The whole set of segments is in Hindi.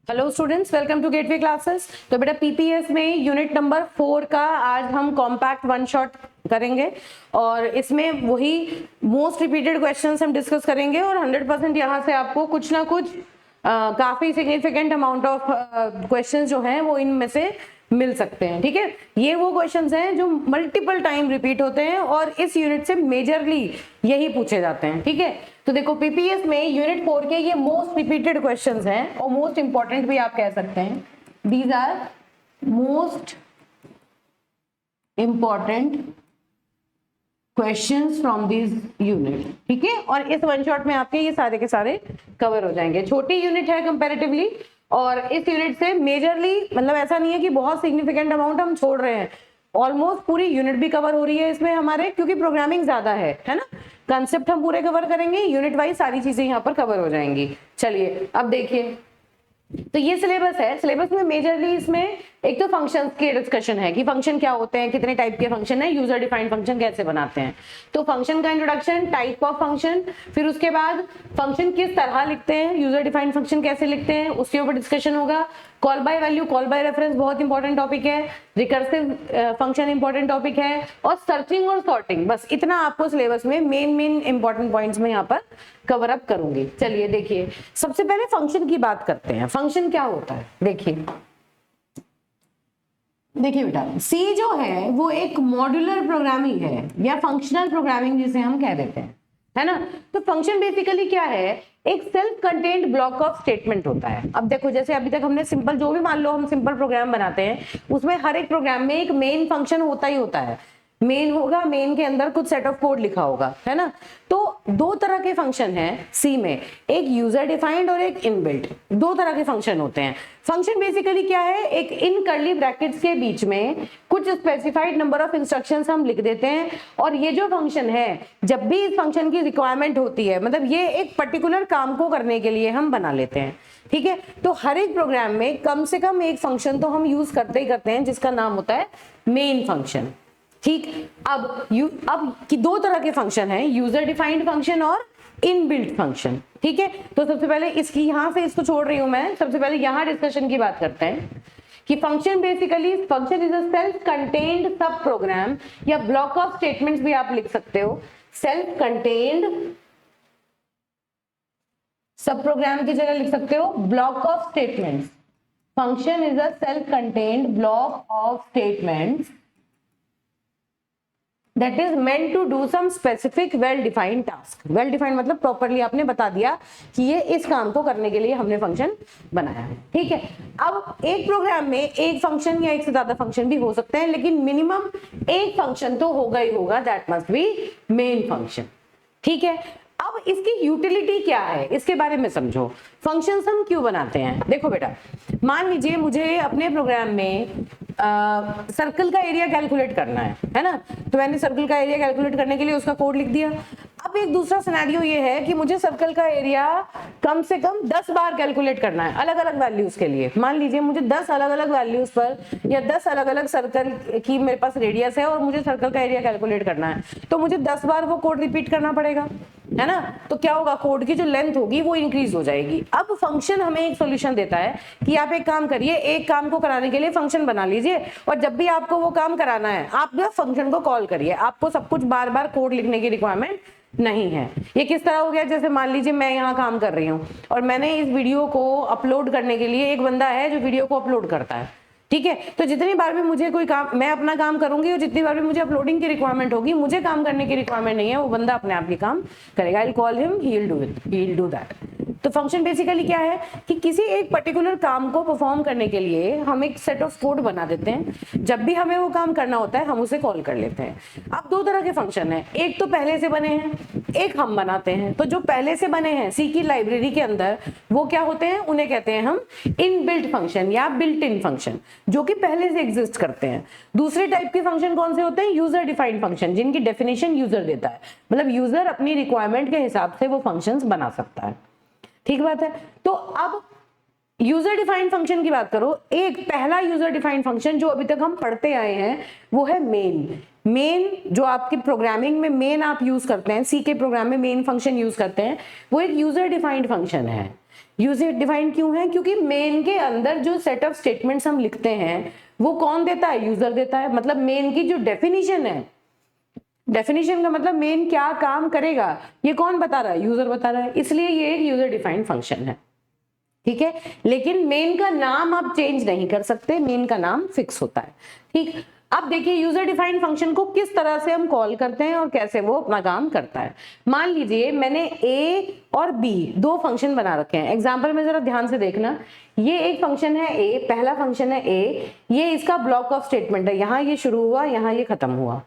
Hello students, welcome to gateway classes. तो बेटा पीपीएस में यूनिट नंबर 4 का आज हम कॉम्पैक्ट वन शॉट करेंगे और इसमें वही मोस्ट रिपीटेड क्वेश्चंस हम डिस्कस करेंगे और 100% यहाँ से आपको कुछ ना कुछ काफी सिग्निफिकेंट अमाउंट ऑफ क्वेश्चंस जो हैं वो इनमें से मिल सकते हैं। ठीक है, ये वो क्वेश्चंस हैं जो मल्टीपल टाइम रिपीट होते हैं और इस यूनिट से मेजरली यही पूछे जाते हैं। ठीक है, तो देखो पीपीएस में यूनिट 4 के ये मोस्ट रिपीटेड क्वेश्चंस हैं और मोस्ट इंपॉर्टेंट भी आप कह सकते हैं। These are most important questions from this unit. ठीक है, और इस वन शॉट में आपके ये सारे के सारे कवर हो जाएंगे। छोटी यूनिट है कंपैरेटिवली और इस यूनिट से मेजरली मतलब ऐसा नहीं है कि बहुत सिग्निफिकेंट अमाउंट हम छोड़ रहे हैं, ऑलमोस्ट पूरी यूनिट भी कवर हो रही है इसमें हमारे, क्योंकि प्रोग्रामिंग ज्यादा है ना। कंसेप्ट हम पूरे कवर करेंगे, यूनिट वाइज सारी चीजें यहाँ पर कवर हो जाएंगी। चलिए अब देखिए, तो ये सिलेबस है। सिलेबस में मेजरली इसमें एक तो फंक्शंस के डिस्कशन है कि फंक्शन क्या होते हैं, कितने टाइप के फंक्शन है, यूजर डिफाइंड फंक्शन कैसे बनाते हैं, तो फंक्शन का इंट्रोडक्शन, टाइप ऑफ फंक्शन, फिर उसके बाद फंक्शन किस तरह लिखते हैं, यूजर डिफाइंड फंक्शन कैसे लिखते हैं, उसके ऊपर डिस्कशन होगा। Call by value, call by reference बहुत इंपॉर्टेंट टॉपिक है, रिकर्सिव फंक्शन इंपॉर्टेंट टॉपिक है और सर्चिंग और सॉर्टिंग। बस इतना आपको सिलेबस में मेन इंपॉर्टेंट पॉइंट्स में यहाँ पर कवर अप करूंगी। चलिए देखिए, सबसे पहले फंक्शन की बात करते हैं। फंक्शन क्या होता है, देखिए बेटा, सी जो है वो एक मॉड्यूलर प्रोग्रामिंग है या फंक्शनल प्रोग्रामिंग जिसे हम कह देते हैं, है ना। तो फंक्शन बेसिकली क्या है, एक self contained block of statement होता है। अब देखो, जैसे अभी तक हमने सिंपल, जो भी मान लो हम सिंपल प्रोग्राम बनाते हैं, उसमें हर एक प्रोग्राम में एक मेन फंक्शन होता ही होता है। मेन होगा, मेन के अंदर कुछ सेट ऑफ कोड लिखा होगा, है ना। तो दो तरह के फंक्शन हैं सी में, एक यूजर डिफाइंड और एक इनबिल्ट। दो तरह के फंक्शन होते हैं। फंक्शन बेसिकली क्या है, एक इन कर्ली ब्रैकेट्स के बीच में कुछ स्पेसिफाइड नंबर ऑफ इंस्ट्रक्शंस हम लिख देते हैं और ये जो फंक्शन है, जब भी इस फंक्शन की रिक्वायरमेंट होती है, मतलब ये एक पर्टिकुलर काम को करने के लिए हम बना लेते हैं। ठीक है, तो हर एक प्रोग्राम में कम से कम एक फंक्शन तो हम यूज करते ही करते हैं जिसका नाम होता है मेन फंक्शन। ठीक, अब कि दो तरह के फंक्शन हैं, यूजर डिफाइंड फंक्शन और इनबिल्ट फंक्शन। ठीक है, तो सबसे पहले इसकी यहां से इसको छोड़ रही हूं मैं, सबसे पहले यहां डिस्कशन की बात करते हैं कि function basically, function is a self contained सब प्रोग्राम या ब्लॉक ऑफ स्टेटमेंट्स भी आप लिख सकते हो। सेल्फ कंटेन्ड सब प्रोग्राम की जगह लिख सकते हो block of statements. Function is a self contained block of statements that is meant to do some specific well defined task। well defined मतलब प्रॉपरली आपने बता दिया कि ये इस काम को करने के लिए हमने फंक्शन बनाया है। ठीक है, अब एक प्रोग्राम में एक फंक्शन या एक से ज्यादा फंक्शन भी हो सकते हैं, लेकिन मिनिमम एक फंक्शन तो होगा ही होगा, that must be main function. ठीक है, अब इसकी यूटिलिटी क्या है इसके बारे में समझो। फंक्शंस हम क्यों बनाते हैं, देखो बेटा, मान लीजिए मुझे अपने प्रोग्राम में सर्कल का एरिया कैलकुलेट करना है ना। तो मैंने सर्कल का एरिया कैलकुलेट करने के लिए उसका कोड लिख दिया। अब एक दूसरा सिनेरियो ये है कि मुझे सर्कल का एरिया कम से कम 10 बार कैलकुलेट करना है अलग अलग वैल्यूज के लिए। मान लीजिए मुझे 10 अलग अलग वैल्यूज पर या 10 अलग अलग सर्कल की मेरे पास रेडियस है और मुझे सर्कल का एरिया कैलकुलेट करना है, तो मुझे 10 बार वो कोड रिपीट करना पड़ेगा, है ना। तो क्या होगा, कोड की जो लेंथ होगी वो इंक्रीज हो जाएगी। अब फंक्शन हमें एक सॉल्यूशन देता है कि आप एक काम करिए, एक काम को कराने के लिए फंक्शन बना लीजिए और जब भी आपको वो काम कराना है आप फंक्शन को कॉल करिए, आपको सब कुछ बार बार कोड लिखने की रिक्वायरमेंट नहीं है। ये किस तरह हो गया, जैसे मान लीजिए मैं यहाँ काम कर रही हूँ और मैंने इस वीडियो को अपलोड करने के लिए एक बंदा है जो वीडियो को अपलोड करता है। ठीक है, तो जितनी बार भी मुझे कोई काम, मैं अपना काम करूंगी और जितनी बार भी मुझे अपलोडिंग की रिक्वायरमेंट होगी, मुझे काम करने की रिक्वायरमेंट नहीं है, वो बंदा अपने आप ही काम करेगा। I will call him, he will do it, he will do that. तो फंक्शन बेसिकली क्या है कि किसी एक पर्टिकुलर काम को परफॉर्म करने के लिए हम एक सेट ऑफ कोड बना देते हैं, जब भी हमें वो काम करना होता है हम उसे कॉल कर लेते हैं। अब दो तरह के फंक्शन है, एक तो पहले से बने हैं, एक हम बनाते हैं। तो जो पहले से बने हैं सी की लाइब्रेरी के अंदर, वो क्या होते हैं, उन्हें कहते हैं हम इनबिल्ट फंक्शन या बिल्ट इन फंक्शन, जो कि पहले से एग्जिस्ट करते हैं। दूसरे टाइप के फंक्शन कौन से होते हैं, यूजर डिफाइंड फंक्शन, जिनकी डेफिनेशन यूजर देता है, मतलब यूजर अपनी रिक्वायरमेंट के हिसाब से वो फंक्शंस बना सकता है। ठीक बात है। तो अब यूजर डिफाइंड फंक्शन की बात करो, एक पहला यूजर डिफाइंड फंक्शन जो अभी तक हम पढ़ते आए हैं वो है मेन। मेन जो आपकी प्रोग्रामिंग में मेन आप यूज करते हैं, सी के प्रोग्राम में मेन फंक्शन यूज करते हैं, वो एक यूजर डिफाइंड फंक्शन है। यूजर डिफाइंड क्यों है? क्योंकि मेन के अंदर जो सेट ऑफ स्टेटमेंट्स हम लिखते हैं वो कौन देता है? यूजर देता है। मतलब मेन की जो डेफिनेशन है, डेफिनेशन का मतलब मेन क्या काम करेगा ये कौन बता रहा है? यूजर बता रहा है। इसलिए ये एक यूजर डिफाइंड फंक्शन है, ठीक है। लेकिन मेन का नाम आप चेंज नहीं कर सकते, मेन का नाम फिक्स होता है, ठीक। अब देखिए यूजर डिफाइंड फंक्शन को किस तरह से हम कॉल करते हैं और कैसे वो अपना काम करता है। मान लीजिए मैंने ए और बी दो फंक्शन बना रखे हैं। एग्जांपल में जरा ध्यान से देखना, ये एक फंक्शन है ए, पहला फंक्शन है ए, ये इसका ब्लॉक ऑफ स्टेटमेंट है, यहाँ ये शुरू हुआ, यहाँ ये खत्म हुआ,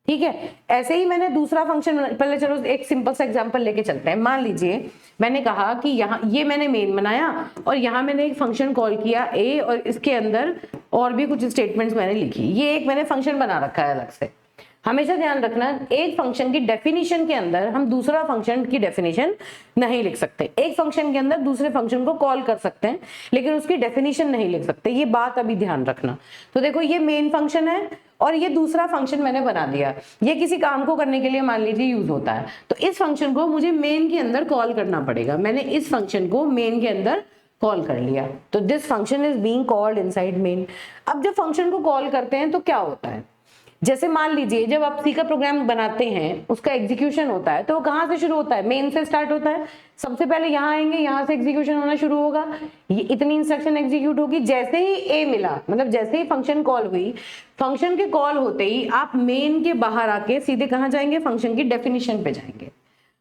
ठीक है। ऐसे ही मैंने दूसरा फंक्शन, पहले चलो एक सिंपल सा एग्जांपल लेके चलते हैं। मान लीजिए मैंने कहा कि यहाँ ये मैंने मेन बनाया और यहाँ मैंने एक फंक्शन कॉल किया ए, और इसके अंदर और भी कुछ स्टेटमेंट्स मैंने लिखी। ये एक मैंने फंक्शन बना रखा है अलग से। हमेशा ध्यान रखना, एक फंक्शन की डेफिनेशन के अंदर हम दूसरा फंक्शन की डेफिनेशन नहीं लिख सकते। एक फंक्शन के अंदर दूसरे फंक्शन को कॉल कर सकते हैं लेकिन उसकी डेफिनेशन नहीं लिख सकते, ये बात अभी ध्यान रखना। तो देखो ये मेन फंक्शन है और ये दूसरा फंक्शन मैंने बना दिया, ये किसी काम को करने के लिए मान लीजिए यूज होता है। तो इस फंक्शन को मुझे मेन के अंदर कॉल करना पड़ेगा। मैंने इस फंक्शन को मेन के अंदर कॉल कर लिया, तो this function is being called inside main. अब जब फंक्शन को कॉल करते हैं तो क्या होता है, जैसे मान लीजिए जब आप सी का प्रोग्राम बनाते हैं उसका एग्जीक्यूशन होता है तो वो कहाँ से शुरू होता है? मेन से स्टार्ट होता है। सबसे पहले यहाँ आएंगे, यहाँ से एग्जीक्यूशन होना शुरू होगा, ये इतनी इंस्ट्रक्शन एग्जीक्यूट होगी। जैसे ही ए मिला, मतलब जैसे ही फंक्शन कॉल हुई, फंक्शन के कॉल होते ही आप मेन के बाहर आके सीधे कहाँ जाएंगे? फंक्शन की डेफिनेशन पे जाएंगे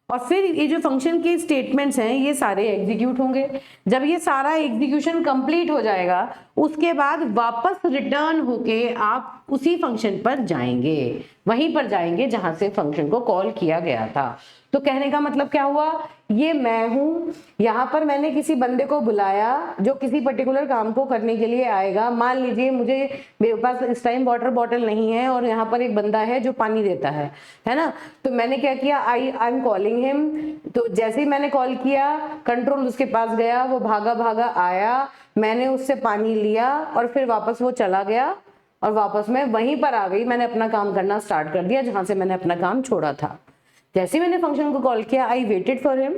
और फिर ये जो फंक्शन के स्टेटमेंट्स हैं ये सारे एग्जीक्यूट होंगे। जब ये सारा एग्जीक्यूशन कंप्लीट हो जाएगा उसके बाद वापस रिटर्न होके आप उसी फंक्शन पर जाएंगे, वहीं पर जाएंगे जहां से फंक्शन को कॉल किया गया था। तो कहने का मतलब क्या हुआ, ये मैं हूं, यहाँ पर मैंने किसी बंदे को बुलाया जो किसी पर्टिकुलर काम को करने के लिए आएगा। मान लीजिए मेरे पास इस टाइम वाटर बॉटल नहीं है और यहाँ पर एक बंदा है जो पानी देता है ना। तो मैंने क्या किया, आई एम कॉलिंग हिम। तो जैसे ही मैंने कॉल किया, कंट्रोल उसके पास गया, वो भागा भागा आया, मैंने उससे पानी लिया और फिर वापस वो चला गया और वापस मैं वहीं पर आ गई। मैंने अपना काम करना स्टार्ट कर दिया जहां से मैंने अपना काम छोड़ा था। जैसे मैंने फंक्शन को कॉल किया, आई वेटेड फॉर हिम,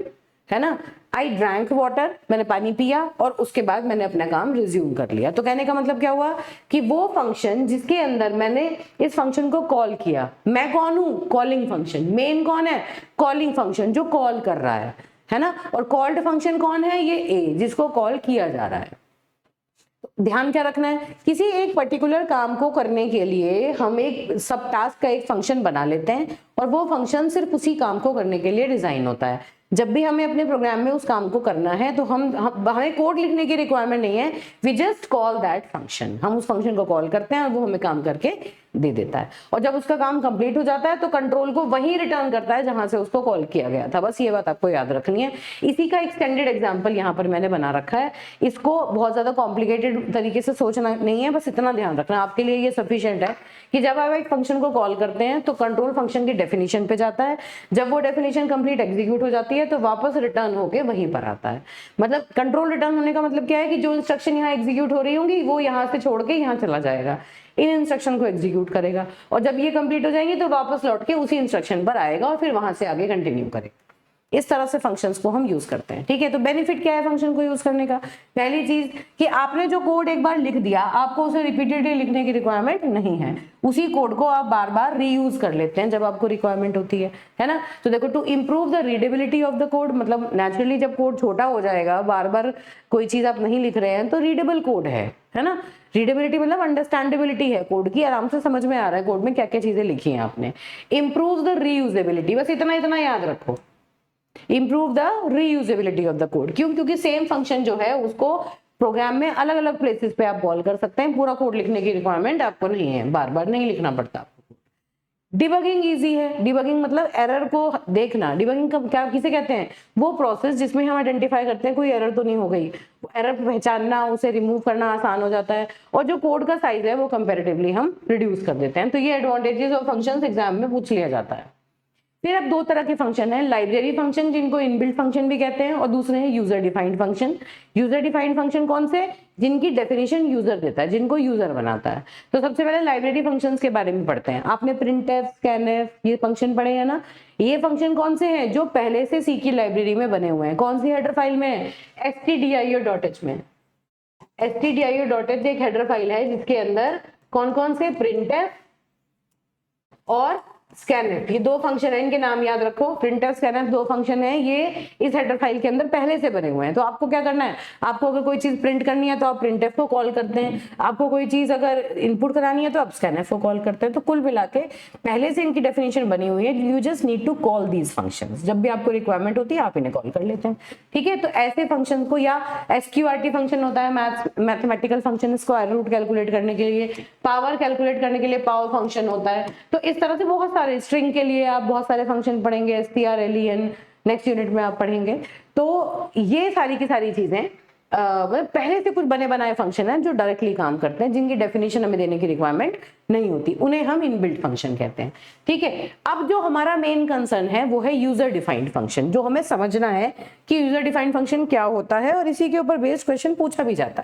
है ना, आई ड्रैंक वाटर, मैंने पानी पिया और उसके बाद मैंने अपना काम रिज्यूम कर लिया। तो कहने का मतलब क्या हुआ कि वो फंक्शन जिसके अंदर मैंने इस फंक्शन को कॉल किया, मैं कौन हूं? Calling function. मेन कौन है? कॉलिंग फंक्शन जो कॉल कर रहा है ना। और कॉल्ड फंक्शन कौन है? ये ए, जिसको कॉल किया जा रहा है। ध्यान क्या रखना है, किसी एक पर्टिकुलर काम को करने के लिए हम एक सब टास्क का एक फंक्शन बना लेते हैं और वो फंक्शन सिर्फ उसी काम को करने के लिए डिजाइन होता है। जब भी हमें अपने प्रोग्राम में उस काम को करना है तो हमें कोड लिखने की रिक्वायरमेंट नहीं है, we just call that function. हम उस फंक्शन को कॉल करते हैं और वो हमें काम करके दे देता है और जब उसका काम कंप्लीट हो जाता है तो कंट्रोल को वहीं रिटर्न करता है जहां से उसको कॉल किया गया था। बस ये बात आपको याद रखनी है। इसी का एक्सटेंडेड एग्जांपल यहाँ पर मैंने बना रखा है। इसको बहुत ज्यादा कॉम्प्लिकेटेड तरीके से सोचना नहीं है, बस इतना ध्यान रखना, आपके लिए ये सफिशिएंट है कि जब आप एक फंक्शन को कॉल करते हैं तो कंट्रोल फंक्शन की डेफिनेशन पे जाता है, जब वो डेफिनेशन कंप्लीट एग्जीक्यूट हो जाती है तो वापस रिटर्न होके वहीं पर आता है। मतलब कंट्रोल रिटर्न होने का मतलब क्या है कि जो इंस्ट्रक्शन यहाँ एग्जीक्यूट हो रही होंगी वो यहाँ से छोड़ के यहाँ चला जाएगा, इन इंस्ट्रक्शन को एग्जीक्यूट करेगा और जब ये कंप्लीट हो जाएंगे तो वापस लौट के उसी इंस्ट्रक्शन पर आएगा और फिर वहां से आगे कंटिन्यू करेगा। इस तरह से फंक्शंस को हम यूज करते हैं, ठीक है। तो बेनिफिट क्या है फंक्शन को यूज करने का? पहली चीज कि आपने जो कोड एक बार लिख दिया, आपको उसे रिपीटेडली लिखने की रिक्वायरमेंट नहीं है, उसी कोड को आप बार बार रीयूज कर लेते हैं जब आपको रिक्वायरमेंट होती है ना। तो देखो, to improve the readability of the code, मतलब नेचुरली जब कोड छोटा हो जाएगा, बार बार कोई चीज आप नहीं लिख रहे हैं तो रीडेबल कोड है ना। रीडेबिलिटी मतलब अंडरस्टैंडेबिलिटी है कोड की, आराम से समझ में आ रहा है कोड में क्या क्या चीजें लिखी हैं आपने। इंप्रूव द रीयूजेबिलिटी, बस इतना याद रखो, improve the reusability of the code. क्यों? क्योंकि सेम फंक्शन जो है उसको प्रोग्राम में अलग अलग प्लेसेस पे आप कॉल कर सकते हैं, पूरा कोड लिखने की रिक्वायरमेंट आपको नहीं है, बार बार नहीं लिखना पड़ता। डिबगिंग इजी है, डिबगिंग मतलब एरर को देखना। डिबगिंग का क्या किसे कहते हैं? वो प्रोसेस जिसमें हम आइडेंटिफाई करते हैं कोई एरर तो नहीं हो गई, एरर पहचानना, उसे रिमूव करना आसान हो जाता है और जो कोड का साइज है वो कंपैरेटिवली हम रिड्यूस कर देते हैं। तो ये एडवांटेजेस ऑफ फंक्शंस एग्जाम में पूछ लिया जाता है। फिर अब दो तरह के फंक्शन है, लाइब्रेरी फंक्शन जिनको इनबिल्ट फंक्शन भी कहते हैं, और दूसरे हैं user defined function. User defined function कौन से? जिनकी डेफिनेशन यूजर देता है, जिनको यूजर बनाता है। तो सबसे पहले लाइब्रेरी फंक्शंस के बारे में पढ़ते हैं। आपने प्रिंटफ, स्कैनफ ये फंक्शन पढ़े हैं ना। ये फंक्शन कौन से हैं? जो पहले से सी की लाइब्रेरी में बने हुए हैं। कौन सी हेडर फाइल में? stdio.h में। stdio.h एक हेडर फाइल है जिसके अंदर कौन कौन से प्रिंटफ और स्कैनफ, ये दो फंक्शन है, इनके नाम याद रखो। प्रिंटफ, स्कैनफ दो फंक्शन है, ये इस हेडर फाइल के अंदर पहले से बने हुए हैं। तो आपको क्या करना है, आपको अगर कोई चीज प्रिंट करनी है तो आप प्रिंटफ को कॉल करते हैं, आपको कोई चीज अगर इनपुट करानी है तो आप स्कैनफ को कॉल करते हैं। तो कुल मिला के पहले से इनकी डेफिनेशन बनी हुई है, you just need to call these functions. जब भी आपको रिक्वायरमेंट होती है आप इन्हें कॉल कर लेते हैं, ठीक है। तो ऐसे फंक्शन को, या SQRT फंक्शन होता है mathematical function, square root calculate करने के लिए, पावर कैलकुलेट करने के लिए पावर फंक्शन होता है। तो इस तरह से बहुत सारे, स्ट्रिंग के लिए आप बहुत सारे फंक्शन पढ़ेंगे, strlen नेक्स्ट यूनिट में आप पढ़ेंगे। तो ये सारी की सारी चीजें पहले से कुछ बने बनाए फंक्शन हैं जो डायरेक्टली काम करते हैं, जिनकी डेफिनेशन हमें देने की रिक्वायरमेंट नहीं होती, उन्हें हम इनबिल्ट फंक्शन कहते हैं, ठीक है। अब जो हमारा मेन कंसर्न है वो है यूजर डिफाइंड फंक्शन, जो हमें समझना है कि यूजर डिफाइंड फंक्शन क्या होता है, और इसी के ऊपर बेस्ड क्वेश्चन पूछा भी जाता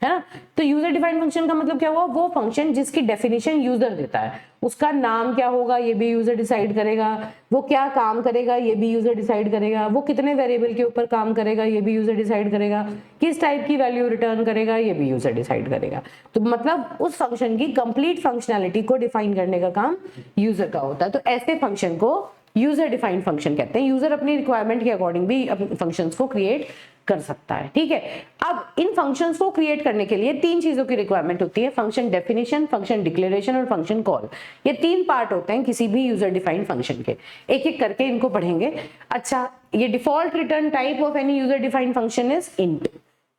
है ना। तो यूजर डिफाइंड फंक्शन का मतलब क्या हुआ? वो फंक्शन जिसकी डेफिनेशन यूजर देता है, उसका नाम क्या होगा ये भी यूजर डिसाइड करेगा, वो क्या काम करेगा ये भी यूजर डिसाइड करेगा, वो कितने वेरिएबल के ऊपर काम करेगा ये भी यूजर डिसाइड करेगा, किस टाइप की वैल्यू रिटर्न करेगा ये भी यूजर डिसाइड करेगा। तो मतलब उस फंक्शन की कंप्लीट फंक्शनैलिटी को डिफाइन करने का काम यूजर का होता है। तो ऐसे फंक्शन को यूजर डिफाइंड फंक्शन कहते हैं। यूजर अपनी रिक्वायरमेंट के अकॉर्डिंग भी अपने फंक्शंस को क्रिएट कर सकता है, ठीक है। अब इन फंक्शंस को क्रिएट करने के लिए तीन चीजों की रिक्वायरमेंट होती है, फंक्शन डेफिनेशन, फंक्शन डिक्लेरेशन और फंक्शन कॉल। ये तीन पार्ट होते हैं किसी भी यूजर डिफाइंड फंक्शन के, एक एक करके इनको पढ़ेंगे। अच्छा, ये default return type of any user defined function is int.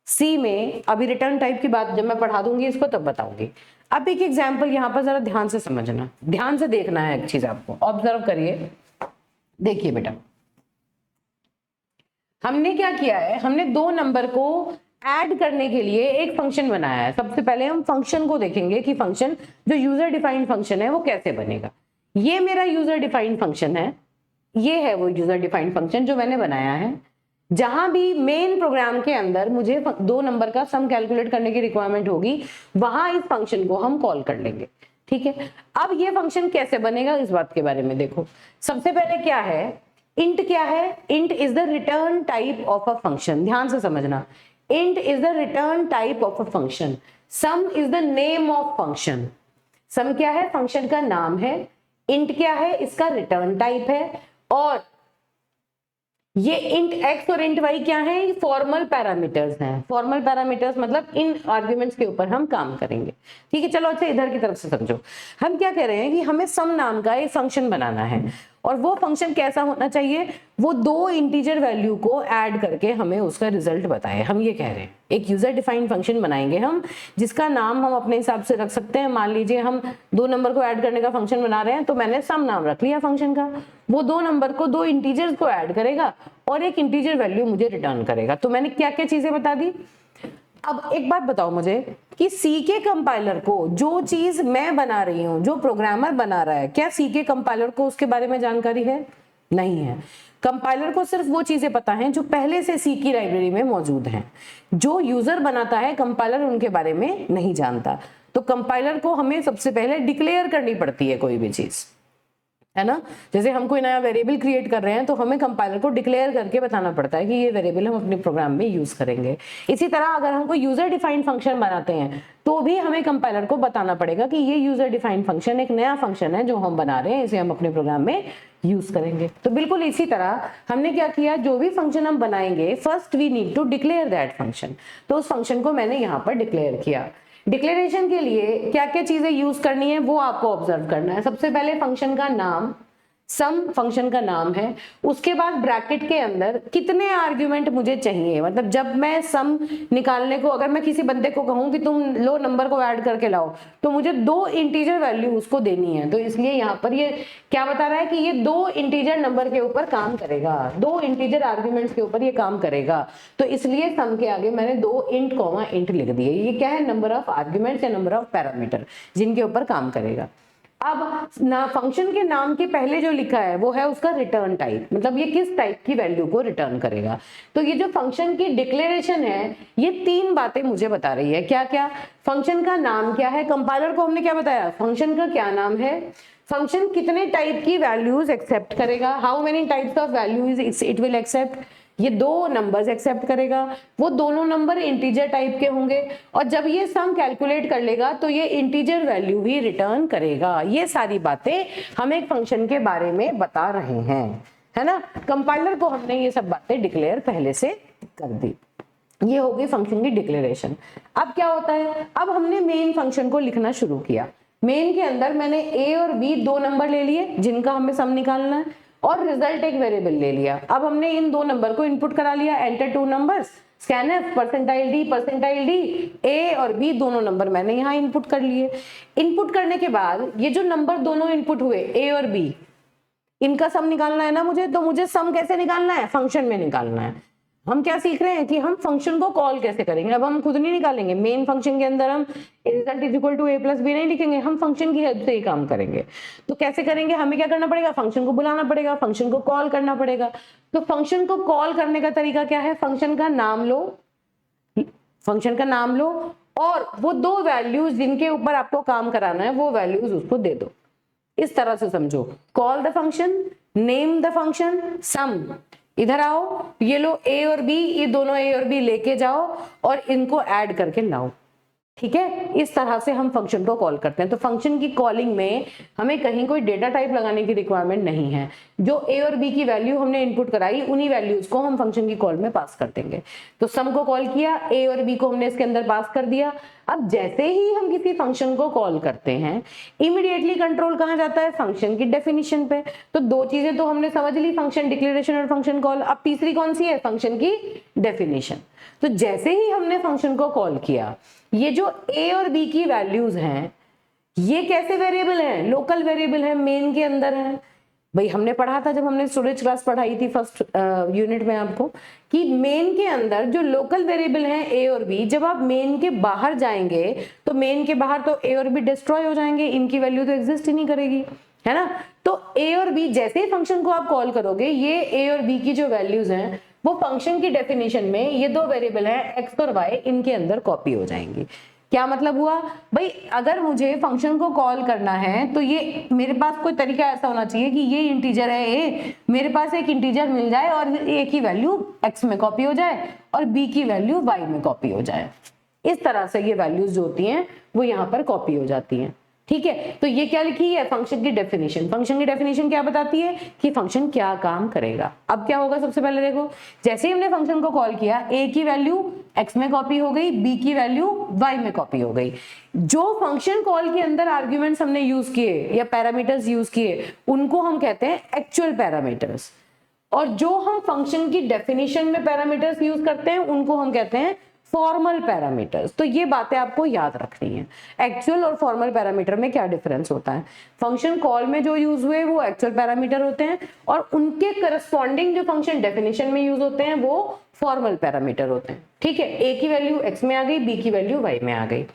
C में अभी रिटर्न टाइप की बात जब मैं पढ़ा दूंगी इसको तब बताऊंगी। अब एक एग्जाम्पल यहाँ पर जरा ध्यान से समझना, ध्यान से देखना है, एक चीज आपको ऑब्जर्व करिए। देखिए बेटा, हमने क्या किया है, हमने दो नंबर को ऐड करने के लिए एक फंक्शन बनाया है। सबसे पहले हम फंक्शन को देखेंगे कि फंक्शन जो यूजर डिफाइंड फंक्शन है वो कैसे बनेगा। ये मेरा यूजर डिफाइंड फंक्शन है, ये है वो यूजर डिफाइंड फंक्शन जो मैंने बनाया है। जहां भी मेन प्रोग्राम के अंदर मुझे दो नंबर का सम कैलकुलेट करने की रिक्वायरमेंट होगी, वहां इस फंक्शन को हम कॉल कर लेंगे, ठीक है। अब ये फंक्शन कैसे बनेगा इस बात के बारे में देखो। सबसे पहले क्या है, इंट क्या है? Int is the return type of a function. ध्यान से समझना, int is the return type of a function. Sum is the name of function. Sum क्या है? फंक्शन का नाम है। इंट क्या है? इसका रिटर्न टाइप है। और ये इंट x और इंट y क्या है? फॉर्मल पैरामीटर्स हैं। फॉर्मल पैरामीटर्स मतलब इन आर्ग्यूमेंट्स के ऊपर हम काम करेंगे, ठीक है। चलो अच्छा, इधर की तरफ से समझो। हम क्या कह रहे हैं कि हमें सम नाम का एक फंक्शन बनाना है, और वो फंक्शन कैसा होना चाहिए? वो दो इंटीजर वैल्यू को ऐड करके हमें उसका रिजल्ट बताए। हम ये कह रहे हैं एक यूजर डिफाइंड फंक्शन बनाएंगे हम, जिसका नाम हम अपने हिसाब से रख सकते हैं। मान लीजिए हम दो नंबर को ऐड करने का फंक्शन बना रहे हैं, तो मैंने सम नाम रख लिया फंक्शन का। वो दो नंबर को, दो इंटीजर्स को ऐड करेगा और एक इंटीजर वैल्यू मुझे रिटर्न करेगा। तो मैंने क्या क्या चीजें बता दी। अब एक बात बताओ मुझे कि सी के कंपाइलर को जो चीज मैं बना रही हूं, जो प्रोग्रामर बना रहा है, क्या सी के कंपाइलर को उसके बारे में जानकारी है? नहीं है। कंपाइलर को सिर्फ वो चीजें पता हैं जो पहले से सी की लाइब्रेरी में मौजूद हैं। जो यूजर बनाता है, कंपाइलर उनके बारे में नहीं जानता। तो कंपाइलर को हमें सबसे पहले डिक्लेयर करनी पड़ती है कोई भी चीज, है ना। जैसे हम कोई नया वेरिएबल क्रिएट कर रहे हैं तो हमें कंपाइलर को डिक्लेयर करके बताना पड़ता है कि ये वेरिएबल हम अपने प्रोग्राम में यूज करेंगे। इसी तरह अगर हम कोई यूजर डिफाइंड फंक्शन बनाते हैं तो भी हमें कंपाइलर को बताना पड़ेगा कि ये यूजर डिफाइंड फंक्शन एक नया फंक्शन है जो हम बना रहे हैं, इसे हम अपने प्रोग्राम में यूज करेंगे। तो बिल्कुल इसी तरह हमने क्या किया, जो भी फंक्शन हम बनाएंगे first we need to declare that function. तो उस फंक्शन को मैंने यहाँ पर डिक्लेयर किया। डिक्लेरेशन के लिए क्या क्या चीजें यूज करनी है वो आपको ऑब्जर्व करना है। सबसे पहले फंक्शन का नाम, सम फंक्शन का नाम है। उसके बाद ब्रैकेट के अंदर कितने आर्ग्यूमेंट मुझे चाहिए, मतलब जब मैं सम निकालने को, अगर मैं किसी बंदे को कहूं कि तुम लो नंबर को ऐड करके लाओ, तो मुझे दो इंटीजर वैल्यू उसको देनी है। तो इसलिए यहाँ पर ये क्या बता रहा है कि ये दो इंटीजर नंबर के ऊपर काम करेगा, दो इंटीजर आर्ग्यूमेंट्स के ऊपर ये काम करेगा। तो इसलिए सम के आगे मैंने दो इंट कॉमा इंट लिख दिए। ये क्या है? नंबर ऑफ आर्ग्यूमेंट्स या नंबर ऑफ पैरामीटर जिनके ऊपर काम करेगा। अब ना फंक्शन के नाम के पहले जो लिखा है वो है उसका रिटर्न टाइप, मतलब ये किस टाइप की वैल्यू को रिटर्न करेगा। तो ये जो फंक्शन की डिक्लेरेशन है ये 3 बातें मुझे बता रही है। क्या क्या? फंक्शन का नाम क्या है, कंपाइलर को हमने क्या बताया, फंक्शन का क्या नाम है, फंक्शन कितने टाइप की वैल्यूज एक्सेप्ट करेगा, how many types of values it will accept, ये 2 नंबर्स एक्सेप्ट करेगा, वो दोनों नंबर इंटीजर टाइप के होंगे, और जब ये सम कैलकुलेट कर लेगा तो ये इंटीजर वैल्यू ही रिटर्न करेगा। ये सारी बातें हम एक फंक्शन के बारे में बता रहे हैं, है ना। कंपाइलर को हमने ये सब बातें डिक्लेयर पहले से कर दी। ये हो गई फंक्शन की डिक्लेरेशन। अब क्या होता है, अब हमने मेन फंक्शन को लिखना शुरू किया। मेन के अंदर मैंने a और b 2 नंबर ले लिए जिनका हमें सम निकालना है, और रिजल्ट एक वेरिएबल ले लिया। अब हमने इन 2 नंबर को इनपुट करा लिया, enter 2 numbers, scanf, percentile D, a और b दोनों नंबर मैंने यहाँ इनपुट कर लिए। इनपुट करने के बाद ये जो नंबर दोनों इनपुट हुए a और b, इनका सम निकालना है ना मुझे, तो मुझे सम कैसे निकालना है, फंक्शन में निकालना है। हम क्या सीख रहे हैं कि हम फंक्शन को कॉल कैसे करेंगे। अब हम खुद नहीं निकालेंगे, मेन फंक्शन के अंदर हम result is equal to a plus b नहीं लिखेंगे, हम फंक्शन की हेल्प से ही काम करेंगे। तो कैसे करेंगे, हमें क्या करना पड़ेगा, फंक्शन को बुलाना पड़ेगा, फंक्शन को कॉल करना पड़ेगा। तो फंक्शन को कॉल करने का तरीका क्या है, फंक्शन का नाम लो और वो 2 वैल्यूज जिनके ऊपर आपको काम कराना है वो वैल्यूज उसको दे दो। इस तरह से समझो, call the function, name the function, sum. इधर आओ, ये लो a और b, ये दोनों a और b लेके जाओ और इनको ऐड करके लाओ। ठीक है, इस तरह से हम फंक्शन को कॉल करते हैं। तो फंक्शन की कॉलिंग में हमें कहीं कोई डेटा टाइप लगाने की रिक्वायरमेंट नहीं है। जो a और b की वैल्यू हमने इनपुट कराई उन्हीं वैल्यूज को हम फंक्शन की कॉल में पास कर देंगे। तो सम को कॉल किया, a और b को हमने इसके अंदर पास कर दिया। अब जैसे ही हम किसी फंक्शन को कॉल करते हैं इमीडिएटली कंट्रोल कहाँ जाता है, फंक्शन की डेफिनेशन पे। तो 2 चीजें तो हमने समझ ली, फंक्शन डिक्लेरेशन और फंक्शन कॉल। अब तीसरी कौन सी है, फंक्शन की डेफिनेशन। तो जैसे ही हमने फंक्शन को कॉल किया, ये जो a और b की वैल्यूज हैं ये कैसे वेरिएबल हैं, लोकल वेरिएबल है, मेन के अंदर है। भाई हमने पढ़ा था जब हमने स्टोरेज क्लास पढ़ाई थी फर्स्ट यूनिट में आपको, कि मेन के अंदर जो लोकल वेरिएबल हैं a और b, जब आप मेन के बाहर जाएंगे तो मेन के बाहर तो a और b डिस्ट्रॉय हो जाएंगे, इनकी वैल्यू तो एग्जिस्ट ही नहीं करेगी, है ना। तो a और b जैसे ही फंक्शन को आप कॉल करोगे, ये a और b की जो वैल्यूज हैं वो फंक्शन की डेफिनेशन में ये 2 वेरिएबल हैं x और y, इनके अंदर कॉपी हो जाएंगी। क्या मतलब हुआ भाई, अगर मुझे फंक्शन को कॉल करना है तो ये मेरे पास कोई तरीका ऐसा होना चाहिए कि ये इंटीजर है a, मेरे पास एक इंटीजर मिल जाए और a की वैल्यू x में कॉपी हो जाए और b की वैल्यू y में कॉपी हो जाए। इस तरह से ये वैल्यूज जो होती हैं वो यहाँ पर कॉपी हो जाती हैं। ठीक है, तो ये क्या लिखी है, फंक्शन की डेफिनेशन। फंक्शन की डेफिनेशन क्या बताती है कि फंक्शन क्या काम करेगा। अब क्या होगा, सबसे पहले देखो, जैसे ही हमने फंक्शन को कॉल किया a की वैल्यू x में कॉपी हो गई, b की वैल्यू y में कॉपी हो गई। जो फंक्शन कॉल के अंदर आर्ग्यूमेंट्स हमने यूज किए या पैरामीटर्स यूज किए उनको हम कहते हैं एक्चुअल पैरामीटर्स, और जो हम फंक्शन की डेफिनेशन में पैरामीटर्स यूज करते हैं उनको हम कहते हैं फॉर्मल पैरामीटर्स। तो ये बातें आपको याद रखनी है, एक्चुअल और फॉर्मल पैरामीटर में क्या डिफरेंस होता है। फंक्शन कॉल में जो यूज हुए वो एक्चुअल पैरामीटर होते हैं और उनके करस्पॉन्डिंग जो फंक्शन डेफिनेशन में यूज होते हैं वो फॉर्मल पैरामीटर होते हैं। ठीक है, a की वैल्यू x में आ गई, b की वैल्यू y में आ गई।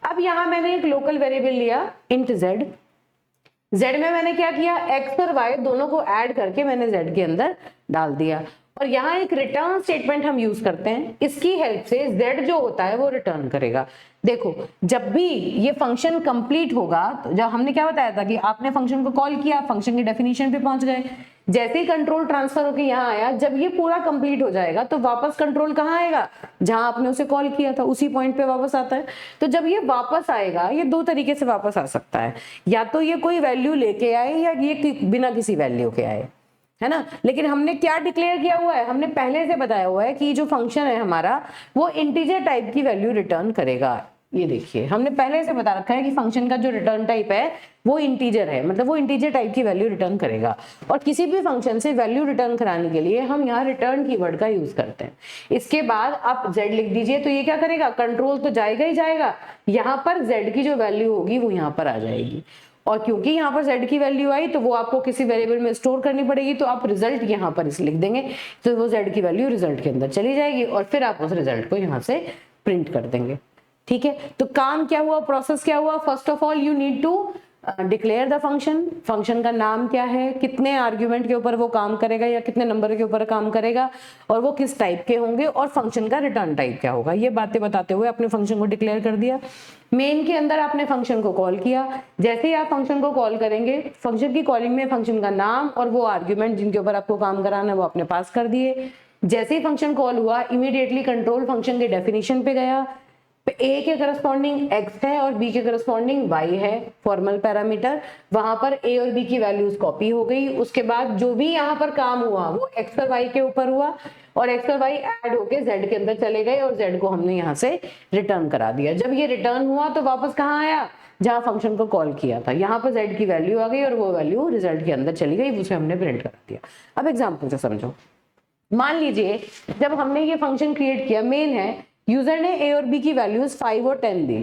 अब यहाँ मैंने एक लोकल वेरिएबल लिया इंट z में मैंने क्या किया, x और y दोनों को ऐड करके मैंने z के अंदर डाल दिया, और यहाँ एक रिटर्न स्टेटमेंट हम यूज करते हैं, इसकी हेल्प से z जो होता है वो रिटर्न करेगा। देखो जब भी ये फंक्शन कंप्लीट होगा, तो जब हमने क्या बताया था कि आपने फंक्शन को कॉल किया, फंक्शन की डेफिनेशन पे पहुंच गए, जैसे ही कंट्रोल ट्रांसफर होकर यहाँ आया, जब ये पूरा कंप्लीट हो जाएगा तो वापस कंट्रोल कहाँ आएगा, जहां आपने उसे कॉल किया था उसी पॉइंट पे वापस आता है। तो जब ये वापस आएगा, ये 2 तरीके से वापस आ सकता है, या तो ये कोई वैल्यू लेके आए या ये बिना किसी वैल्यू के आए, है ना। लेकिन हमने क्या डिक्लेयर किया हुआ है, हमने पहले से बताया हुआ है कि जो फंक्शन है हमारा वो इंटीजर टाइप की वैल्यू रिटर्न करेगा। ये देखिए हमने पहले से बता रखा है कि फंक्शन का जो रिटर्न टाइप है वो इंटीजर है, मतलब वो इंटीजर टाइप की वैल्यू रिटर्न करेगा। और किसी भी फंक्शन से वैल्यू रिटर्न कराने के लिए हम यहाँ रिटर्न कीवर्ड का यूज करते हैं। इसके बाद आप z लिख दीजिए, तो ये क्या करेगा, कंट्रोल तो जाएगा ही जाएगा, यहाँ पर z की जो वैल्यू होगी वो यहाँ पर आ जाएगी, और क्योंकि यहाँ पर z की वैल्यू आई तो वो आपको किसी वेरिएबल में स्टोर करनी पड़ेगी, तो आप रिजल्ट यहाँ पर इसे लिख देंगे, तो वो z की वैल्यू रिजल्ट के अंदर चली जाएगी और फिर आप उस रिजल्ट को यहाँ से प्रिंट कर देंगे। ठीक है, तो काम क्या हुआ, प्रोसेस क्या हुआ, first of all you need to declare the function, function का नाम क्या है, कितने आर्ग्यूमेंट के ऊपर वो काम करेगा या कितने नंबर के ऊपर काम करेगा, और वो किस टाइप के होंगे, और फंक्शन का रिटर्न टाइप क्या होगा। ये बातें बताते हुए अपने फंक्शन को डिक्लेयर कर दिया। मेन के अंदर आपने फंक्शन को कॉल किया। जैसे ही आप फंक्शन को कॉल करेंगे, फंक्शन की कॉलिंग में फंक्शन का नाम और वो आर्ग्यूमेंट जिनके ऊपर आपको काम कराना है वो आपने पास कर दिए। जैसे ही फंक्शन कॉल हुआ, इमीडिएटली कंट्रोल फंक्शन के डेफिनेशन पे गया। ए के करस्पॉन्डिंग x है और b के करस्पॉन्डिंग y है, फॉर्मल पैरामीटर। वहां पर a और b की वैल्यूज कॉपी हो गई। उसके बाद जो भी यहाँ पर काम हुआ वो x और y के ऊपर हुआ, और x और y ऐड होके z के अंदर चले गए, और z को हमने यहाँ से रिटर्न करा दिया। जब ये रिटर्न हुआ तो वापस कहाँ आया, जहां फंक्शन को कॉल किया था। यहाँ पर z की वैल्यू आ गई और वो वैल्यू रिजल्ट के अंदर चली गई, उसे हमने प्रिंट करा दिया। अब एग्जाम्पल से समझो। मान लीजिए जब हमने ये फंक्शन क्रिएट किया, मेन है, यूजर ने a और b की वैल्यूज 5 और 10 दी।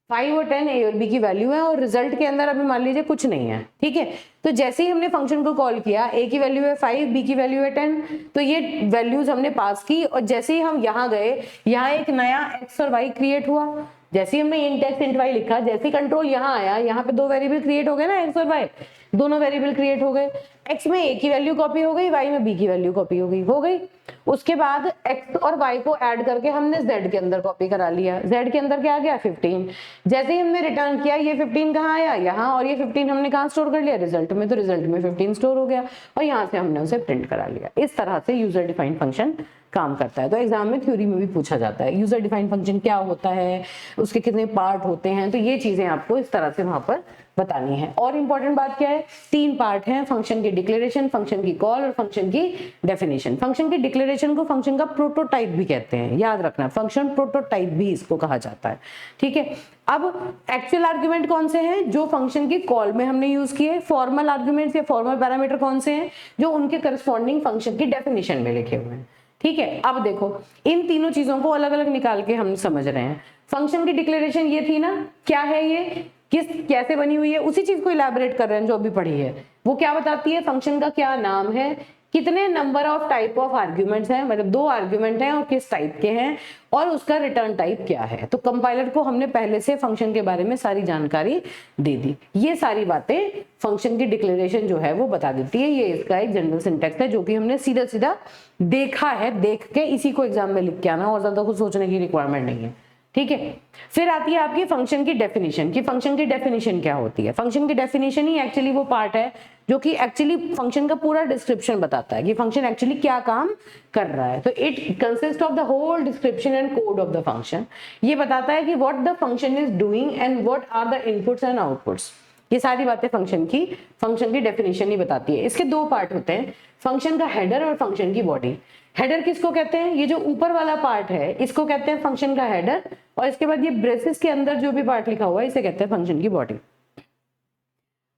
5 और 10 a और b की वैल्यू है, और रिजल्ट के अंदर अभी मान लीजिए कुछ नहीं है। ठीक है, तो जैसे ही हमने फंक्शन को कॉल किया, a की वैल्यू है 5, b की वैल्यू है 10, तो ये वैल्यूज हमने पास की, और जैसे ही हम यहाँ गए, यहाँ एक नया x और y क्रिएट हुआ। जैसे ही हमने इंट x इंट y लिखा, जैसे ही कंट्रोल यहाँ आया, यहाँ पे दो वेरिएबल क्रिएट हो गए ना, x और y, दोनों वेरिएबल क्रिएट हो गए। x में a की वैल्यू कॉपी हो गई, y में b की वैल्यू कॉपी हो गई। उसके बाद x और y को ऐड करके हमने z के अंदर कॉपी करा लिया। z के अंदर क्या आ गया, 15। जैसे ही हमने रिटर्न किया, ये 15 कहाँ आया, यहाँ, और ये 15 हमने कहाँ स्टोर कर लिया, रिजल्ट में। तो रिजल्ट में 15 स्टोर हो गया, और यहाँ से हमने उसे प्रिंट करा लिया। इस तरह से यूजर डिफाइंड फंक्शन काम करता है। तो एग्जाम में थ्योरी में भी पूछा जाता है यूजर डिफाइंड फंक्शन क्या होता है, उसके कितने पार्ट होते हैं। तो ये चीजें आपको इस तरह से वहां पर बतानी है। और इंपॉर्टेंट बात क्या है, 3 पार्ट हैं, फंक्शन की डिक्लेरेशन, फंक्शन की कॉल और फंक्शन की डेफिनेशन। फंक्शन की डिक्लेरेशन को फंक्शन का प्रोटोटाइप भी कहते हैं, याद रखना, फंक्शन प्रोटोटाइप भी इसको कहा जाता है। ठीक है, अब एक्चुअल आर्ग्यूमेंट कौन से हैं, जो फंक्शन की कॉल में हमने यूज किए। फॉर्मल आर्ग्यूमेंट्स या फॉर्मल पैरामीटर कौन से हैं, जो उनके करस्पॉन्डिंग फंक्शन की डेफिनेशन में लिखे हुए हैं। ठीक है, अब देखो इन तीनों चीजों को अलग अलग निकाल के हम समझ रहे हैं। फंक्शन की डिक्लेरेशन ये थी ना, क्या है ये, किस कैसे बनी हुई है, उसी चीज को इलैबोरेट कर रहे हैं जो अभी पढ़ी है। वो क्या बताती है, फंक्शन का क्या नाम है, कितने number of type of arguments हैं, मतलब 2 आर्ग्यूमेंट हैं और किस टाइप के हैं, और उसका रिटर्न टाइप क्या है। तो कंपाइलर को हमने पहले से फंक्शन के बारे में सारी जानकारी दे दी। ये सारी बातें फंक्शन की डिक्लेरेशन जो है वो बता देती है। ये इसका एक जनरल सिंटैक्स है जो कि हमने सीधा सीधा देखा है, देख के इसी को एग्जाम में लिख के आना, और ज्यादा कुछ सोचने की रिक्वायरमेंट नहीं है। ठीक है, फिर आती है आपकी फंक्शन की डेफिनेशन, कि फंक्शन की डेफिनेशन क्या होती है। फंक्शन की डेफिनेशन ही एक्चुअली वो पार्ट है जो कि एक्चुअली फंक्शन का पूरा डिस्क्रिप्शन बताता है कि फंक्शन एक्चुअली क्या काम कर रहा है। तो it consist of the whole description and code of the function. ये बताता है कि what the function is doing and what are the inputs and outputs. ये सारी बातें फंक्शन की डेफिनेशन ही बताती है। इसके 2 पार्ट होते हैं, फंक्शन का हेडर और फंक्शन की बॉडी। हेडर किसको कहते हैं, ये जो ऊपर वाला पार्ट है इसको कहते हैं फंक्शन का हेडर, और इसके बाद ये ब्रेसेस के अंदर जो भी पार्ट लिखा हुआ है इसे कहते हैं फंक्शन की बॉडी।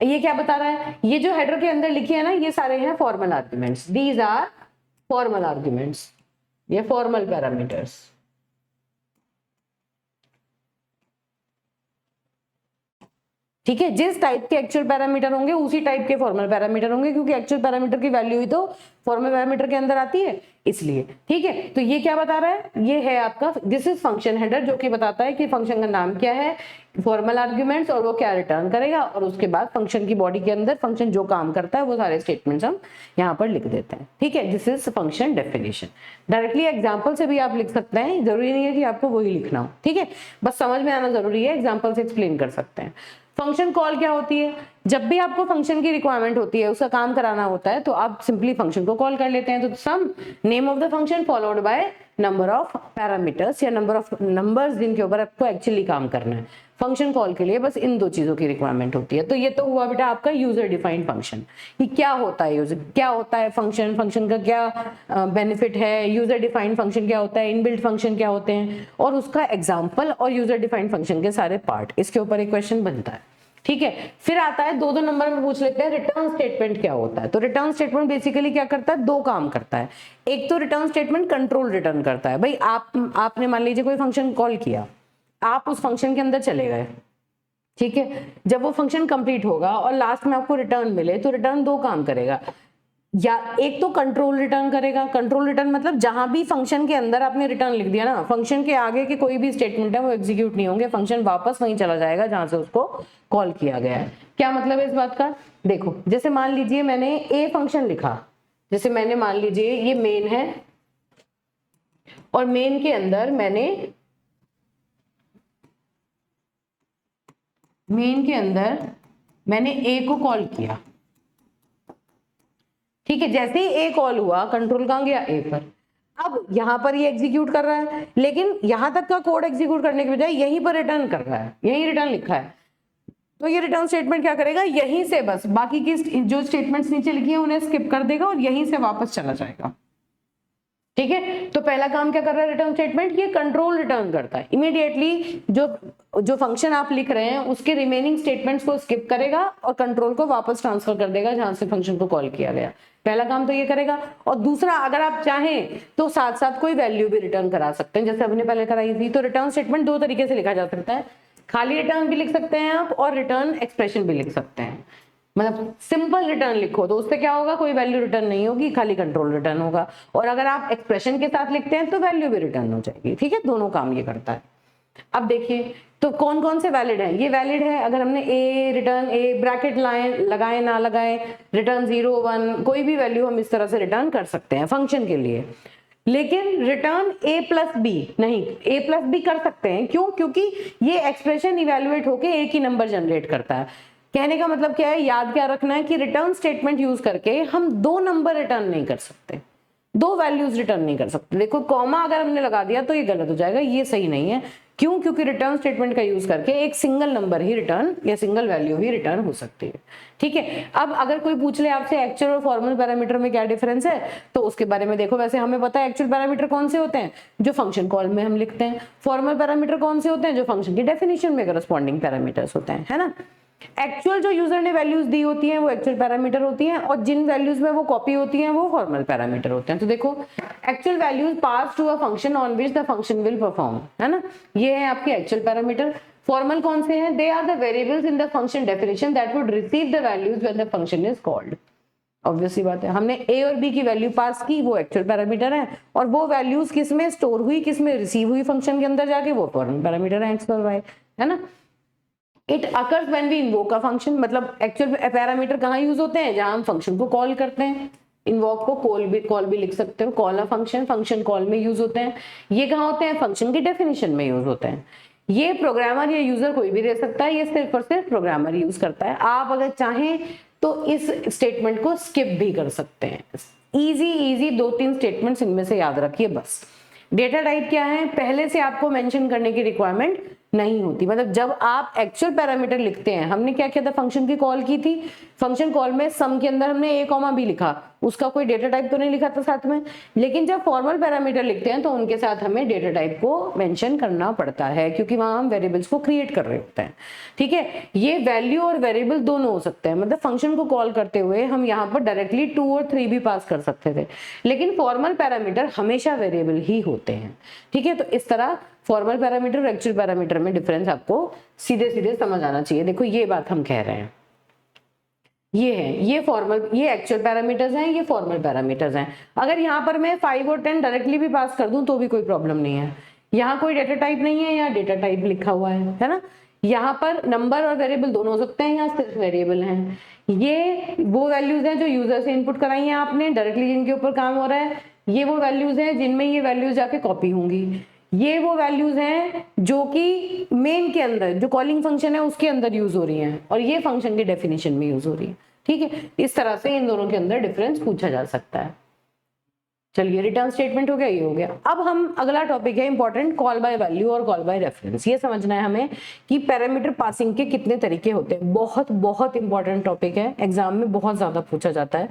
ये क्या बता रहा है, ये जो हेडर के अंदर लिखी है ना, ये सारे हैं formal arguments. These are formal arguments, ये फॉर्मल पैरामीटर्स। ठीक है, जिस टाइप के एक्चुअल पैरामीटर होंगे उसी टाइप के फॉर्मल पैरामीटर होंगे, क्योंकि एक्चुअल पैरामीटर की वैल्यू ही तो फॉर्मल पैरामीटर के अंदर आती है, इसलिए। ठीक है, तो ये क्या बता रहा है, ये है आपका दिस इज फंक्शन हेडर, जो कि बताता है कि फंक्शन का नाम क्या है, फॉर्मल आर्ग्यूमेंट्स, और वो क्या रिटर्न करेगा, और उसके बाद फंक्शन की बॉडी के अंदर फंक्शन जो काम करता है वो सारे स्टेटमेंट्स हम यहाँ पर लिख देते हैं। ठीक है, this is function definition. Directly example से भी आप लिख सकते हैं, जरूरी नहीं है कि आपको वही लिखना हो। ठीक है, बस समझ में आना जरूरी है, एग्जाम्पल से एक्सप्लेन कर सकते हैं। फंक्शन कॉल क्या होती है, जब भी आपको फंक्शन की रिक्वायरमेंट होती है, उसका काम कराना होता है, तो आप सिंपली फंक्शन को कॉल कर लेते हैं। तो sum name of the function followed by number of parameters या नंबर ऑफ नंबर्स जिनके ऊपर आपको एक्चुअली काम करना है। फंक्शन कॉल के लिए बस इन 2 चीजों की रिक्वायरमेंट होती है। तो ये तो हुआ बेटा आपका यूजर डिफाइंड फंक्शन। ये क्या होता है, यूजर क्या होता है, फंक्शन, फंक्शन का क्या बेनिफिट है, यूजर डिफाइंड फंक्शन क्या होता है, इनबिल्ट फंक्शन क्या होते हैं, और उसका एग्जाम्पल और यूजर डिफाइंड फंक्शन के सारे पार्ट, इसके ऊपर एक क्वेश्चन बनता है। ठीक है, फिर आता है 2 नंबर में पूछ लेते हैं रिटर्न स्टेटमेंट क्या होता है। तो रिटर्न स्टेटमेंट बेसिकली क्या करता है, 2 काम करता है। एक तो रिटर्न स्टेटमेंट कंट्रोल रिटर्न करता है। भाई आपने मान लीजिए कोई फंक्शन कॉल किया, आप उस फंक्शन के अंदर चले गए, ठीक है, जब वो फंक्शन कंप्लीट होगा और लास्ट में आपको रिटर्न मिले, तो रिटर्न 2 काम करेगा। या एक तो कंट्रोल रिटर्न करेगा। कंट्रोल रिटर्न मतलब जहां भी फंक्शन के अंदर आपने रिटर्न लिख दिया ना, फंक्शन के आगे के कोई भी स्टेटमेंट है वो एग्जीक्यूट नहीं होंगे, फंक्शन वापस वहीं चला जाएगा जहां से उसको कॉल किया गया है। क्या मतलब है इस बात का? देखो जैसे मान लीजिए मैंने ए फंक्शन लिखा, जैसे मैंने मान लीजिए ये मेन है और मेन के अंदर मैंने ए को कॉल किया, ठीक है। जैसे ही ए कॉल हुआ कंट्रोल कहां गया? ए पर। अब यहां पर ये एग्जीक्यूट कर रहा है, लेकिन यहां तक का कोड एग्जीक्यूट करने के बजाय यहीं पर रिटर्न कर रहा है, यहीं रिटर्न लिखा है। तो ये रिटर्न स्टेटमेंट क्या करेगा? यहीं से बस बाकी की जो स्टेटमेंट्स नीचे लिखी है उन्हें स्किप कर देगा और यहीं से वापस चला जाएगा, ठीक है। तो पहला काम क्या कर रहा है रिटर्न स्टेटमेंट? ये कंट्रोल रिटर्न करता है। इमीडिएटली जो फंक्शन आप लिख रहे हैं उसके रिमेनिंग स्टेटमेंट्स को स्किप करेगा और कंट्रोल को वापस ट्रांसफर कर देगा जहां से फंक्शन को कॉल किया गया। पहला काम तो ये करेगा। और दूसरा, अगर आप चाहें तो साथ साथ कोई वैल्यू भी रिटर्न करा सकते हैं, जैसे हमने पहले कराई थी। तो रिटर्न स्टेटमेंट दो तरीके से लिखा जा सकता है, खाली रिटर्न भी लिख सकते हैं आप और रिटर्न एक्सप्रेशन भी लिख सकते हैं। मतलब सिंपल रिटर्न लिखो तो उससे क्या होगा? कोई वैल्यू रिटर्न नहीं होगी, खाली कंट्रोल रिटर्न होगा। और अगर आप एक्सप्रेशन के साथ लिखते हैं तो वैल्यू भी रिटर्न हो जाएगी, ठीक है। दोनों काम ये करता है। अब देखिए तो कौन कौन से वैलिड है? ये वैलिड है अगर हमने ए रिटर्न ए ब्रैकेट लगाए ना लगाए, रिटर्न 0 1 कोई भी वैल्यू हम इस तरह से रिटर्न कर सकते हैं फंक्शन के लिए। लेकिन रिटर्न ए प्लस बी नहीं, ए प्लस बी कर सकते हैं। क्यों? क्योंकि ये एक्सप्रेशन इवेल्युएट होके एक ही नंबर जनरेट करता है। कहने का मतलब क्या है? याद क्या रखना है कि रिटर्न स्टेटमेंट यूज करके हम दो नंबर रिटर्न नहीं कर सकते, दो वैल्यूज रिटर्न नहीं कर सकते। देखो कॉमा अगर हमने लगा दिया तो ये गलत हो जाएगा, ये सही नहीं है। क्यों? क्योंकि रिटर्न स्टेटमेंट का यूज करके एक सिंगल नंबर ही रिटर्न या सिंगल वैल्यू ही रिटर्न हो सकती है, ठीक है। अब अगर कोई पूछ ले आपसे एक्चुअल और फॉर्मल पैरामीटर में क्या डिफरेंस है, तो उसके बारे में देखो। वैसे हमें पता है एक्चुअल पैरामीटर कौन से होते हैं? जो फंक्शन कॉल में हम लिखते हैं। फॉर्मल पैरामीटर कौन से होते हैं? जो फंक्शन की डेफिनेशन में करस्पॉन्डिंग पैरामीटर्स होते हैं, है ना। एक्चुअल जो यूजर ने वैल्यूज दी होती हैं वो एक्चुअल पैरामीटर होती हैं और जिन वैल्यूज में वो कॉपी होती हैं वो फॉर्मल पैरामीटर होते हैं। तो देखो actual values pass to a function on which the function will perform, है ना, ये है आपके एक्चुअल पैरामीटर। फॉर्मल कौन से हैं? They are the variables in the function definition that would receive the values when the function is called. Obviously बात है, हमने ए और बी की वैल्यू पास की, वो एक्चुअल पैरामीटर है, और वो वैल्यूज किस में स्टोर हुई, किस में रिसीव हुई फंक्शन के अंदर जाके, वो फॉर्मल पैरामीटर है एक्स और वाई, है ना। It occurs when we invoke a function, मतलब एक्चुअल पैरामीटर कहाँ यूज होते हैं? जहां हम फंक्शन को कॉल करते हैं। इन्वोक को कॉल भी लिख सकते हो, call a function, function call में यूज होते हैं। ये कहाँ होते हैं? फंक्शन की डेफिनेशन में यूज होते हैं। ये प्रोग्रामर या यूजर कोई भी दे सकता है, ये सिर्फ और सिर्फ प्रोग्रामर यूज करता है। आप अगर चाहें तो इस स्टेटमेंट को स्किप भी कर सकते हैं। इजी 2-3 स्टेटमेंट्स इनमें से याद रखिए बस। डेटा टाइप क्या है? पहले से आपको मेंशन करने की रिक्वायरमेंट नहीं होती। मतलब जब आप एक्चुअल पैरामीटर लिखते हैं, हमने क्या किया था? फंक्शन की कॉल की थी, फंक्शन कॉल में सम के अंदर हमने a, b लिखा, उसका कोई डेटा टाइप तो नहीं लिखा था साथ में। लेकिन जब फॉर्मल पैरामीटर लिखते हैं तो उनके साथ हमें डेटा टाइप को मेंशन करना पड़ता है, क्योंकि वहां हम वेरिएबल्स को क्रिएट कर रहे होते हैं, ठीक है। ये वैल्यू और वेरिएबल दोनों हो सकते हैं। मतलब फंक्शन को कॉल करते हुए हम यहाँ पर डायरेक्टली 2 और 3 भी पास कर सकते थे, लेकिन फॉर्मल पैरामीटर हमेशा वेरिएबल ही होते हैं, ठीक है। तो इस तरह फॉर्मल पैरामीटर और एक्चुअल पैरामीटर में डिफरेंस आपको सीधे सीधे समझ आना चाहिए। देखो ये बात हम कह रहे हैं, ये है, ये फॉर्मल, ये एक्चुअल पैरामीटर्स हैं, ये फॉर्मल पैरामीटर्स हैं। अगर यहाँ पर मैं 5 और 10 डायरेक्टली भी पास कर दूं तो भी कोई प्रॉब्लम नहीं है। यहाँ कोई डेटा टाइप नहीं है, यहाँ डेटा टाइप लिखा हुआ है ना। यहाँ पर नंबर और वेरिएबल दोनों हो सकते हैं, यहाँ सिर्फ वेरिएबल हैं। ये वो वैल्यूज हैं जो यूजर से इनपुट कराई हैं आपने, डायरेक्टली जिनके ऊपर काम हो रहा है। ये वो वैल्यूज हैं जिनमें ये वैल्यूज जाके कॉपी होंगी। ये वो वैल्यूज हैं जो कि मेन के अंदर, जो कॉलिंग फंक्शन है उसके अंदर यूज हो रही हैं, और ये फंक्शन की डेफिनेशन में यूज हो रही है, ठीक है। इस तरह से इन दोनों के अंदर डिफरेंस पूछा जा सकता है। चलिए रिटर्न स्टेटमेंट हो गया, ये हो गया। अब हम अगला टॉपिक है इंपॉर्टेंट, कॉल बाय वैल्यू और कॉल बाय रेफरेंस। ये समझना है हमें कि पैरामीटर पासिंग के कितने तरीके होते हैं। बहुत बहुत इंपॉर्टेंट टॉपिक है, एग्जाम में बहुत ज्यादा पूछा जाता है।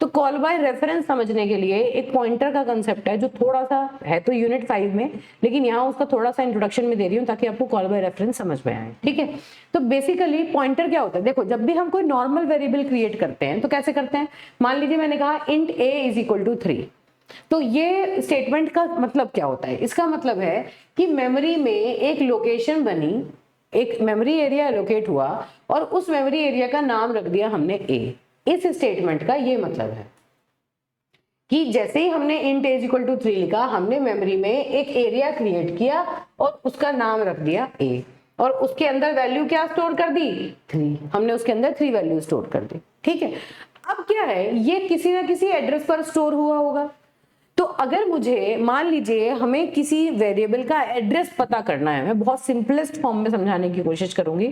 तो कॉल बाय रेफरेंस समझने के लिए एक पॉइंटर का कंसेप्ट है, जो थोड़ा सा है तो यूनिट 5 में, लेकिन यहाँ उसका थोड़ा सा इंट्रोडक्शन में दे रही हूँ ताकि आपको कॉल बाय रेफरेंस समझ में आए, ठीक है। तो बेसिकली पॉइंटर क्या होता है? देखो जब भी हम कोई नॉर्मल वेरिएबल क्रिएट करते हैं तो कैसे करते हैं? मान लीजिए मैंने कहा इंट a = 3, तो ये स्टेटमेंट का मतलब क्या होता है? इसका मतलब है कि मेमोरी में एक लोकेशन बनी, एक मेमोरी एरिया लोकेट हुआ और उस मेमोरी एरिया का नाम रख दिया हमने a। इस स्टेटमेंट का ये मतलब है, कि जैसे ही हमने int age इक्वल टू 3 लिखा, हमने मेमोरी में एक एरिया क्रिएट किया और उसका नाम रख दिया a, और उसके अंदर वैल्यू क्या स्टोर कर दी, 3। हमने उसके अंदर 3 वैल्यू स्टोर कर दी, ठीक है। अब क्या है, ये किसी ना किसी एड्रेस पर स्टोर हुआ होगा। तो अगर मुझे मान लीजिए हमें किसी वेरिएबल का एड्रेस पता करना है, मैं बहुत सिंपलेस्ट फॉर्म में समझाने की कोशिश करूंगी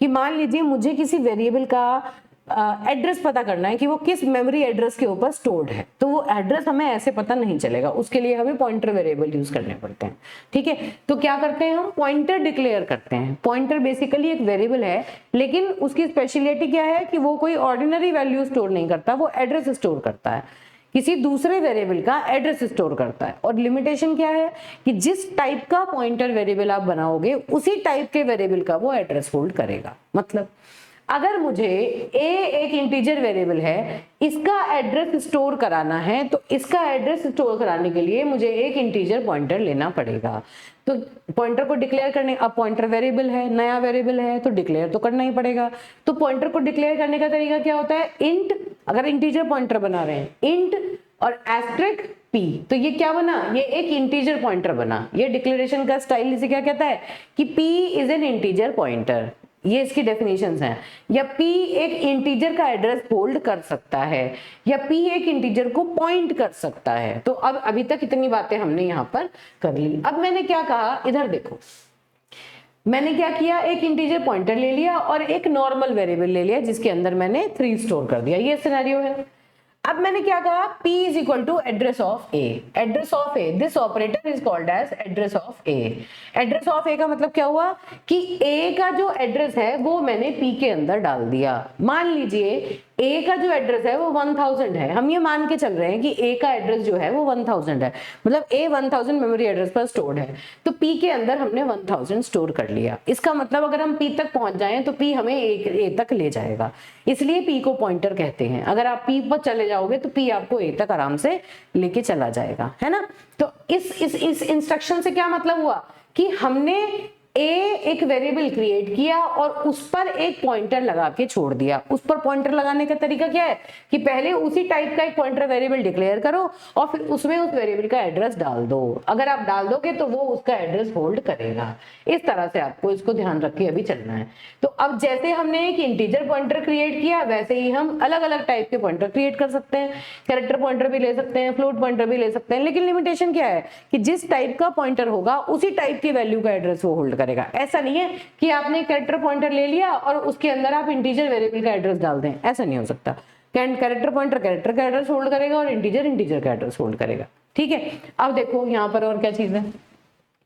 कि मान लीजिए मुझे किसी वेरिएबल का एड्रेस पता करना है कि वो किस मेमोरी एड्रेस के ऊपर स्टोर्ड है। तो वो एड्रेस हमें ऐसे पता नहीं चलेगा, उसके लिए हमें पॉइंटर वेरिएबल यूज करने पड़ते हैं, ठीक है। तो क्या करते हैं, हम पॉइंटर डिक्लेयर करते हैं। पॉइंटर बेसिकली एक वेरिएबल है, लेकिन उसकी स्पेशलिटी क्या है कि वो कोई ऑर्डिनरी वैल्यू स्टोर नहीं करता, वो एड्रेस स्टोर करता है, किसी दूसरे वेरिएबल का एड्रेस स्टोर करता है। और लिमिटेशन क्या है कि जिस टाइप का पॉइंटर वेरिएबल आप बनाओगे उसी टाइप के वेरिएबल का वो एड्रेस होल्ड करेगा। मतलब अगर मुझे a एक इंटीजर वेरिएबल है, इसका एड्रेस स्टोर कराना है, तो इसका एड्रेस स्टोर कराने के लिए मुझे एक इंटीजर पॉइंटर लेना पड़ेगा। तो पॉइंटर को डिक्लेयर करने, अब पॉइंटर वेरिएबल है, नया वेरिएबल है, तो डिक्लेयर तो करना ही पड़ेगा। तो पॉइंटर को डिक्लेयर करने का तरीका क्या होता है, इंट, अगर इंटीजर पॉइंटर बना रहे हैं इंट और एस्ट्रिक p, तो ये क्या बना, ये एक इंटीजर पॉइंटर बना। ये डिक्लेरेशन का स्टाइल इसे क्या कहता है कि p is an integer pointer, ये इसकी डेफिनेशंस हैं। या p एक इंटीजर का एड्रेस होल्ड कर सकता है, या p एक इंटीजर को पॉइंट कर सकता है। तो अब अभी तक इतनी बातें हमने यहाँ पर कर ली। अब मैंने क्या कहा, इधर देखो, मैंने क्या किया, एक इंटीजर पॉइंटर ले लिया और एक नॉर्मल वेरिएबल ले लिया जिसके अंदर मैंने 3 स्टोर कर दिया। ये सिनेरियो है। अब मैंने क्या कहा, p is equal to address of a, address of a, this operator is called as address of a। Address of a का मतलब क्या हुआ कि a का जो एड्रेस है वो मैंने p के अंदर डाल दिया। मान लीजिए a का जो एड्रेस है वो 1000 है, हम ये मान के चल रहे हैं कि a का एड्रेस जो है वो 1000 है, मतलब a 1000 मेमोरी एड्रेस पर स्टोर्ड है। तो p के अंदर हमने 1000 स्टोर कर लिया। इसका मतलब अगर हम p तक पहुंच जाएं तो p हमें a तक ले जाएगा, इसलिए p को पॉइंटर कहते हैं। अगर आप p पर चले जाओगे तो p आपको a तक आराम से लेके चला जाएगा, है ना। तो इस इंस्ट्रक्शन से क्या मतलब हुआ कि हमने a एक वेरिएबल क्रिएट किया और उस पर एक पॉइंटर लगा के छोड़ दिया। उस पर पॉइंटर लगाने का तरीका क्या है कि पहले उसी टाइप का एक पॉइंटर वेरिएबल डिक्लेयर करो और फिर उसमें उस वेरिएबल का एड्रेस डाल दो। अगर आप डाल दोगे तो वो उसका एड्रेस होल्ड करेगा। इस तरह से आपको इसको ध्यान रख के अभी चलना है। तो अब जैसे हमने एक इंटीजर पॉइंटर क्रिएट किया, वैसे ही हम अलग अलग टाइप के पॉइंटर क्रिएट कर सकते हैं। कैरेक्टर पॉइंटर भी ले सकते हैं, फ्लोट पॉइंटर भी ले सकते हैं, लेकिन लिमिटेशन क्या है कि जिस टाइप का पॉइंटर होगा उसी टाइप की वैल्यू का एड्रेस वो होल्ड करेगा। ऐसा नहीं है कि आपने कैरेक्टर पॉइंटर ले लिया और उसके अंदर आप इंटीजर वेरिएबल का एड्रेस डाल दें, ऐसा नहीं हो सकता। कैरेक्टर पॉइंटर कैरेक्टर का एड्रेस होल्ड करेगा और इंटीजर का एड्रेस होल्ड करेगा, ठीक है। अब देखो यहाँ पर और क्या चीज है,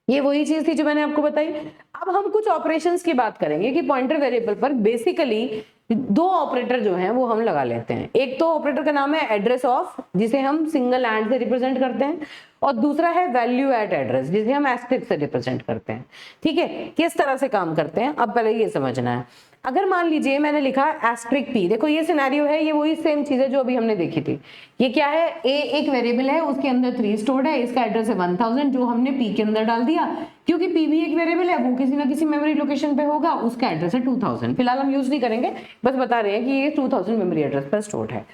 ये वही चीज थी जो मैंने आपको बताई। अब हम कुछ ऑपरेशंस की बात करेंगे कि पॉइंटर वेरिएबल पर बेसिकली 2 ऑपरेटर जो हैं वो हम लगा लेते हैं। एक तो ऑपरेटर का नाम है एड्रेस ऑफ, जिसे हम सिंगल एंड से रिप्रेजेंट करते हैं, और दूसरा है वैल्यू एट एड्रेस, जिसे हम एस्टेरिस्क से रिप्रेजेंट करते हैं, ठीक है। किस तरह से काम करते हैं अब पहले ये समझना है। अगर मान लीजिए मैंने लिखा एस्ट्रिक p, देखो ये सिनेरियो है, ये वही सेम चीज है जो अभी हमने देखी थी। ये क्या है, a एक वेरिएबल है, उसके अंदर 3 स्टोर्ड है, इसका एड्रेस है 1000 जो हमने p के अंदर डाल दिया। क्योंकि p भी एक वेरिएबल है, वो किसी ना किसी मेमोरी लोकेशन पे होगा, उसका एड्रेस है 2000। फिलहाल हम यूज नहीं करेंगे, बस बता रहे हैं कि ये 2000 मेमोरी एड्रेस पर स्टोर्ड है।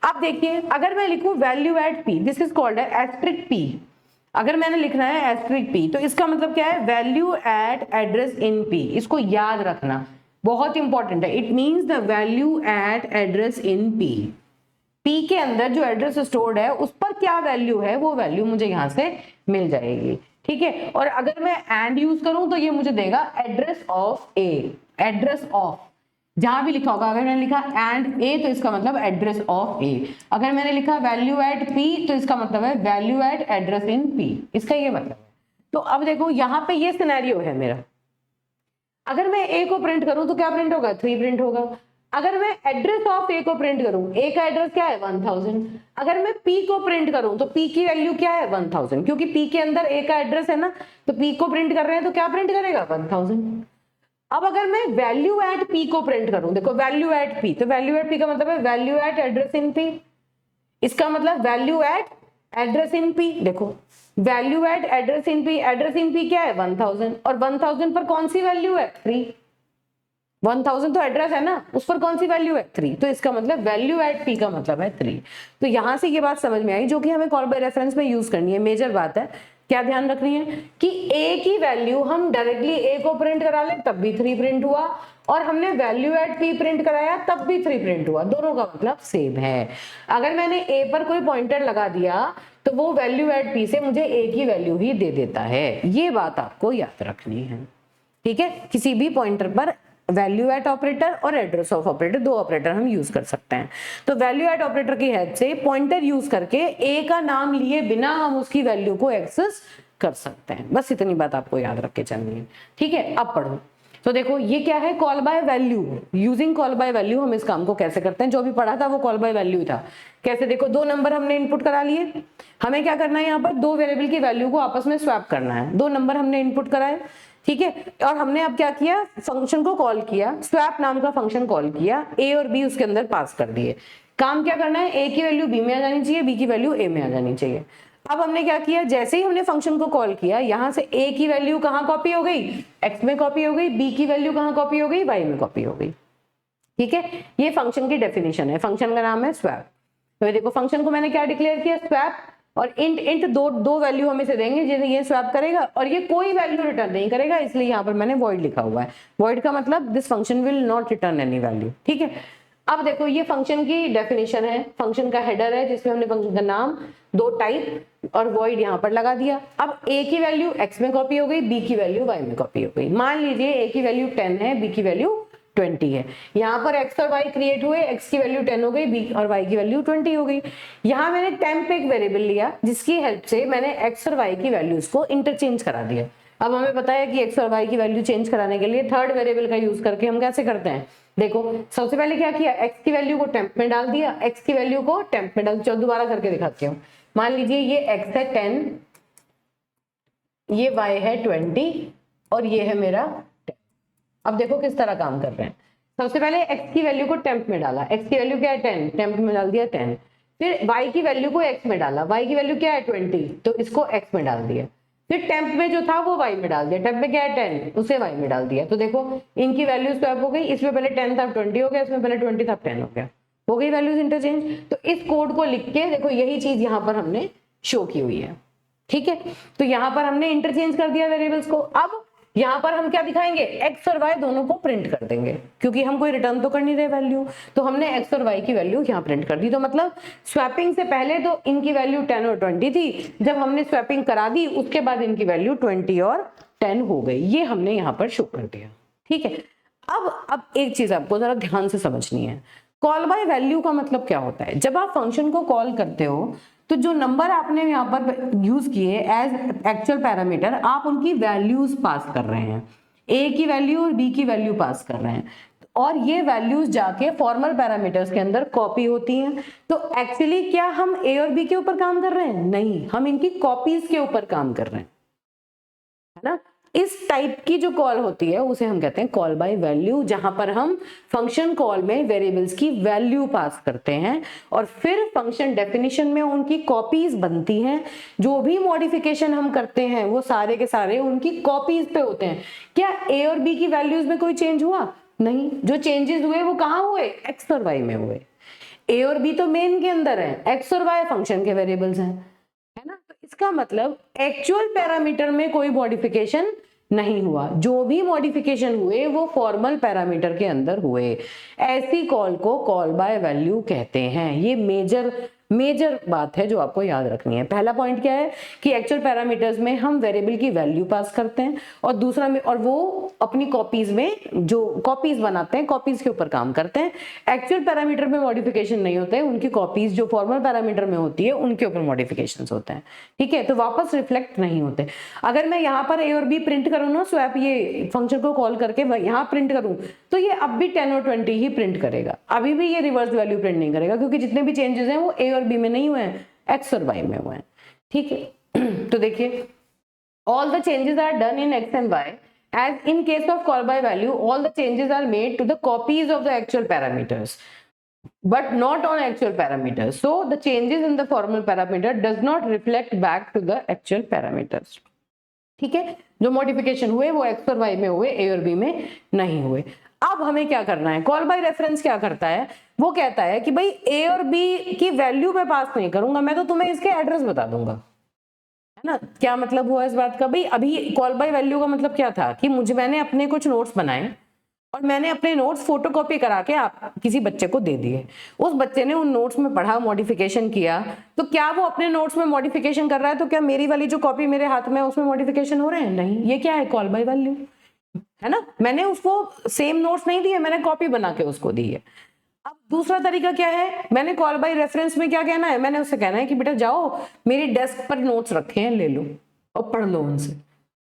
अब देखिए अगर मैं लिखूं value at p, this is called asterisk p। अगर मैंने लिखना है एस्ट्रिक p, तो इसका मतलब क्या है, value eight address in p। इसको याद रखना, बहुत इंपॉर्टेंट है। It means the value eight address in p। p के अंदर जो एड्रेस स्टोर्ड है उस पर क्या वैल्यू है, वो वैल्यू मुझे यहां से मिल जाएगी, ठीक है। और अगर मैं एंड यूज करूं तो ये मुझे देगा address of a, address of, जहां भी लिखा होगा। अगर मैंने लिखा एंड a तो इसका मतलब एड्रेस ऑफ a। अगर मैंने लिखा वैल्यू एट p तो इसका मतलब है value eight address in p, इसका ये मतलब है। तो अब देखो यहाँ पे ये सिनेरियो है मेरा। अगर मैं a को प्रिंट करूं तो क्या प्रिंट होगा, 3 प्रिंट होगा। अगर मैं एड्रेस ऑफ a को प्रिंट करूं, a का एड्रेस क्या है 1000। अगर मैं p को प्रिंट करूं तो p की वैल्यू क्या है 1000, क्योंकि p के अंदर a का एड्रेस है ना, तो p को प्रिंट कर रहे हैं तो क्या प्रिंट करेगा 1000। अब अगर मैं वैल्यू एट p को प्रिंट करूं, देखो वैल्यू एट p, तो वैल्यू एट p का मतलब है value eight address in p। इसका मतलब value eight address in p, देखो value eight address in p, address in p क्या है 1000 और 1000 पर कौन सी वैल्यू है 3। 1000 तो एड्रेस है ना, उस पर कौन सी वैल्यू है 3, तो इसका मतलब वैल्यू एट p का मतलब है 3। तो यहां से ये बात समझ में आई जो कि हमें कॉल बाय रेफरेंस में यूज करनी है। मेजर बात है, क्या ध्यान रखनी है कि a की वैल्यू हम डायरेक्टली a को प्रिंट करा ले तब भी 3 प्रिंट हुआ, और हमने वैल्यू एट p प्रिंट कराया तब भी 3 प्रिंट हुआ, दोनों का मतलब सेम है। अगर मैंने a पर कोई पॉइंटर लगा दिया तो वो वैल्यू एट p से मुझे a की वैल्यू ही दे देता है, ये बात आपको याद रखनी है। ठीक है, किसी भी पॉइंटर पर वैल्यू एट ऑपरेटर और एड्रेस ऑफ ऑपरेटर, दो ऑपरेटर हम यूज कर सकते हैं। तो वैल्यू एट ऑपरेटर की हेल्प से पॉइंटर यूज करके ए का नाम लिए बिना हम उसकी वैल्यू को एक्सेस कर सकते हैं। बस इतनी बात आपको याद रख के चलनी है। ठीक है, अब पढ़ो। तो देखो ये क्या है, call by value. Using call by value हम इस काम को कैसे करते हैं, जो भी पढ़ा था वो कॉल बाय वैल्यू था। कैसे, देखो दो नंबर हमने इनपुट करा लिए, हमें क्या करना है, यहाँ पर दो वेरिएबल की वैल्यू को आपस में स्वैप करना है। दो नंबर हमने इनपुट कराए, ठीक है, और हमने अब क्या किया, फंक्शन को कॉल किया, स्वैप नाम का फंक्शन कॉल किया, ए और बी उसके अंदर पास कर दिए। काम क्या करना है, ए की वैल्यू बी में आ जानी चाहिए, बी की वैल्यू ए में आ जानी चाहिए। अब हमने क्या किया, जैसे ही हमने फंक्शन को कॉल किया, यहां से ए की वैल्यू कहां कॉपी हो गई, एक्स में कॉपी हो गई, बी की वैल्यू कहां कॉपी हो गई, वाई में कॉपी हो गई। ठीक है, ये फंक्शन की डेफिनेशन है, फंक्शन का नाम है स्वैप। तो देखो फंक्शन को मैंने क्या डिक्लेयर किया, स्वैप, और इंट इंट दो वैल्यू हम इसे देंगे जिन्हें ये स्वैप करेगा, और ये कोई वैल्यू रिटर्न नहीं करेगा, इसलिए यहाँ पर मैंने वॉइड लिखा हुआ है। वॉइड का मतलब this function will not return any value. ठीक है, अब देखो ये फंक्शन की डेफिनेशन है, फंक्शन का हेडर है जिसमें हमने फंक्शन का नाम, दो टाइप और वॉइड यहाँ पर लगा दिया। अब a की वैल्यू x में कॉपी हो गई, b की वैल्यू y में कॉपी हो गई। मान लीजिए a की वैल्यू 10 है, b की वैल्यू 20 है। यहाँ पर x और y क्रिएट हुए, x की वैल्यू 10 हो गई, b और y की वैल्यू 20 हो गई। यहाँ मैंने टेम्प एक वेरिएबल लिया जिसकी हेल्प से मैंने x और y की वैल्यूज को इंटरचेंज करा दिया। अब हमें पता है कि x और y की वैल्यू चेंज कराने के लिए थर्ड वेरिएबल का यूज करके हम कैसे करते हैं। देखो सबसे पहले क्या किया, x की वैल्यू को टेम्प में डाल दिया, x की वैल्यू को टेम्प में डाल, चलो दोबारा करके दिखाती हूँ। मान लीजिए ये x है 10, ये y है 20 और ये है मेरा 10। अब देखो किस तरह काम कर रहे हैं। सबसे पहले x की वैल्यू को टेम्प में डाला, x की वैल्यू क्या है 10, टेम्प में डाल दिया 10। फिर y की वैल्यू को x में डाला, y की वैल्यू क्या है 20, तो इसको x में डाल दिया। फिर टेम्प में जो था वो y में डाल दिया, टेम्प में क्या है 10, उसे y में डाल दिया। तो देखो इनकी वैल्यूज स्वैप हो गई, इसमें पहले 10 था 20 हो गया, इसमें पहले 20 था 10 हो गया, हो गई वैल्यूज इंटरचेंज। तो इस कोड को लिख के देखो यही चीज यहाँ पर हमने शो की हुई है। ठीक है, तो यहाँ पर हमने इंटरचेंज कर दिया वेरिएबल्स को। अब यहाँ पर हम क्या दिखाएंगे, x और y दोनों को प्रिंट कर देंगे, क्योंकि हम कोई रिटर्न तो कर नहीं रहे वैल्यू, तो हमने x और y की वैल्यू यहाँ प्रिंट कर दी। तो मतलब स्वैपिंग से पहले तो इनकी वैल्यू 10 और 20 थी, जब हमने स्वैपिंग करा दी उसके बाद इनकी वैल्यू 20 और 10 हो गई, ये हमने यहाँ पर शो कर दिया। ठीक है, अब एक चीज आपको जरा ध्यान से समझनी है, कॉल बाय वैल्यू का मतलब क्या होता है। जब आप फंक्शन को कॉल करते हो तो जो नंबर आपने यहाँ पर यूज किए एज एक्चुअल पैरामीटर, आप उनकी वैल्यूज पास कर रहे हैं, a की वैल्यू और b की वैल्यू पास कर रहे हैं, और ये वैल्यूज जाके फॉर्मल पैरामीटर्स के अंदर कॉपी होती हैं। तो एक्चुअली क्या हम a और b के ऊपर काम कर रहे हैं, नहीं, हम इनकी कॉपीज के ऊपर काम कर रहे हैं, है ना। इस टाइप की जो कॉल होती है उसे हम कहते हैं कॉल बाय वैल्यू, जहां पर हम फंक्शन कॉल में वेरिएबल्स की वैल्यू पास करते हैं और फिर फंक्शन डेफिनेशन में उनकी कॉपीज बनती हैं। जो भी मॉडिफिकेशन हम करते हैं वो सारे के सारे उनकी कॉपीज पे होते हैं। क्या ए और बी की वैल्यूज में कोई चेंज हुआ, नहीं, जो चेंजेस हुए वो कहाँ हुए, एक्स और वाई में हुए। ए और बी तो मेन के अंदर है, एक्स और वाई फंक्शन के वेरिएबल्स हैं, है ना। तो इसका मतलब एक्चुअल पैरामीटर में कोई मॉडिफिकेशन नहीं हुआ, जो भी मॉडिफिकेशन हुए वो फॉर्मल पैरामीटर के अंदर हुए। ऐसी कॉल को कॉल बाय वैल्यू कहते हैं। ये मेजर बात है जो आपको याद रखनी है। पहला पॉइंट क्या है कि एक्चुअल पैरामीटर्स में हम वेरिएबल की वैल्यू पास करते हैं, और दूसरा में, और वो अपनी कॉपीज में जो कॉपीज बनाते हैं, कॉपीज के ऊपर काम करते हैं। एक्चुअल पैरामीटर में मॉडिफिकेशन नहीं होते हैं, उनकी कॉपीज जो फॉर्मल पैरामीटर में होती है उनके ऊपर मॉडिफिकेशन होते हैं। ठीक है, तो वापस रिफ्लेक्ट नहीं होते। अगर मैं यहाँ पर ए और बी प्रिंट करूँ ना, स्वैप ये फंक्शन को कॉल करके यहाँ प्रिंट करूँ, तो ये अब भी 10 और 20 ही प्रिंट करेगा, अभी भी ये रिवर्स वैल्यू प्रिंट नहीं करेगा, क्योंकि जितने भी चेंजेस हैं वो ए और बी में नहीं हुए हैं, एक्स और वाई में हुए हैं। ठीक है, तो देखिए all the changes are done in x and y, as in case of call by value all the changes are made to the copies of the actual parameters but not on actual parameters, so the changes in the formal parameter does not reflect back to the actual parameters. ठीक है, जो मॉडिफिकेशन हुए वो एक्स और वाई में हुए, ए और बी में नहीं हुए। अब हमें क्या करना है, कॉल बाय रेफरेंस क्या करता है, वो कहता है कि भाई ए और बी की वैल्यू मैं पास नहीं करूंगा, मैं तो तुम्हें इसके एड्रेस बता दूंगा, है ना। क्या मतलब हुआ इस बात का, भाई अभी कॉल बाय वैल्यू का मतलब क्या था कि मैंने अपने कुछ नोट्स बनाए और मैंने अपने नोट्स फोटोकॉपी करा के आप किसी बच्चे को दे दिए, उस बच्चे ने उन नोट्स में पढ़ा, मॉडिफिकेशन किया, तो क्या वो अपने नोट्स में मॉडिफिकेशन कर रहा है, तो क्या मेरी वाली जो कॉपी मेरे हाथ में है उसमें मॉडिफिकेशन हो रहे हैं? नहीं। ये क्या है, कॉल बाय वैल्यू, है ना। मैंने उसको सेम नोट्स नहीं दिए, मैंने कॉपी बना के उसको दी है। अब दूसरा तरीका क्या है, मैंने कॉल बाय रेफरेंस में क्या कहना है, मैंने उससे कहना है कि बेटा जाओ मेरी डेस्क पर नोट्स रखे हैं, ले लो और पढ़ लो उनसे,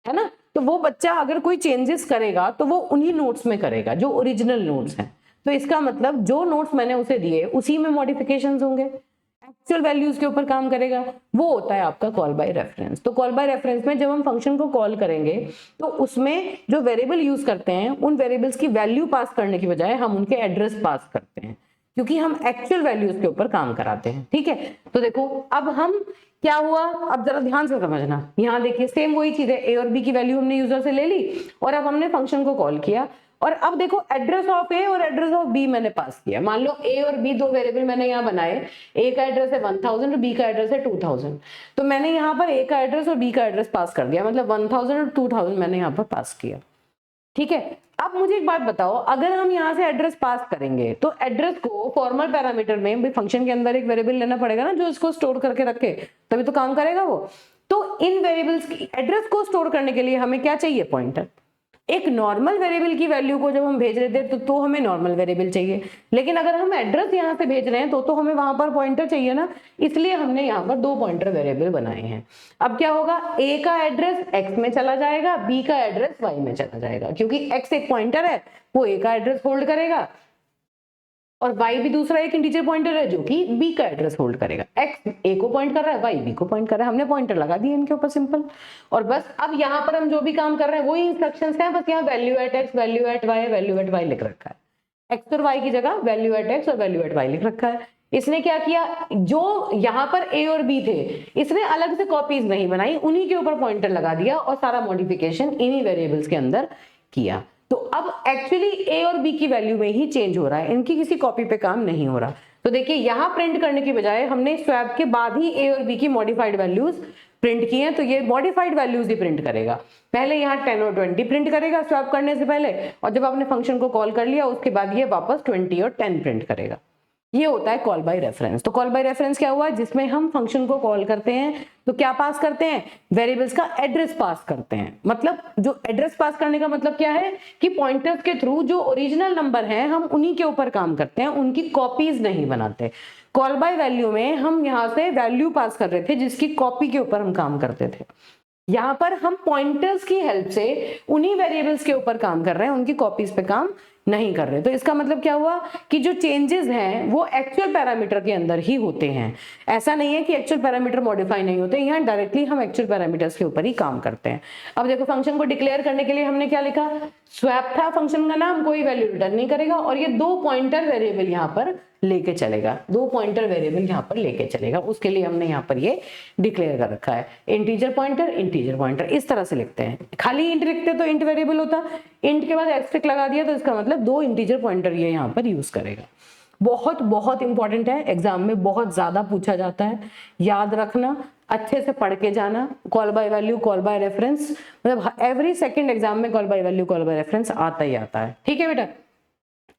है ना। तो वो बच्चा अगर कोई चेंजेस करेगा तो वो उन्हीं नोट्स में करेगा जो ओरिजिनल नोट्स हैं। तो इसका मतलब जो नोट्स मैंने उसे दिए उसी में मॉडिफिकेशंस होंगे, एक्चुअल वैल्यूज के ऊपर काम करेगा, वो होता है आपका कॉल बाय रेफरेंस। तो कॉल बाय रेफरेंस में जब हम फंक्शन को कॉल करेंगे तो उसमें जो वेरिएबल यूज करते हैं उन वेरिएबल्स की वैल्यू पास करने की बजाय हम उनके एड्रेस पास करते हैं, क्योंकि हम एक्चुअल वैल्यूज के ऊपर काम कराते हैं। ठीक है, तो देखो अब हम क्या हुआ, अब जरा ध्यान से समझना, यहाँ देखिए सेम वही चीज है, ए और बी की वैल्यू हमने यूजर से ले ली और अब हमने फंक्शन को कॉल किया, और अब देखो एड्रेस ऑफ ए और एड्रेस ऑफ बी मैंने पास किया। मान लो ए और बी दो वेरिएबल मैंने यहाँ बनाए, ए का एड्रेस है 1000 और बी का एड्रेस है 2000, तो मैंने यहाँ पर ए का एड्रेस और बी का एड्रेस पास कर दिया, मतलब 1000 और 2000 मैंने यहाँ पर पास किया। ठीक है, अब मुझे एक बात बताओ, अगर हम यहाँ से एड्रेस पास करेंगे तो एड्रेस को फॉर्मल पैरामीटर में भी फंक्शन के अंदर एक वेरिएबल लेना पड़ेगा ना जो इसको स्टोर करके रखे, तभी तो काम करेगा वो। तो इन वेरिएबल्स की एड्रेस को स्टोर करने के लिए हमें क्या चाहिए, पॉइंटर। एक नॉर्मल वेरिएबल की वैल्यू को जब हम भेज रहे थे तो हमें नॉर्मल वेरिएबल चाहिए, लेकिन अगर हम एड्रेस यहाँ से भेज रहे हैं तो हमें वहां पर पॉइंटर चाहिए ना, इसलिए हमने यहाँ पर दो पॉइंटर वेरिएबल बनाए हैं। अब क्या होगा, ए का एड्रेस एक्स में चला जाएगा, बी का एड्रेस वाई में चला जाएगा, क्योंकि एक्स एक पॉइंटर है वो ए का एड्रेस होल्ड करेगा और y भी दूसरा एक इंटीजर पॉइंटर है जो कि b का एड्रेस होल्ड करेगा। x a को पॉइंट कर रहा है, y b को पॉइंट कर रहा है, हमने पॉइंटर लगा दिए इनके ऊपर सिंपल। और बस अब यहाँ पर हम जो भी काम कर रहे हैं वही इंस्ट्रक्शंस हैं, बस यहाँ value at x value at y value at y लिख रखा है, x और y की जगह वैल्यू एट x और वैल्यू एट y लिख रखा है। इसने क्या किया, जो यहाँ पर a और b थे इसने अलग से कॉपीज नहीं बनाई, उन्हीं के ऊपर पॉइंटर लगा दिया और सारा मॉडिफिकेशन इन्हीं वेरिएबल्स के अंदर किया। तो अब एक्चुअली ए और बी की वैल्यू में ही चेंज हो रहा है, इनकी किसी कॉपी पे काम नहीं हो रहा। तो देखिए यहाँ प्रिंट करने की बजाय हमने स्वैप के बाद ही ए और बी की मॉडिफाइड वैल्यूज प्रिंट की हैं, तो ये मॉडिफाइड वैल्यूज ही प्रिंट करेगा। पहले यहाँ 10 और 20 प्रिंट करेगा स्वैप करने से पहले, और जब आपने फंक्शन को कॉल कर लिया उसके बाद ये वापस 20 और 10 प्रिंट करेगा। ये होता है कॉल बाय रेफरेंस। तो कॉल बाय रेफरेंस क्या हुआ, जिसमें हम फंक्शन को कॉल करते हैं तो क्या पास करते हैं, वेरिएबल्स का एड्रेस पास करते हैं। मतलब जो एड्रेस पास करने का मतलब क्या है कि पॉइंटर्स के थ्रू जो ओरिजिनल नंबर हैं हम उन्हीं के ऊपर काम करते हैं, उनकी कॉपीज नहीं बनाते। कॉल बाय वैल्यू में हम यहाँ से वैल्यू पास कर रहे थे जिसकी कॉपी के ऊपर हम काम करते थे, यहाँ पर हम पॉइंटर्स की हेल्प से उन्हीं वेरिएबल्स के ऊपर काम कर रहे हैं, उनकी कॉपीज पे काम नहीं कर रहे। तो इसका मतलब क्या हुआ कि जो चेंजेस हैं वो एक्चुअल पैरामीटर के अंदर ही होते हैं। ऐसा नहीं है कि एक्चुअल पैरामीटर मॉडिफाई नहीं होते, यहाँ डायरेक्टली हम एक्चुअल पैरामीटर्स के ऊपर ही काम करते हैं। अब देखो फंक्शन को डिक्लेयर करने के लिए हमने क्या लिखा, स्वैप था फंक्शन का नाम, कोई वैल्यू रिटर्न नहीं करेगा और ये दो पॉइंटर वेरिएबल यहाँ पर लेके चलेगा, दो पॉइंटर वेरिएबल यहाँ पर लेके चलेगा, उसके लिए हमने यहाँ पर ये डिक्लेयर कर रखा है। इंटीजर पॉइंटर इस तरह से लिखते हैं, खाली इंट लिखते तो इंट वेरिएबल होता, इंट के बाद एस्टेरिस्क लगा दिया तो इसका मतलब दो इंटीजर पॉइंटर ये यहाँ पर यूज करेगा। बहुत बहुत इंपॉर्टेंट है, एग्जाम में बहुत ज्यादा पूछा जाता है, याद रखना, अच्छे से पढ़ के जाना। Call by value, call by reference, मतलब एवरी सेकंड एग्जाम में call by value, call by reference आता ही आता है। ठीक है बेटा,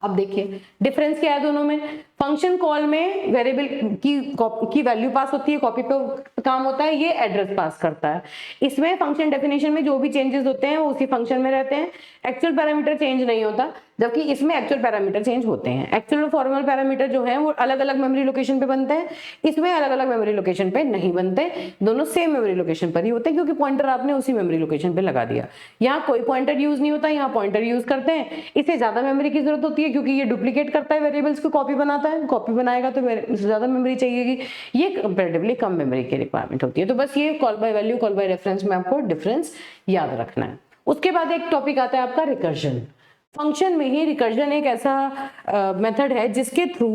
अब देखिए डिफरेंस क्या है दोनों में। फंक्शन कॉल में वेरिएबल की वैल्यू पास होती है, कॉपी पे काम होता है, ये एड्रेस पास करता है। इसमें फंक्शन डेफिनेशन में जो भी चेंजेस होते हैं वो उसी फंक्शन में रहते हैं, एक्चुअल पैरामीटर चेंज नहीं होता, जबकि इसमें एक्चुअल पैरामीटर चेंज होते हैं। एक्चुअल और फॉर्मल पैरामीटर जो है वो अलग अलग मेमोरी लोकेशन पे बनते हैं, इसमें अलग अलग मेमोरी लोकेशन पे नहीं बनते, दोनों सेम मेमोरी लोकेशन पर ही होते हैं, क्योंकि पॉइंटर आपने उसी मेमोरी लोकेशन पे लगा दिया। यहाँ कोई पॉइंटर यूज नहीं होता, यहाँ पॉइंटर यूज करते हैं। इसे ज्यादा मेमोरी की जरूरत होती है क्योंकि ये डुप्लीकेट करता है वेरिएबल्स को, कॉपी बनाता है, कॉपी बनाएगा तो ज्यादा मेमोरी चाहिएगी, ये कंपैरेटिवली कम मेमोरी की रिक्वायरमेंट होती है। तो बस ये call by value, call by reference में आपको डिफरेंस याद रखना है। उसके बाद एक टॉपिक आता है आपका रिकर्जन। फंक्शन में ही रिकर्जन एक ऐसा मेथड है जिसके थ्रू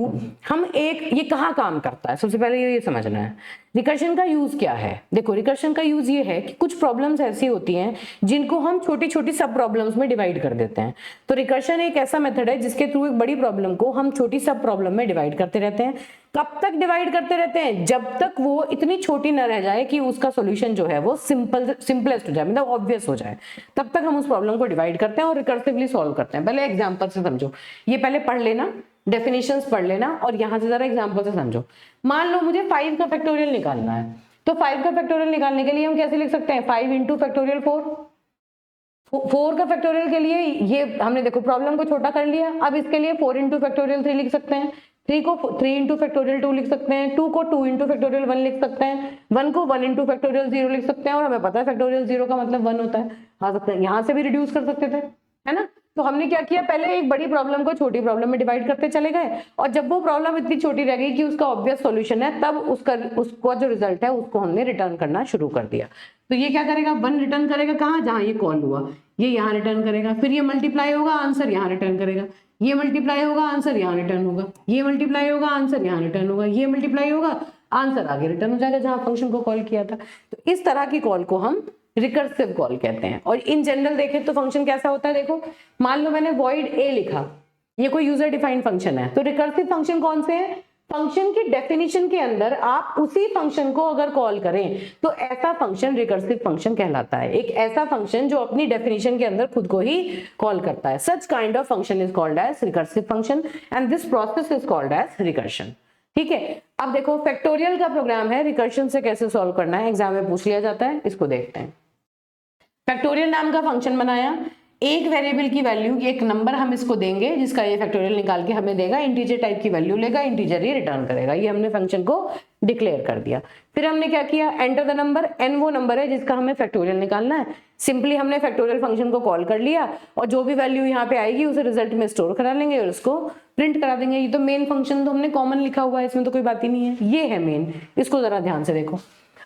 हम ये कहाँ काम करता है, सबसे पहले ये समझना है। रिकर्शन का यूज क्या है? देखो रिकर्शन का यूज ये है कि कुछ प्रॉब्लम्स ऐसी होती हैं जिनको हम छोटी छोटी सब प्रॉब्लम्स में डिवाइड कर देते हैं। तो रिकर्शन एक ऐसा मेथड है जिसके थ्रू एक बड़ी प्रॉब्लम को हम छोटी सब प्रॉब्लम में डिवाइड करते रहते हैं। कब तक डिवाइड करते रहते हैं? जब तक वो इतनी छोटी न रह जाए कि उसका सॉल्यूशन जो है वो सिंपलेस्ट हो जाए, मतलब ऑब्वियस हो जाए, तब तक हम उस प्रॉब्लम को डिवाइड करते हैं और रिकर्सिवली सॉल्व करते हैं। पहले एग्जांपल से समझो, ये पहले पढ़ लेना, डेफिनेशंस पढ़ लेना और यहां से जरा एग्जांपल से समझो। मान लो मुझे 5 का फैक्टोरियल निकालना है, तो 5 का फैक्टोरियल निकालने के लिए हम कैसे लिख सकते हैं? 5 इंटू फैक्टोरियल 4। 4 का फैक्टोरियल के लिए ये हमने देखो प्रॉब्लम को छोटा कर लिया, अब इसके लिए 4 इंटू फैक्टोरियल 3 लिख सकते हैं, 3 को 3 इंटू फैक्टोरियल 2 लिख सकते हैं, 2 को 2 इंटू फैक्टोरियल 1 लिख सकते हैं, 1 को 1 इंटू फैक्टोरियल 0 लिख सकते हैं, और हमें पता है फैक्टोरियल 0 का मतलब 1 होता है। आ सकते हैं यहाँ से भी रिड्यूस कर सकते थे, है ना। तो हमने क्या किया, पहले एक बड़ी प्रॉब्लम को छोटी प्रॉब्लम में डिवाइड करते चले गए, और जब वो प्रॉब्लम इतनी छोटी रह गई कि उसका ऑब्वियस सॉल्यूशन है, तब उसका जो रिजल्ट है उसको हमने रिटर्न करना शुरू कर दिया। तो ये क्या करेगा, 1 रिटर्न करेगा कहाँ, जहां ये कॉल हुआ, ये यहाँ रिटर्न करेगा, फिर ये मल्टीप्लाई होगा, आंसर यहाँ रिटर्न करेगा, ये मल्टीप्लाई होगा, आंसर यहाँ रिटर्न होगा, ये मल्टीप्लाई होगा, आंसर यहाँ रिटर्न होगा, ये मल्टीप्लाई होगा, आंसर आगे रिटर्न हो जाएगा जहां फंक्शन को कॉल किया था। तो इस तरह की कॉल को हम रिकर्सिव कॉल कहते हैं। और इन जनरल देखें तो फंक्शन कैसा होता है, देखो मान लो मैंने void a लिखा, ये कोई यूजर डिफाइंड फंक्शन है, तो रिकर्सिव फंक्शन कौन से हैं? फंक्शन की डेफिनेशन के अंदर आप उसी फंक्शन को अगर कॉल करें तो ऐसा फंक्शन रिकर्सिव फंक्शन कहलाता है। एक ऐसा फंक्शन जो अपनी डेफिनेशन के अंदर खुद को ही कॉल करता है। Such kind of function is called as recursive function and this process is called as recursion. ठीक है, अब देखो फैक्टोरियल का प्रोग्राम है, रिकर्शन से कैसे सॉल्व करना है एग्जाम में पूछ लिया जाता है, इसको देखते हैं। फैक्टोरियल नाम का फंक्शन बनाया, एक वेरिएबल की वैल्यू, एक नंबर हम इसको देंगे जिसका ये फैक्टोरियल निकाल के हमें देगा, इंटीजर टाइप की वैल्यू लेगा, इंटीजर ही रिटर्न करेगा। ये हमने फंक्शन को डिक्लेयर कर दिया। फिर हमने क्या किया, एंटर द नंबर, n वो नंबर है जिसका हमें फैक्टोरियल निकालना है। सिंपली हमने फैक्टोरियल फंक्शन को कॉल कर लिया और जो भी वैल्यू यहाँ पे आएगी उसे रिजल्ट में स्टोर करा लेंगे और उसको प्रिंट करा देंगे। ये तो मेन फंक्शन तो हमने कॉमन लिखा हुआ है, इसमें तो कोई बात ही नहीं है, ये है मेन। इसको जरा ध्यान से देखो।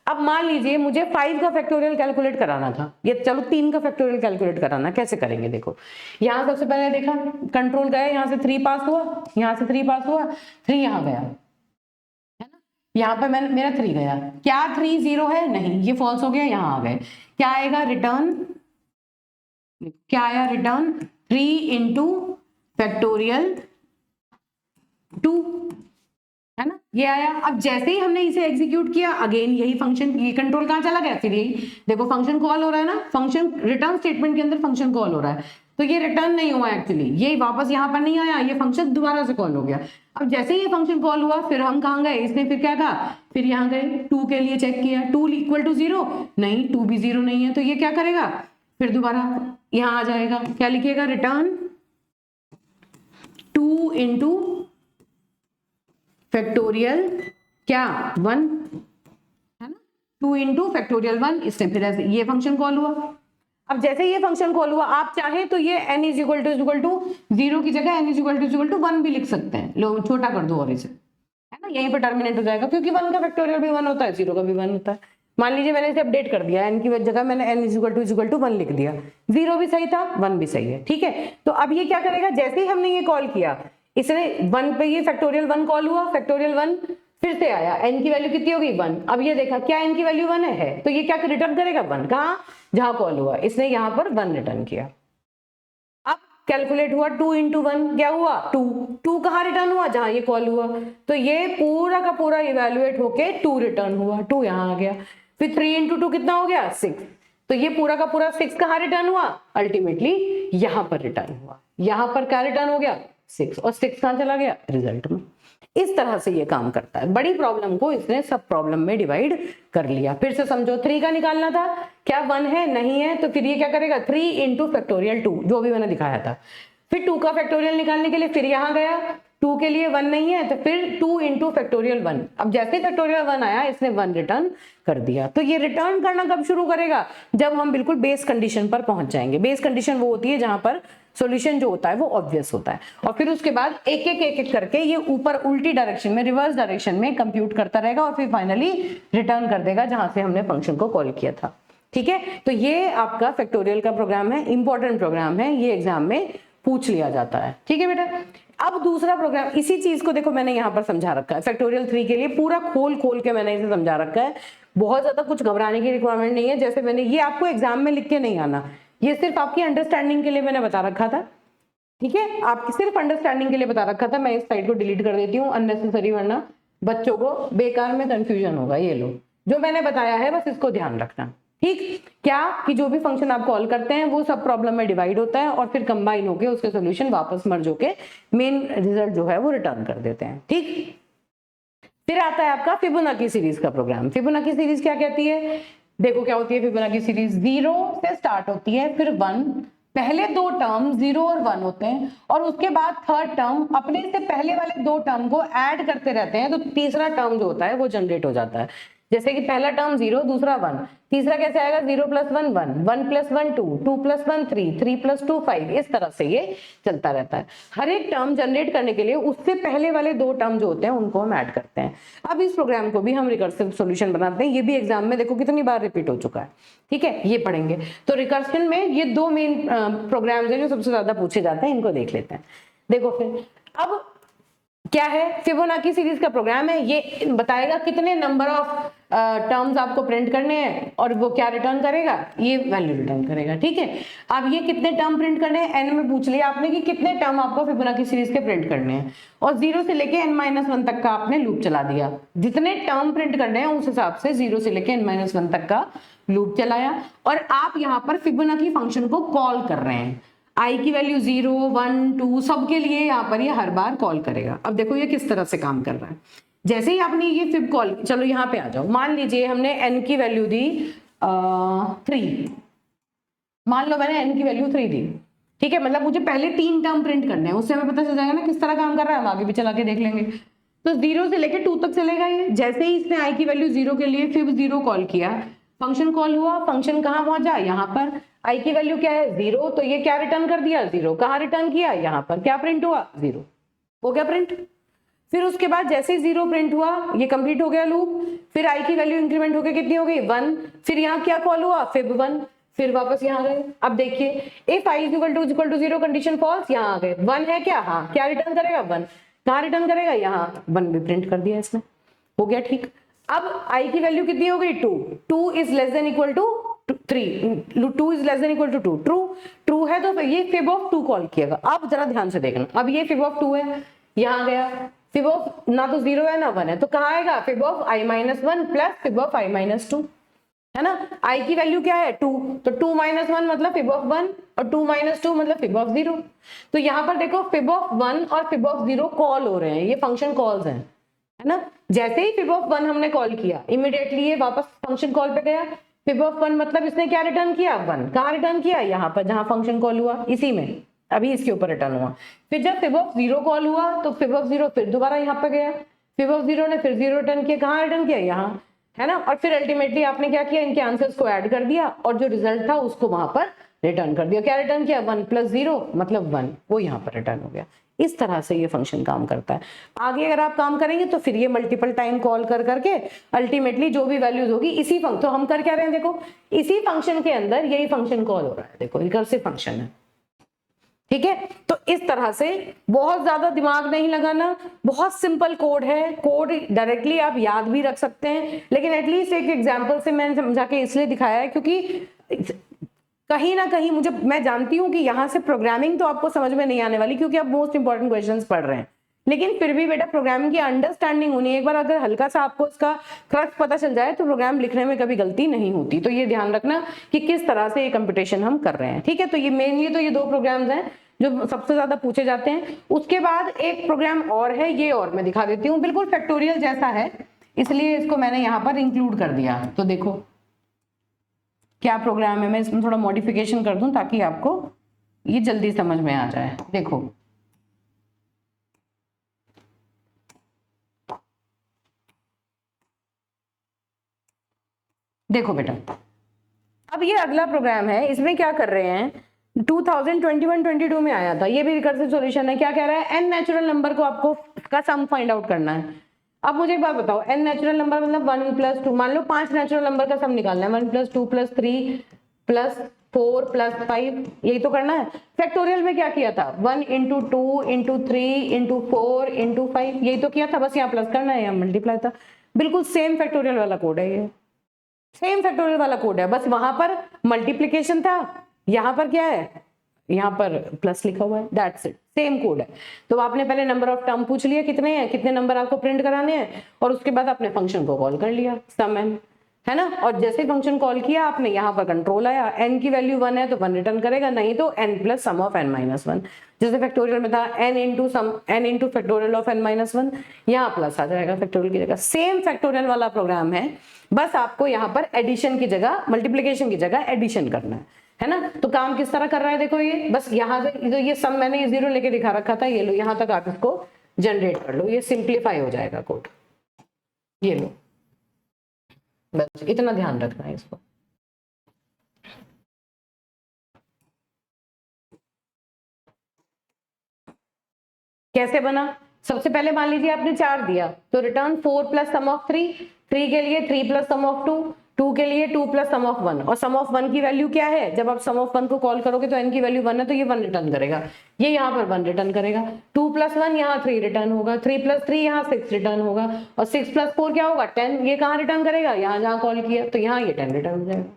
अब मान लीजिए मुझे 5 का फैक्टोरियल कैलकुलेट कराना था, ये चलो 3 का फैक्टोरियल कैलकुलेट कराना, कैसे करेंगे देखो। यहाँ सबसे पहले देखा, कंट्रोल गया, यहाँ से 3 पास हुआ, यहाँ से 3 पास हुआ, 3 यहाँ गया, है ना। यहाँ पे मेरा 3 गया, क्या 3 0 है? नहीं, ये फॉल्स हो गया, यहाँ आ गए। क्या आएगा रिटर्न, क्या आया रिटर्न, 3 इंटू फैक्टोरियल 2, है ना, ये आया। अब जैसे ही हमने इसे एग्जीक्यूट किया, अगेन यही फंक्शन, ये कंट्रोल कहाँ चला गया, फिर यही देखो फंक्शन कॉल हो रहा है ना, फंक्शन रिटर्न स्टेटमेंट के अंदर फंक्शन कॉल हो रहा है, तो ये रिटर्न नहीं हुआ एक्चुअली, ये वापस यहाँ पर नहीं आया, ये फंक्शन दोबारा से कॉल हो गया। अब जैसे ही ये फंक्शन कॉल हुआ, फिर हम कहाँ गए, इसने फिर क्या कहा, फिर यहाँ गए 2 के लिए चेक किया, 2 इक्वल टू 0, नहीं 2 भी 0 नहीं है, तो ये क्या करेगा, फिर दोबारा यहाँ आ जाएगा, क्या लिखिएगा, रिटर्न 2 इंटू फैक्टोरियल क्या 1, है ना, 2 इंटू फैक्टोरियल 1, इससे फिर ऐसे ये फंक्शन कॉल हुआ। अब जैसे ये फंक्शन कॉल हुआ, आप चाहें तो ये n इज इक्वल टू 0 की जगह n इज इक्वल टू 1 भी लिख सकते हैं, लो छोटा कर दो और इसे, है ना, यहीं पर टर्मिनेट हो जाएगा, क्योंकि 1 का फैक्टोरियल भी 1 होता है, 0 का भी 1 होता है। मान लीजिए मैंने इसे अपडेट कर दिया, n की जगह मैंने n इज इक्वल टू 1 लिख दिया, 0 भी सही था, 1 भी सही है, ठीक है। तो अब ये क्या करेगा, जैसे ही हमने ये कॉल किया, इसने 1 पे ये फैक्टोरियल 1 कॉल हुआ, फैक्टोरियल 1 फिर से आया, n की वैल्यू कितनी होगी 1। अब ये देखा क्या n की वैल्यू 1 है, तो ये क्या रिटर्न करेगा 1, कहाँ, जहां कॉल हुआ, इसने यहाँ पर 1 रिटर्न किया। अब कैलकुलेट हुआ 2 इंटू 1, क्या हुआ 2, 2 कहाँ रिटर्न हुआ, जहां ये कॉल हुआ, तो ये पूरा का पूरा इवेल्युएट होके 2 रिटर्न हुआ, 2 यहाँ आ गया। फिर 3 इंटू 2 कितना हो गया 6, तो ये पूरा का पूरा 6 कहाँ रिटर्न हुआ, अल्टीमेटली यहाँ पर रिटर्न हुआ, यहाँ पर क्या रिटर्न हो गया 6, और 6 कहाँ चला गया रिजल्ट में। इस तरह से ये काम करता है। बड़ी प्रॉब्लम को इसने सब प्रॉब्लम में डिवाइड कर लिया। फिर से समझो, 3 का निकालना था, क्या 1 है, नहीं है, तो फिर ये क्या करेगा 3 इंटू फैक्टोरियल 2, जो भी मैंने दिखाया था। फिर 2 का फैक्टोरियल निकालने के लिए फिर यहाँ गया, 2 के लिए 1 नहीं है, तो फिर 2 इंटू फैक्टोरियल 1। अब जैसे फैक्टोरियल 1 आया, इसने 1 रिटर्न कर दिया। तो ये रिटर्न करना कब शुरू करेगा, जब हम बिल्कुल बेस कंडीशन पर पहुंच जाएंगे। बेस कंडीशन वो होती है जहां पर सॉल्यूशन जो होता है वो ऑब्वियस होता है, और फिर उसके बाद एक एक करके ये ऊपर उल्टी डायरेक्शन में, रिवर्स डायरेक्शन में कंप्यूट करता रहेगा, और फिर फाइनली रिटर्न कर देगा जहां से हमने फंक्शन को कॉल किया था। ठीक है, तो ये आपका फैक्टोरियल का प्रोग्राम है, इंपॉर्टेंट प्रोग्राम है, ये एग्जाम में पूछ लिया जाता है। ठीक है बेटा, अब दूसरा प्रोग्राम, इसी चीज को देखो मैंने यहाँ पर समझा रखा है फैक्टोरियल 3 के लिए, पूरा खोल खोल के मैंने इसे समझा रखा है, बहुत ज्यादा कुछ घबराने की रिक्वायरमेंट नहीं है। जैसे मैंने ये आपको एग्जाम में लिख के नहीं आना, ये सिर्फ आपकी अंडरस्टैंडिंग के लिए मैंने बता रखा था, ठीक है, आपकी सिर्फ अंडरस्टैंडिंग के लिए बता रखा था। मैं इस साइड को डिलीट कर देती हूँ अननेसेसरी, वरना बच्चों को बेकार में कंफ्यूजन होगा। ये लो जो मैंने बताया है बस इसको ध्यान रखना, ठीक। क्या कि जो भी फंक्शन आप कॉल करते हैं वो सब प्रॉब्लम में डिवाइड होता है और फिर कंबाइन होके उसके सॉल्यूशन वापस मर्ज होके मेन रिजल्ट जो है वो रिटर्न कर देते हैं, ठीक। फिर आता है आपका फिबोनाची सीरीज का प्रोग्राम। फिबोनाची सीरीज क्या कहती है, देखो क्या होती है फिबोनाची सीरीज, 0 से स्टार्ट होती है, फिर 1, पहले दो टर्म 0 और 1 होते हैं और उसके बाद थर्ड टर्म अपने से पहले वाले दो टर्म को ऐड करते रहते हैं, तो तीसरा टर्म जो होता है वो जनरेट हो जाता है। जैसे कि पहला टर्म 0, दूसरा 1, तीसरा कैसे आएगा, 0 + 1 1, 1 + 1 2, 2 + 1 3, 3 + 2 5, इस तरह से ये चलता रहता है। हर एक टर्म जनरेट करने के लिए उससे पहले वाले दो टर्म जो होते हैं उनको हम ऐड करते हैं। अब इस प्रोग्राम को भी हम रिकर्सिव सॉल्यूशन बनाते हैं, ये भी एग्जाम में देखो कितनी बार रिपीट हो चुका है, ठीक है, ये पढ़ेंगे। तो रिकर्शन में ये दो मेन प्रोग्राम्स हैं जो सबसे ज्यादा पूछे जाते हैं, इनको देख लेते हैं। देखो फिर अब क्या है, फिबोनाची सीरीज का प्रोग्राम है, ये बताएगा कितने नंबर ऑफ टर्म्स आपको प्रिंट करने हैं और वो क्या रिटर्न करेगा, ये वैल्यू रिटर्न करेगा, ठीक है। अब ये कितने टर्म प्रिंट करने हैं, एन में पूछ लिया आपने कि कितने टर्म आपको फिबोनाची सीरीज के प्रिंट करने हैं, और 0 से लेके n-1 तक का आपने लूप चला दिया। जितने टर्म प्रिंट करने हैं उस हिसाब से 0 से लेके n-1 तक का लूप चलाया, और आप यहाँ पर फिबोनाची फंक्शन को कॉल कर रहे हैं। आई की वैल्यू 0 1 2 सबके लिए यहाँ पर ये हर बार कॉल करेगा। अब देखो ये किस तरह से काम कर रहा है। जैसे ही आपने ये फिब कॉल, चलो यहाँ पे आ जाओ, मान लीजिए हमने n की वैल्यू दी 3, मान लो मैंने n की वैल्यू 3 दी, ठीक है, मतलब मुझे पहले 3 टर्म प्रिंट करने हैं, उससे हमें पता चल जाएगा ना किस तरह काम कर रहा है, हम आगे भी चला के देख लेंगे। तो 0 से लेके 2 तक चलेगा ये। जैसे ही इसने i की वैल्यू 0 के लिए फिब 0 कॉल किया, फंक्शन कॉल हुआ, फंक्शन कहाँ पहुंचा, यहाँ पर i की वैल्यू क्या है 0, तो ये क्या रिटर्न कर दिया 0, कहाँ रिटर्न किया, यहाँ पर, क्या प्रिंट हुआ 0, हो गया प्रिंट। फिर उसके बाद जैसे 0 प्रिंट हुआ, ये कंप्लीट हो गया लूप, फिर i की वैल्यू इंक्रीमेंट होकर कितनी हो गई 1, फिर यहाँ क्या कॉल हुआ फिब 1, फिर वापस यहाँ गए। अब देखिए इफ i = 0 कंडीशन फॉल्स, यहाँ आ गए, 1 है क्या, हाँ, क्या रिटर्न करेगा 1, कहाँ रिटर्न करेगा, यहाँ 1 भी प्रिंट कर दिया इसने, हो गया ठीक। अब i की वैल्यू कितनी हो गई 2, 2 is less than equal to 3, 2 is less than equal to 2, true है, तो ये फिब ऑफ 2 कॉल किएगा। अब जरा ध्यान से देखना, अब ये फिब ऑफ 2 है, यहाँ गया, फिब ऑफ ना तो 0 है ना 1 है, तो कहाँ आएगा fib of i-1 plus fib of i-2, है ना। i की वैल्यू क्या है 2, तो 2 - 1 मतलब फिब ऑफ 1 और 2 - 2 मतलब फिब ऑफ 0। तो यहाँ पर देखो फिब ऑफ 1 और फिब ऑफ 0 कॉल हो रहे हैं, ये फंक्शन कॉल्स हैं, है ना। जैसे ही फिब ऑफ 1 हमने कॉल किया, इमीडिएटली ये वापस फंक्शन कॉल पे गया। फिब ऑफ 1 मतलब इसने क्या रिटर्न किया 1, कहाँ रिटर्न किया, यहाँ पर जहां फंक्शन कॉल हुआ, इसी में, अभी इसके ऊपर रिटर्न हुआ। फिर जब फिब ऑफ 0 कॉल हुआ तो फिब ऑफ 0 फिर दोबारा यहाँ पे गया, फिब ऑफ 0 ने फिर 0 रिटर्न किया, कहाँ रिटर्न किया, यहाँ, है ना। और फिर अल्टीमेटली आपने क्या किया, इनके आंसर्स को ऐड कर दिया और जो रिजल्ट था उसको वहां पर रिटर्न कर दिया। क्या रिटर्न किया 1 + 0 मतलब 1, वो यहाँ पर रिटर्न हो गया। इस तरह से ये फंक्शन काम करता है। आगे अगर आप काम करेंगे तो फिर ये मल्टीपल टाइम कॉल कर करके अल्टीमेटली जो भी वैल्यूज होगी इसी फंक्शन, तो हम कर क्या रहे हैं देखो, इसी फंक्शन के अंदर यही फंक्शन कॉल हो रहा है, देखो रिकर्सिव फंक्शन है, ठीक है। तो इस तरह से बहुत ज्यादा दिमाग नहीं लगाना, बहुत सिंपल कोड है, कोड डायरेक्टली आप याद भी रख सकते हैं, लेकिन एटलीस्ट एक एग्जांपल से मैंने समझा के इसलिए दिखाया है क्योंकि कहीं ना कहीं मैं जानती हूं कि यहाँ से प्रोग्रामिंग तो आपको समझ में नहीं आने वाली क्योंकि आप मोस्ट इंपॉर्टेंट क्वेश्चंस पढ़ रहे हैं, लेकिन फिर भी बेटा प्रोग्रामिंग की अंडरस्टैंडिंग होनी है। एक बार अगर हल्का सा आपको इसका क्रक्स पता चल जाए तो प्रोग्राम लिखने में कभी गलती नहीं होती। तो ये ध्यान रखना कि किस तरह से ये कंप्यूटेशन हम कर रहे हैं, ठीक है। तो ये मेनली तो ये दो प्रोग्राम्स हैं जो सबसे ज्यादा पूछे जाते हैं। उसके बाद एक प्रोग्राम और है, ये और मैं दिखा देती हूँ, बिल्कुल फैक्टोरियल जैसा है, इसलिए इसको मैंने यहाँ पर इंक्लूड कर दिया। तो देखो क्या प्रोग्राम है, मैं इसमें थोड़ा मॉडिफिकेशन कर दूं ताकि आपको ये जल्दी समझ में आ जाए। देखो देखो बेटा, अब ये अगला प्रोग्राम है, इसमें क्या कर रहे हैं, 2021-22 में आया था, ये भी रिकर्सिव सॉल्यूशन है। क्या कह रहा है, n नेचुरल नंबर को आपको का सम फाइंड आउट करना है। अब मुझे एक बात बताओ, n नेचुरल नंबर मतलब 1 + 2, मान लो 5 नेचुरल नंबर का सम निकालना है, 1 + 2 + 3 + 4 + 5, यही तो करना है। फैक्टोरियल में क्या किया था, 1 × 2 × 3 × 4 × 5, यही तो किया था, बस यहाँ प्लस करना है, यहाँ मल्टीप्लाई था। बिल्कुल सेम फैक्टोरियल वाला कोड है ये, सेम फैक्टोरियल वाला कोड है, बस वहां पर मल्टीप्लीकेशन था, यहाँ पर क्या है, यहाँ पर प्लस लिखा हुआ है, दैट्स इट, सेम कोड है। तो आपने पहले नंबर ऑफ टर्म पूछ लिया कितने हैं, कितने नंबर आपको प्रिंट कराने हैं, और उसके बाद आपने फंक्शन को कॉल कर लिया सम n, है ना। और जैसे फंक्शन कॉल किया आपने, यहाँ पर कंट्रोल आया, n की वैल्यू 1 है तो 1 रिटर्न करेगा, नहीं तो n + सम ऑफ n - 1, जैसे फैक्टोरियल में था n × फैक्टोरियल ऑफ n - 1, यहाँ प्लस आ जाएगा फैक्टोरियल की जगह। सेम फैक्टोरियल वाला प्रोग्राम है, बस आपको यहाँ पर एडिशन की जगह, मल्टीप्लीकेशन की जगह एडिशन करना है ना। तो काम किस तरह कर रहा है देखो, ये बस यहाँ से जो ये सम मैंने ये 0 लेके दिखा रखा था, ये लो यहाँ तक आप इसको जनरेट कर लो, ये सिंप्लीफाई हो जाएगा कोड, ये लो, बस इतना ध्यान रखना है इसको। कैसे बना, सबसे पहले मान लीजिए आपने 4 दिया, तो रिटर्न 4 + सम ऑफ 3, 3 के लिए 3 + सम ऑफ 2, 2 के लिए 2 + सम ऑफ 1, और सम ऑफ 1 की वैल्यू क्या है, जब आप सम ऑफ 1 को कॉल करोगे तो n की वैल्यू 1 है, तो ये 1 रिटर्न करेगा, ये यहाँ पर 1 रिटर्न करेगा, 2 + 1 यहाँ 3 रिटर्न होगा, 3 + 3 यहाँ 6 रिटर्न होगा, और 6 + 4 क्या होगा 10, ये कहाँ रिटर्न करेगा, यहाँ जहाँ कॉल किया, तो यहाँ ये 10 रिटर्न हो जाएगा,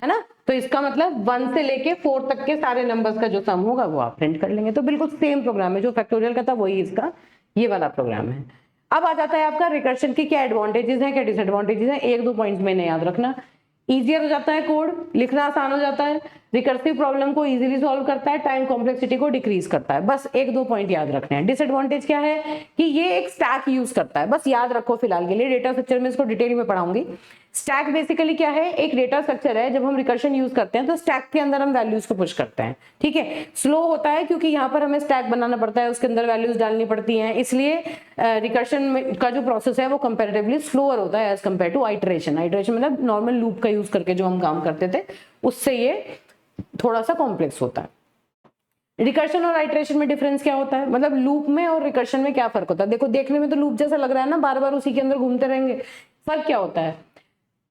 है ना। तो इसका मतलब 1 से लेके 4 तक के सारे नंबर्स का जो सम होगा वो आप प्रिंट कर लेंगे। तो बिल्कुल सेम प्रोग्राम है, जो फैक्टोरियल का था वही इसका ये वाला प्रोग्राम है। अब आ जाता है आपका रिकर्शन की क्या एडवांटेजेस हैं, क्या डिसएडवांटेजेस हैं, 1-2 पॉइंट्स में याद रखना। ईजियर हो जाता है कोड, लिखना आसान हो जाता है, रिकर्सिव प्रॉब्लम को इजीली सॉल्व करता है, टाइम कॉम्प्लेक्सिटी को डिक्रीज करता है, बस 1-2 पॉइंट याद रखने हैं। डिसएडवांटेज क्या है कि ये एक स्टैक यूज करता है, बस याद रखो फिलहाल के लिए, डेटा स्ट्रक्चर में इसको डिटेल में पढ़ाऊंगी। स्टैक बेसिकली क्या है, एक डेटा स्ट्रक्चर है, जब हम रिकर्शन यूज करते हैं तो स्टैक के अंदर हम वैल्यूज को पुश करते हैं, ठीक है। स्लो होता है क्योंकि यहाँ पर हमें स्टैक बनाना पड़ता है, उसके अंदर वैल्यूज डालनी पड़ती हैं, इसलिए रिकर्शन का जो प्रोसेस है वो कंपैरेटिवली स्लोअर होता है as compare to iteration. Iteration मतलब नॉर्मल लूप का यूज करके जो हम काम करते थे, उससे ये थोड़ा सा कॉम्प्लेक्स होता है। रिकर्शन और आइटरेशन में डिफरेंस क्या होता है, मतलब लूप में और रिकर्शन में क्या फर्क होता है। देखो देखने में तो लूप जैसा लग रहा है ना, बार बार उसी के अंदर घूमते रहेंगे, फर्क क्या होता है।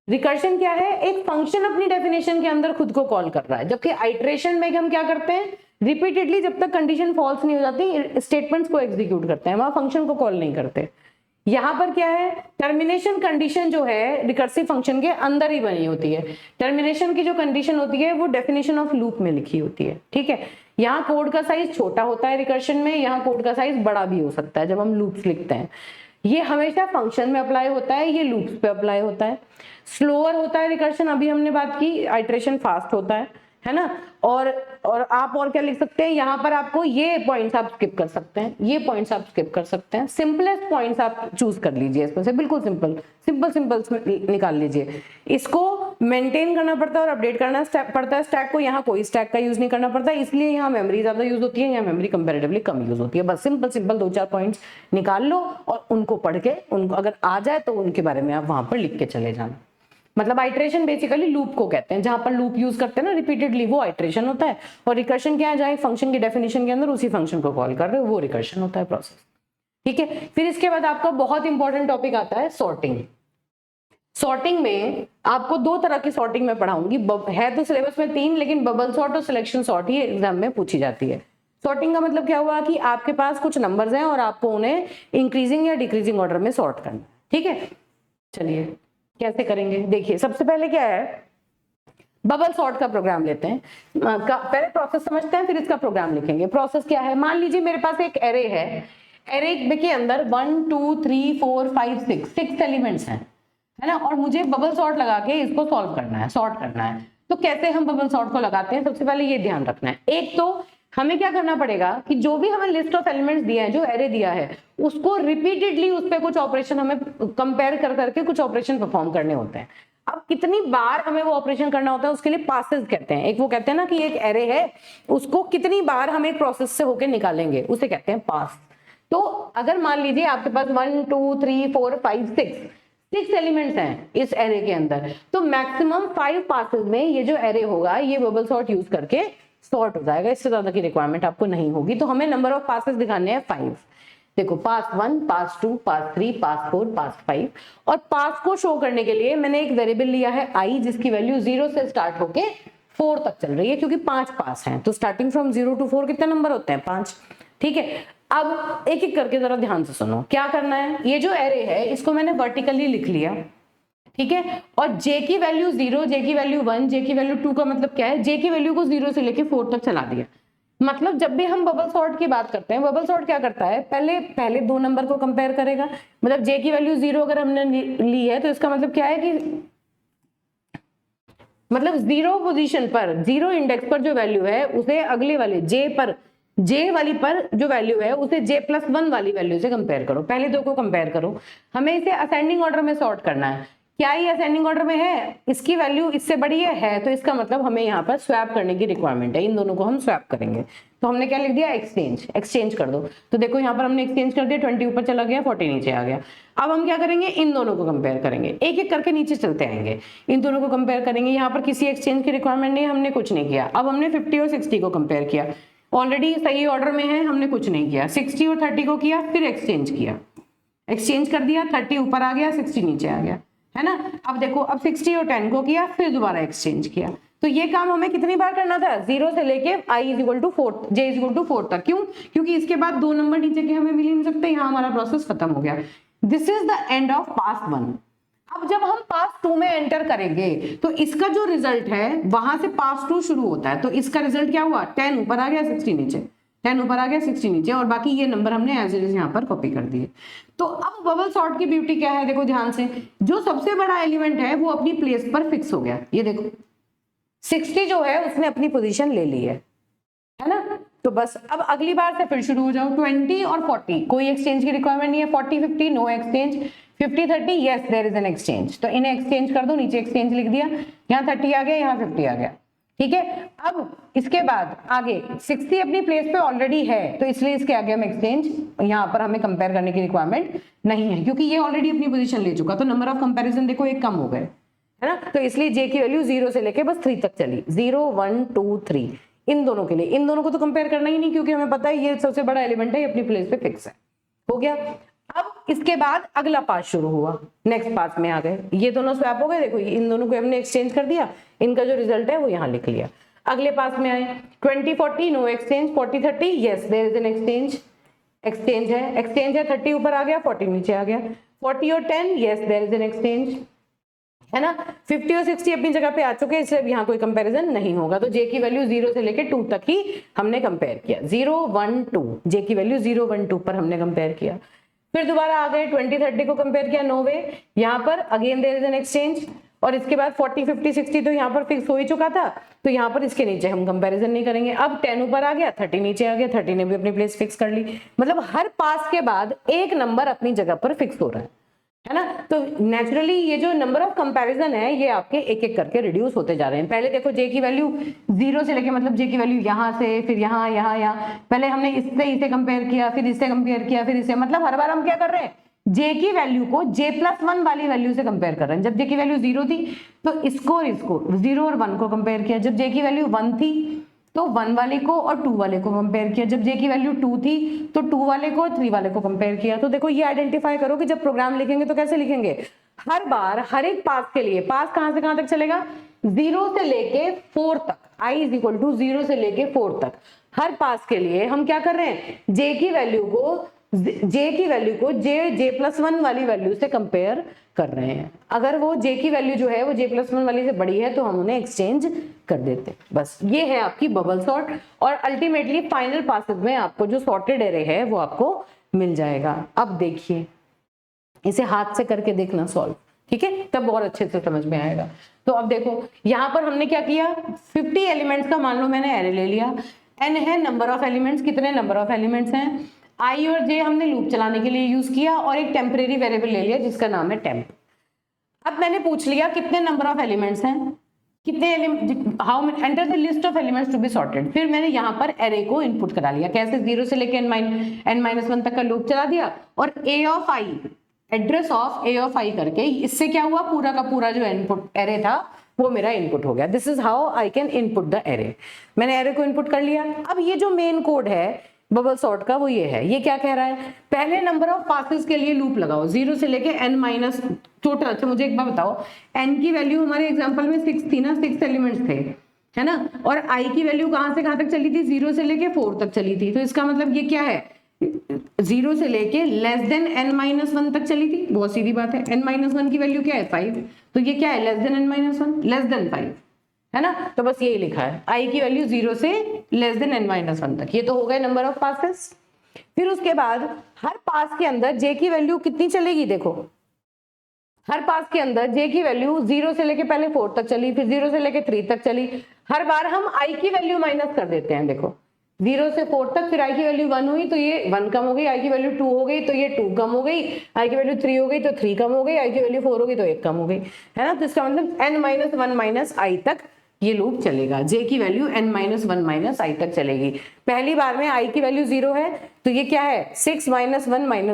रिकर्शन क्या है, एक फंक्शन अपनी डेफिनेशन के अंदर खुद को कॉल कर रहा है, जबकि आइटरेशन में हम क्या करते हैं, रिपीटेडली जब तक कंडीशन फॉल्स नहीं हो जाती स्टेटमेंट्स को एग्जीक्यूट करते हैं, वहां फंक्शन को कॉल नहीं करते। यहाँ पर क्या है, टर्मिनेशन कंडीशन जो है रिकर्सिव फंक्शन के अंदर ही बनी होती है। टर्मिनेशन की जो कंडीशन होती है वो डेफिनेशन ऑफ लूप में लिखी होती है, ठीक है। यहाँ कोड का साइज छोटा होता है रिकर्शन में, यहाँ कोड का साइज बड़ा भी हो सकता है जब हम लूप्स लिखते हैं। ये हमेशा फंक्शन में अप्लाई होता है, ये लूप्स पे अप्लाई होता है। स्लोअर होता है रिकर्शन, अभी हमने बात की, आइटरेशन फास्ट होता है ना। और आप और क्या लिख सकते हैं, यहाँ पर आपको ये पॉइंट्स आप स्किप कर सकते हैं, ये पॉइंट्स आप स्किप कर सकते हैं, सिंपलेस्ट पॉइंट्स आप चूज कर लीजिए इसमें से, बिल्कुल सिंपल निकाल लीजिए। इसको मेंटेन करना पड़ता है और अपडेट करना पड़ता है स्टैक को, यहाँ कोई स्टैक का यूज नहीं करना पड़ता, इसलिए यहाँ मेमोरी ज्यादा यूज होती है, यहाँ मेमोरी कंपैरेटिवली कम यूज होती है। बस सिंपल 2-4 पॉइंट्स निकाल लो और उनको पढ़ के, उनको अगर आ जाए तो उनके बारे में आप वहां पर लिख के चले जाना। मतलब आइटरेशन बेसिकली लूप को कहते हैं, जहां पर लूप यूज करते हैं ना रिपीटेडली, वो आइटरेशन होता है। और रिकर्शन क्या है, जहां फंक्शन की डेफिनेशन के अंदर उसी फंक्शन को कॉल कर रहे हो, वो रिकर्शन होता है प्रोसेस, ठीक है। फिर इसके बाद आपका बहुत इंपॉर्टेंट टॉपिक आता है सॉर्टिंग। सॉर्टिंग में आपको 2 तरह की सॉर्टिंग में पढ़ाऊंगी, है तो सिलेबस में 3, लेकिन बबल सॉर्ट और सिलेक्शन सॉर्ट ही एग्जाम में पूछी जाती है। सॉर्टिंग का मतलब क्या हुआ कि आपके पास कुछ नंबर्स हैं और आपको उन्हें इंक्रीजिंग या डिक्रीजिंग ऑर्डर में सॉर्ट करना है, ठीक है। चलिए कैसे करेंगे, देखिए सबसे पहले क्या है, बबल सॉर्ट का प्रोग्राम लेते हैं। पहले प्रोसेस समझते हैं, फिर इसका प्रोग्राम लिखेंगे। प्रोसेस क्या है, मान लीजिए मेरे पास एक एरे है, एरे के अंदर 1 2 3 4 5 6 एलिमेंट्स हैं, है ना, और मुझे बबल सॉर्ट लगा के इसको सॉल्व करना है, सॉर्ट करना है। तो कैसे हम बबल सॉर्ट को लगाते हैं, सबसे पहले ये ध्यान रखना है। एक तो हमें क्या करना पड़ेगा कि जो भी हमें लिस्ट ऑफ एलिमेंट्स दिया है, जो एरे दिया है, उसको रिपीटेडली उस पर कुछ ऑपरेशन हमें कंपेयर कर करके कुछ ऑपरेशन परफॉर्म करने होते हैं। अब कितनी बार हमें वो ऑपरेशन करना होता है, उसके लिए पासेस कहते हैं। एक वो कहते हैं ना कि एक एरे है, उसको कितनी बार हम एक प्रोसेस से होकर निकालेंगे, उसे कहते हैं पास। तो अगर मान लीजिए आपके पास 1 2 3 4 5 6 एलिमेंट्स हैं इस एरे के अंदर, तो मैक्सिमम 5 पासेस में ये जो एरे होगा ये बबल सॉर्ट यूज करके सॉर्ट हो जाएगा। इससे ज्यादा की रिक्वायरमेंट आपको नहीं होगी। तो हमें नंबर ऑफ पासेस दिखाने हैं 5। देखो पास 1, पास 2, पास 3, पास 4, पास 5। और पास को शो करने के लिए मैंने एक वेरिएबल लिया है i, जिसकी वैल्यू 0 से स्टार्ट होके 4 तक चल रही है, क्योंकि 5 पास हैं, तो स्टार्टिंग फ्रॉम 0 to 4 कितने नंबर होते हैं? 5। ठीक है, अब एक एक करके जरा ध्यान से सुनो, क्या करना है। ये जो एरे है इसको मैंने वर्टिकली लिख लिया, ठीक है, और जे की वैल्यू 0, जे की वैल्यू 1, जे की वैल्यू 2 का मतलब क्या है, जे की वैल्यू को 0 से लेके 4 तक चला दिया। मतलब जब भी हम बबल सॉर्ट की बात करते हैं, बबल सॉर्ट क्या करता है, पहले 2 नंबर को कंपेयर करेगा। मतलब जे की वैल्यू 0 अगर हमने ली है तो इसका मतलब क्या है कि मतलब 0 पोजीशन पर, 0 इंडेक्स पर जो वैल्यू है उसे अगले वाले जे वाली पर जो वैल्यू है उसे j+1 वाली वैल्यू से कंपेयर करो। पहले 2 को कंपेयर करो। हमें इसे असेंडिंग ऑर्डर में सॉर्ट करना है। क्या ये असेंडिंग ऑर्डर में है? इसकी वैल्यू इससे बड़ी है तो इसका मतलब हमें यहाँ पर स्वैप करने की रिक्वायरमेंट है। इन दोनों को हम स्वैप करेंगे। तो हमने क्या लिख दिया? एक्सचेंज कर दो। तो देखो यहाँ पर हमने एक्सचेंज कर दिया, 20 ऊपर चला गया, 40 नीचे आ गया। अब हम क्या करेंगे? इन दोनों को कंपेयर करेंगे, एक एक करके नीचे चलते आएंगे, इन दोनों को कंपेयर करेंगे। यहाँ पर किसी एक्सचेंज की रिक्वायरमेंट नहीं, हमने कुछ नहीं किया। अब हमने 50 और 60 को कंपेयर किया, ऑलरेडी सही ऑर्डर में है, हमने कुछ नहीं किया। 60 और 30 को किया, फिर एक्सचेंज किया, एक्सचेंज कर दिया, 30 ऊपर आ गया, 60 नीचे आ गया, है ना। अब देखो, अब 60 और 10 को किया, फिर दोबारा एक्सचेंज किया। तो ये काम हमें कितनी बार करना था? 0 से लेके i = 4, j = 4 तक। क्यों? क्योंकि इसके बाद 2 नंबर नीचे के हमें मिल ही नहीं सकते। यहाँ हमारा प्रोसेस खत्म हो गया। This is the end of pass 1। अब जब हम पास 2 में एंटर करेंगे तो इसका जो रिजल्ट है वहां से पास 2 शुरू होता है। तो इसका रिजल्ट क्या हुआ? 10 ऊपर आ गया, 60 नीचे, 10 ऊपर आ गया, 60 नीचे, और बाकी ये नंबर हमने एज इट इज यहाँ पर कॉपी कर दिए। तो अब बबल सॉर्ट की ब्यूटी क्या है? देखो ध्यान से, जो सबसे बड़ा एलिमेंट है वो अपनी प्लेस पर फिक्स हो गया। ये देखो 60 जो है उसने अपनी पोजीशन ले ली है ना। तो बस अब अगली बार से फिर शुरू हो जाओ। 20 और 40 कोई एक्सचेंज की रिक्वायरमेंट नहीं है। 40 50 no exchange. 50 30 yes there is an exchange. तो इन्हें एक्सचेंज कर दो, नीचे एक्सचेंज लिख दिया, यहाँ 30 आ गया, यहाँ 50 आ गया। ठीक है, अब इसके बाद आगे 60 अपनी प्लेस पे ऑलरेडी है, तो इसलिए इसके आगे हम एक्सचेंज, यहाँ पर हमें कंपेयर करने की रिक्वायरमेंट नहीं है, क्योंकि ये ऑलरेडी अपनी पोजीशन ले चुका। तो नंबर ऑफ कंपैरिजन देखो एक कम हो गए, है ना। तो इसलिए जे की वैल्यू 0 से लेके बस 3 तक चली। 0 1 2 3 इन दोनों के लिए, इन दोनों को तो कंपेयर करना ही नहीं, क्योंकि हमें पता है ये सबसे बड़ा एलिमेंट है, ये अपनी प्लेस पे फिक्स है। हो गया। अब इसके बाद अगला पार्ट शुरू हुआ, नेक्स्ट पार्ट में आ गए। ये दोनों स्वैप हो गए, देखो इन दोनों को हमने एक्सचेंज कर दिया, इनका जो रिजल्ट है वो यहाँ लिख लिया। अगले पास में आए 20 40 no exchange, 40 30 yes there is an exchange, exchange है 30 ऊपर आ गया, 40 नीचे आ गया, 40 और 10 yes there is an exchange, है ना। 50 और 60 अपनी जगह पे आ चुके हैं, इसलिए यहाँ कोई कंपैरिजन नहीं होगा। तो जे की वैल्यू 0 से लेके 2 तक ही हमने कंपेयर किया। 0 1 2 जे की वैल्यू 0 1 2 पर हमने कंपेयर किया। फिर दोबारा आ गए 20 30 को कंपेयर किया, नो वे, यहाँ पर again there is an exchange. और इसके बाद 40 50 60 तो यहाँ पर फिक्स हो ही चुका था, तो यहाँ पर इसके नीचे हम कंपैरिजन नहीं करेंगे। अब 10 ऊपर आ गया, 30 नीचे आ गया, 30 ने भी अपनी प्लेस फिक्स कर ली। मतलब हर पास के बाद एक नंबर अपनी जगह पर फिक्स हो रहा है ना। तो नेचुरली ये जो नंबर ऑफ कंपैरिजन है ये आपके एक एक करके रिड्यूस होते जा रहे हैं। पहले देखो जे की वैल्यू 0 से लेके, मतलब जे की वैल्यू यहाँ से, फिर यहाँ यहाँ यहाँ, पहले हमने इससे इसे कंपेयर किया, फिर इससे कंपेयर किया, फिर इससे, मतलब हर बार हम क्या कर रहे हैं? जे की वैल्यू को j+1 वाली वैल्यू से कंपेयर कर रहे हैं। जब जे की वैल्यू 0 थी तो इसको 0 और 1 को कंपेयर किया। जब जे की वैल्यू 1 थी तो 1 वाले को और 2 वाले को कंपेयर किया। जब जे की वैल्यू 2 थी तो 2 वाले को और 3 वाले को कंपेयर किया। तो देखो ये आइडेंटिफाई करो कि जब प्रोग्राम लिखेंगे तो कैसे लिखेंगे। हर बार हर एक पास के लिए, पास कहां से कहां तक चलेगा? 0 से लेके 4 तक, i = 0 से लेके 4 तक हर पास के लिए हम क्या कर रहे हैं? जे की वैल्यू को j+1 वाली वैल्यू से कंपेयर कर रहे हैं। अगर वो j की वैल्यू जो है वो j+1 वाली से बड़ी है तो हम उन्हें एक्सचेंज कर देते हैं। बस ये है आपकी बबल सॉर्ट, और अल्टीमेटली फाइनल पासेस में आपको जो सॉर्टेड एरे है वो आपको मिल जाएगा। अब देखिए, इसे हाथ से करके देखना सॉल्व, ठीक है, तब और अच्छे से समझ में आएगा। तो अब देखो यहाँ पर हमने क्या किया, 50 एलिमेंट्स का मान लो मैंने एरे ले लिया। n है नंबर ऑफ एलिमेंट्स, कितने नंबर ऑफ एलिमेंट्स हैं? i और j हमने लूप चलाने के लिए यूज किया, और एक टेम्परेरी वेरिएबल ले लिया जिसका नाम है टेम्प। अब मैंने पूछ लिया कितने नंबर ऑफ एलिमेंट्स हैं, कितने how enter the list of elements to be sorted. फिर मैंने यहाँ पर एरे को इनपुट करा लिया। कैसे? 0 से लेके n-1 तक का लूप चला दिया, और a of i, address of a of i करके, इससे क्या हुआ, पूरा का पूरा जो इनपुट एरे था वो मेरा इनपुट हो गया। This is how I can input the array. मैंने एरे को इनपुट कर लिया। अब ये जो मेन कोड है बबल सॉर्ट का वो ये है। ये क्या कह रहा है? पहले नंबर ऑफ पासेस के लिए लूप लगाओ, 0 से लेके n- टोटल। अच्छा मुझे एक बार बताओ, n की वैल्यू हमारे एग्जांपल में 6 थी ना, 6 एलिमेंट्स थे, है ना। और i की वैल्यू कहां से कहां तक चली थी, 0 से लेके 4 तक चली थी। तो इसका मतलब ये क्या है, 0 से लेके लेस देन n-1 तक चली थी। बहुत सीधी बात है, n-1 की वैल्यू क्या है 5, तो ये क्या है less than n-1, less than 5, है ना। तो बस यही लिखा है, i की वैल्यू 0 से लेस देन n-1 तक। ये तो हो गए नंबर ऑफ पासेस। फिर उसके बाद हर पास के अंदर j की वैल्यू कितनी चलेगी, देखो हर पास के अंदर j की वैल्यू 0 से लेके पहले 4 तक चली, फिर 0 से लेके 3 तक चली। हर बार हम i की वैल्यू माइनस कर देते हैं, देखो 0 से 4 तक, फिर i की वैल्यू 1 हुई तो ये 1 कम हो गई, i की वैल्यू 2 हो गई तो ये 2 कम हो गई, i की वैल्यू 3 हो गई तो 3 कम हो गई, i की वैल्यू 4 हो गई तो 1 कम हो गई, है ना। तो इसका मतलब n-1 - i तक ये लूप चलेगा, j की वैल्यू n-1 - i तक चलेगी। पहली बार में i की वैल्यू 0 है तो ये क्या है 6 - 1 -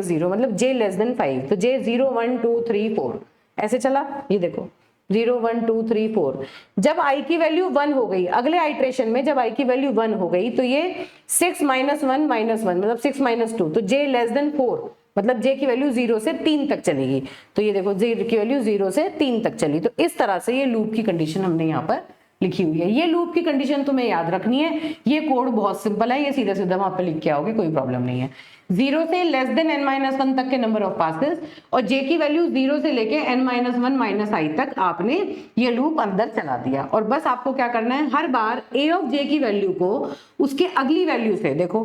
0, मतलब j लेस देन 5, तो j 0 1 2 3 4 ऐसे चला। ये देखो 0 1 2 3 4, जब i की वैल्यू 1 हो गई, अगले आइट्रेशन में जब i की वैल्यू 1 हो गई तो ये 6 - 1 - 1 मतलब 6 - 2, तो j लेस देन 4, मतलब j की वैल्यू 0 से 3 तक चलेगी। तो ये देखो j की वैल्यू 0 से 3 तक चली। तो इस तरह से ये लूप की कंडीशन हमने यहाँ पर लिखी हुई है। ये लूप की कंडीशन तुम्हें याद रखनी है। ये कोड बहुत सिंपल है, ये सीधा सीधा वहां पे लिख के आओगे, कोई प्रॉब्लम नहीं है। 0 से लेस देन n-1 तक के नंबर ऑफ पासेस और j की वैल्यू 0 से लेके n-1 - i तक आपने ये लूप अंदर चला दिया। और बस आपको क्या करना है, हर बार a ऑफ j की वैल्यू को उसके अगली वैल्यू से, देखो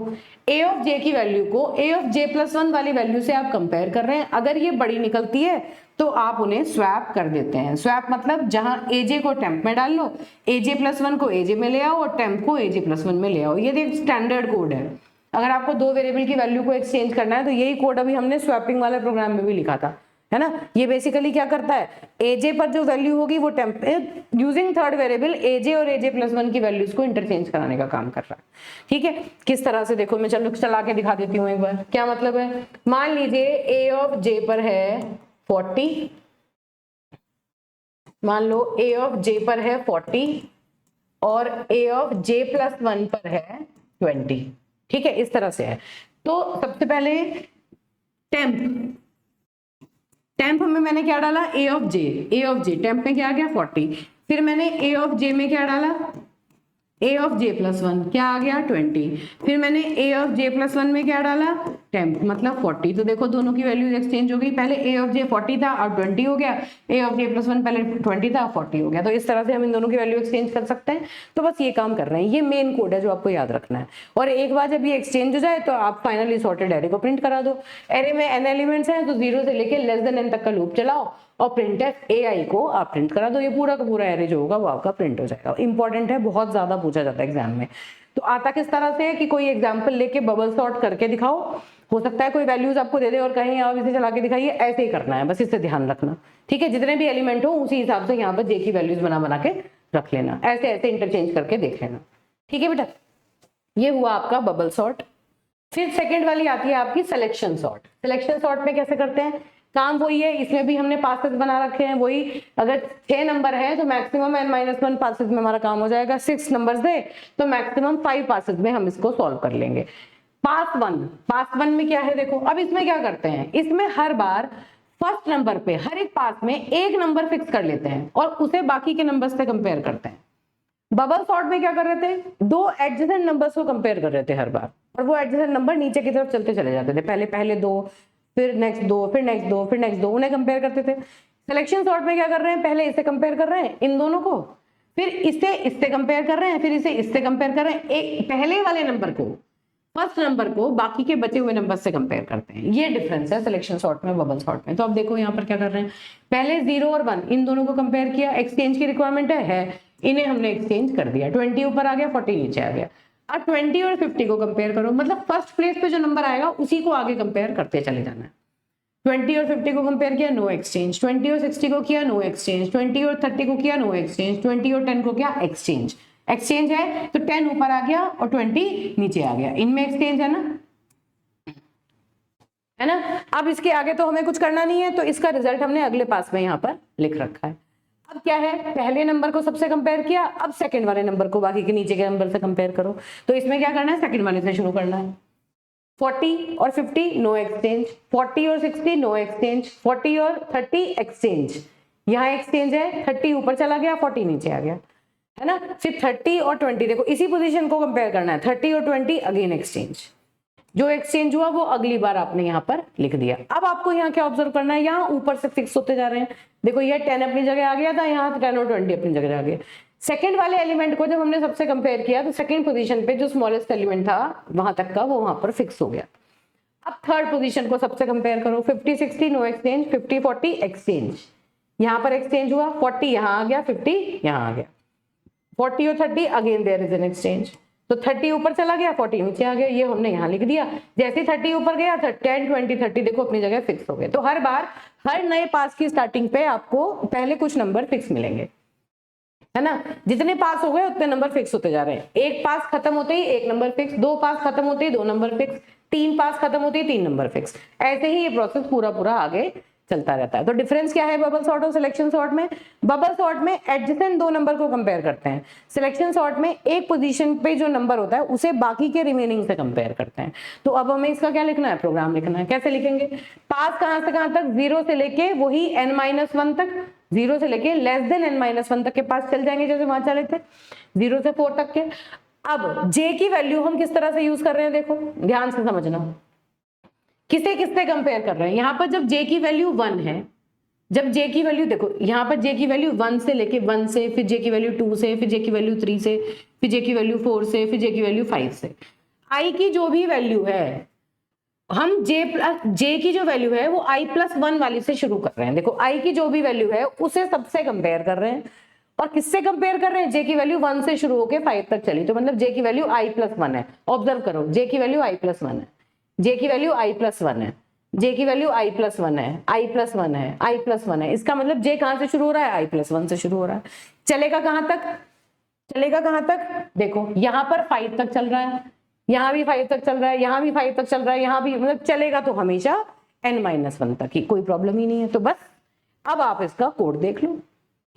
a ऑफ j की वैल्यू को a ऑफ j+1 वाली वैल्यू से आप कंपेयर कर रहे हैं। अगर ये बड़ी निकलती है तो आप उन्हें स्वैप कर देते हैं। स्वैप मतलब जहां aj को टेम्प में डाल लो, aj+1 को aj में ले आओ और टेम्प को aj+1 में ले आओ। ये एक स्टैंडर्ड कोड है। अगर आपको दो वेरिएबल की वैल्यू को एक्सचेंज करना है तो यही कोड अभी हमने स्वैपिंग वाले प्रोग्राम में भी लिखा था, है ना। ये बेसिकली क्या करता है, aj पर जो वैल्यू होगी वो temp using third variable aj और aj+1 की वैल्यूज को इंटरचेंज कराने का काम कर रहा है। ठीक है, किस तरह से देखो, मैं चलो चला के दिखा देती हूँ एक बार। क्या मतलब है, मान लीजिए a ऑफ j पर है 40, मान लो a ऑफ j पर है 40 और a ऑफ j+1 पर है 20। ठीक है, इस तरह से है। तो सबसे पहले टेम्प में मैंने क्या डाला, a ऑफ j टेम्प में क्या आ गया 40। फिर मैंने a ऑफ j में क्या डाला, a ऑफ j+1 क्या आ गया 20। फिर मैंने a ऑफ j+1 में क्या डाला, टेम्प मतलब 40। तो देखो दोनों की वैल्यूज एक्सचेंज हो गई, पहले a ऑफ j 40 था और 20 हो गया, a ऑफ j+1 पहले 20 था 40 हो गया। तो इस तरह से हम इन दोनों की वैल्यू एक्सचेंज कर सकते हैं। तो बस ये काम कर रहे हैं, ये मेन कोड है जो आपको याद रखना है। और एक बार जब ये एक्सचेंज हो जाए तो आप फाइनली सॉर्टेड एरे को प्रिंट करा दो। एरे में n एलिमेंट्स हैं तो 0 से लेके लेस देन n तक का लूप चलाओ और printf ai को आप प्रिंट करा दो। ये पूरा का पूरा एरे जो होगा वो आपका प्रिंट हो जाएगा। इंपॉर्टेंट है, बहुत ज्यादा पूछा जाता है एग्जाम में। तो आता किस तरह से है कि कोई एग्जाम्पल लेके बबल सॉर्ट करके दिखाओ, हो सकता है कोई वैल्यूज आपको दे दे और कहीं आप इसे चला के दिखाइए, ऐसे ही करना है, बस इससे ध्यान रखना। ठीक है, जितने भी एलिमेंट हो उसी हिसाब से यहाँ पर जे की वैल्यूज बना बना के रख लेना, ऐसे ऐसे इंटरचेंज करके देख लेना। ठीक है बेटा, ये हुआ आपका बबल सॉर्ट। फिर सेकंड वाली आती है आपकी सिलेक्शन सॉर्ट। सिलेक्शन सॉर्ट में कैसे करते हैं, काम वही है, इसमें भी हमने पासेस बना रखे हैं वही। अगर 6 नंबर है तो मैक्सिमम n-1 पासेस में हमारा काम हो जाएगा। 6 नंबर्स है तो मैक्सिमम 5 पासेस में हम इसको सॉल्व कर लेंगे। पास वन में क्या है, देखो अब इसमें क्या करते हैं, इसमें हर बार फर्स्ट नंबर पे हर एक पास में एक नंबर फिक्स कर लेते हैं और उसे बाकी के नंबर से कंपेयर करते हैं। बबल सॉर्ट में क्या कर रहे थे, दो एडजेसेंट नंबर्स को कंपेयर कर रहे थे हर बार, और वो एडजेसेंट नंबर नीचे की तरफ चलते चले जाते थे। पहले दो, फिर नेक्स्ट दो, फिर नेक्स्ट दो, फिर नेक्स्ट दो, उन्हें कंपेयर करते थे। सिलेक्शन सॉर्ट में क्या कर रहे हैं, पहले इसे कंपेयर कर रहे हैं इन दोनों को, फिर इससे कंपेयर कर रहे हैं, फिर इसे इससे कंपेयर कर रहे हैं। एक पहले वाले नंबर को, फर्स्ट नंबर को बाकी के बचे हुए नंबर से कंपेयर करते हैं। ये डिफरेंस है सिलेक्शन सॉर्ट में बबल सॉर्ट में। तो अब देखो यहाँ पर क्या कर रहे हैं, पहले 0 और 1 इन दोनों को कंपेयर किया, एक्सचेंज की रिक्वायरमेंट है, इन्हें हमने एक्सचेंज कर दिया। 20 ऊपर आ गया, 40 नीचे आ गया। अब 20 और 50 को कंपेयर करो, मतलब फर्स्ट प्लेस पे जो नंबर आएगा उसी को आगे कंपेयर करते चले जाना है। 20 और 50 को कंपेयर किया, नो एक्सचेंज। 20 और 60 को किया, नो एक्सचेंज। 20 और 30 को किया, नो एक्सचेंज। 20 और 10 को किया, एक्सचेंज। एक्सचेंज है तो 10 ऊपर आ गया और 20 नीचे आ गया, इनमें एक्सचेंज है ना। अब इसके आगे तो हमें कुछ करना नहीं है, तो इसका रिजल्ट हमने अगले पास में यहाँ पर लिख रखा है। अब क्या है, पहले नंबर को सबसे कंपेयर किया, अब सेकंड वाले नंबर को बाकी के नीचे के नंबर से कंपेयर करो। तो इसमें क्या करना है, सेकंड वाले से शुरू करना है। 40 और 50 नो एक्सचेंज, 40 और 60 नो एक्सचेंज, 40 और 30 एक्सचेंज। यहाँ एक्सचेंज है, 30 ऊपर चला गया, 40 नीचे आ गया, है ना। फिर 30 और 20, देखो इसी पोजीशन को कंपेयर करना है, 30 और 20 अगेन एक्सचेंज, जो एक्सचेंज हुआ वो अगली बार आपने यहाँ पर लिख दिया। अब आपको यहाँ क्या ऑब्जर्व करना है, यहाँ ऊपर से फिक्स होते जा रहे हैं, देखो ये 10 अपनी जगह आ गया था, यहाँ 10 और 20 अपनी जगह आ गए। सेकंड वाले एलिमेंट को जब हमने सबसे कंपेयर किया तो सेकंड पोजीशन पे जो स्मॉलेस्ट एलिमेंट था वहां तक का वो वहां पर फिक्स हो गया। अब थर्ड पोजीशन को सबसे कंपेयर करो, 50 60 नो एक्सचेंज, 50 40 एक्सचेंज, यहाँ पर एक्सचेंज हुआ, 40 यहाँ आ गया, 50 यहाँ आ गया, 40 और 30 again there is an exchange, तो 30 ऊपर चला गया, 40 नीचे आ गया, ये हमने यहाँ लिख दिया। जैसे 30 ऊपर गया, 10 20 30 देखो अपनी जगह फिक्स हो गए। तो हर बार हर नए पास की स्टार्टिंग पे आपको पहले कुछ नंबर फिक्स मिलेंगे, है ना। जितने पास हो गए उतने नंबर फिक्स होते जा रहे हैं। एक पास खत्म होते ही एक नंबर फिक्स, दो पास खत्म होते ही दो नंबर फिक्स, तीन पास खत्म होते ही तीन नंबर फिक्स, ऐसे ही ये प्रोसेस पूरा आगे चलता रहता है। तो डिफरेंस क्या है बबल सॉर्ट और सिलेक्शन सॉर्ट में? बबल सॉर्ट में एडजेसेंट दो नंबर को कंपेयर करते हैं, सिलेक्शन सॉर्ट में एक पोजीशन पे जो नंबर होता है उसे बाकी के रिमेनिंग से कंपेयर करते हैं। तो अब हमें इसका क्या लिखना है, प्रोग्राम लिखना है। कैसे लिखेंगे? पास कहां से कहां तक, 0 से लेके वही n-1 तक, 0 से लेके लेस देन n-1 तक के पास चल जाएंगे, जैसे वहां चले थे 0 से 4 तक के। अब j की वैल्यू हम किस तरह से यूज कर रहे हैं, देखो ध्यान से समझना, किसे किससे कंपेयर कर रहे हैं। यहां पर जब j की वैल्यू 1 है, जब j की वैल्यू देखो यहां पर j की वैल्यू 1 से लेके 1 से, फिर j की वैल्यू 2 से, फिर j की वैल्यू 3 से, फिर j की वैल्यू 4 से, फिर j की वैल्यू 5 से, i की जो भी वैल्यू है हम j की जो वैल्यू है वो i+1 वाली से शुरू कर रहे हैं। देखो i की जो भी वैल्यू है उसे सबसे कंपेयर कर रहे हैं, और किससे कंपेयर कर रहे हैं, j की वैल्यू 1 से शुरू होकर 5 तक चली, तो मतलब j की वैल्यू i+1 है। ऑब्जर्व करो, j की वैल्यू i+1 है, j की वैल्यू i+1 है, j की वैल्यू i+1 है, i+1 है, i+1 है। इसका मतलब j कहां से शुरू हो रहा है, i+1 से शुरू हो रहा है। चलेगा कहां तक, चलेगा कहां तक, देखो यहां पर 5 तक चल रहा है, यहां भी 5 तक चल रहा है, यहां भी 5 तक चल रहा है, यहां भी, मतलब चलेगा तो हमेशा n-1 तक ही, कोई प्रॉब्लम ही नहीं है। तो बस अब आप इसका कोड देख लो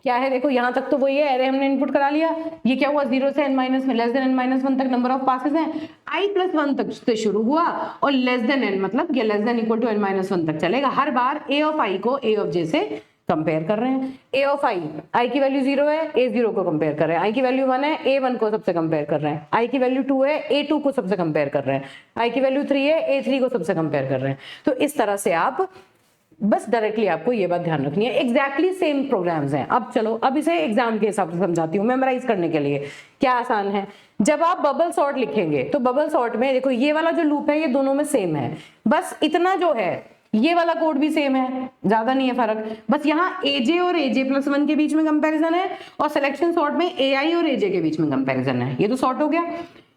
क्या है। देखो यहां तक तो वही है, एरे हमने इनपुट करा लिया। ये क्या हुआ, 0 से n-1 लेस देन n-1 तक नंबर ऑफ पासेस हैं, i+1 तक से शुरू हुआ और लेस देन n मतलब ये less than equal to n-1 तक चलेगा। हर बार a ऑफ i को a ऑफ j से कंपेयर कर रहे हैं। a ऑफ i की वैल्यू 0 है, a0 को कंपेयर कर रहे हैं, i की वैल्यू 1 है, a1 को सबसे कंपेयर कर रहे हैं, i की वैल्यू 2 है, a2 को सबसे कंपेयर कर रहे हैं, i की वैल्यू 3 है, a3 को सबसे कंपेयर कर रहे हैं। तो इस तरह से आप बस डायरेक्टली आपको ये बात ध्यान रखनी है, एग्जैक्टली सेम प्रोग्राम्स हैं। अब चलो अब इसे एग्जाम के हिसाब से समझाती हूँ, मेमोराइज करने के लिए क्या आसान है। जब आप बबल सॉर्ट लिखेंगे तो बबल सॉर्ट में देखो ये वाला जो लूप है ये दोनों में सेम है, बस इतना जो है ये वाला कोड भी सेम है, ज्यादा नहीं है फर्क, बस यहाँ aj और aj+1 के बीच में कंपैरिजन है और सिलेक्शन सॉर्ट में ai और aj के बीच में कंपैरिजन है। ये तो सॉर्ट हो गया।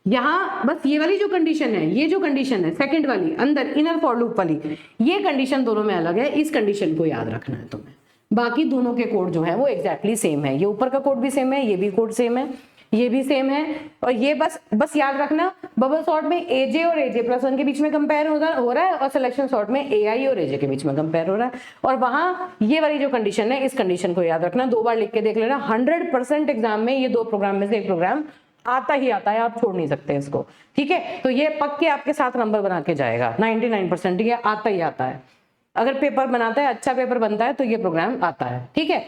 यहाँ बस ये वाली जो कंडीशन है, ये जो कंडीशन है सेकंड वाली अंदर इनर फॉर लूप वाली, ये कंडीशन दोनों में अलग है, इस कंडीशन को याद रखना है तुम्हें। बाकी दोनों के कोड जो है वो एग्जैक्टली सेम है, ये ऊपर का कोड भी सेम है, ये भी कोड सेम है, ये भी सेम है। और ये बस याद रखना बबल सॉर्ट में aj और aj+1 के बीच में कंपेयर हो रहा है और सिलेक्शन सॉर्ट में ai और aj के बीच में कंपेयर हो रहा है। और वहां ये वाली जो कंडीशन है इस कंडीशन को याद रखना, 2 बार लिख के देख लेना। 100% एग्जाम में ये 2 प्रोग्राम में से एक प्रोग्राम आता ही आता है, आप छोड़ नहीं सकते इसको, ठीक है। तो ये पक्के आपके साथ नंबर बना के जाएगा, 99% ये आता ही आता है। अगर पेपर बनाता है, अच्छा पेपर बनता है तो ये प्रोग्राम आता है, ठीक है।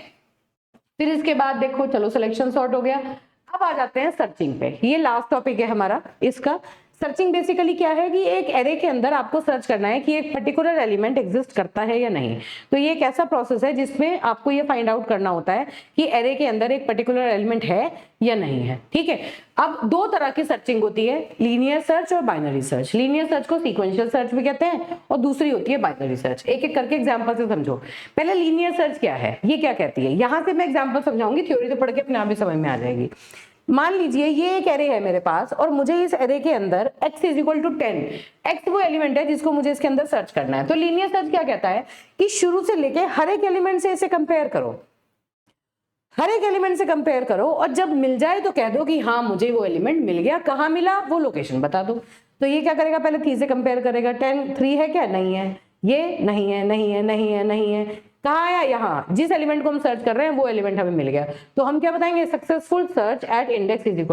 फिर इसके बाद देखो चलो सिलेक्शन सॉर्ट हो गया। अब आ जाते हैं सर्चिंग पे, ये लास्ट टॉपिक है हमारा इसका। सर्चिंग बेसिकली क्या है कि एक एरे के अंदर आपको सर्च करना है कि एक पर्टिकुलर एलिमेंट एग्जिस्ट करता है या नहीं। तो ये एक ऐसा प्रोसेस है जिसमें आपको ये फाइंड आउट करना होता है कि एरे के अंदर एक पर्टिकुलर एलिमेंट है या नहीं है, ठीक है। अब 2 तरह की सर्चिंग होती है, लीनियर सर्च और बाइनरी सर्च। लीनियर सर्च को सीक्वेंशियल सर्च भी कहते हैं और दूसरी होती है बाइनरी सर्च। एक एक करके एग्जांपल से समझो। पहले लीनियर सर्च क्या है, ये क्या कहती है, यहां से मैं एग्जांपल समझाऊंगी, थ्योरी तो पढ़ के अपने आप ही समझ में आ जाएगी। मान लीजिए ये एक एरे है मेरे पास और मुझे इस एरे के अंदर x = 10, x वो एलिमेंट है जिसको मुझे इसके अंदर सर्च करना है। तो लीनियर सर्च क्या कहता है कि शुरू से लेके हर एक एलिमेंट से इसे कंपेयर करो, हर एक एलिमेंट से कंपेयर करो और जब मिल जाए तो कह दो कि हाँ मुझे वो एलिमेंट मिल गया, कहाँ मिला वो लोकेशन बता दो। तो ये क्या करेगा, पहले 3 से कंपेयर करेगा, 10 3 है क्या, नहीं है, ये नहीं है, नहीं है, नहीं है, नहीं है, कहाँ आया, यहाँ, जिस एलिमेंट को हम सर्च कर रहे हैं वो एलिमेंट हमें मिल गया। तो हम क्या बताएंगे, सक्सेसफुल सर्च एट इंडेक्स =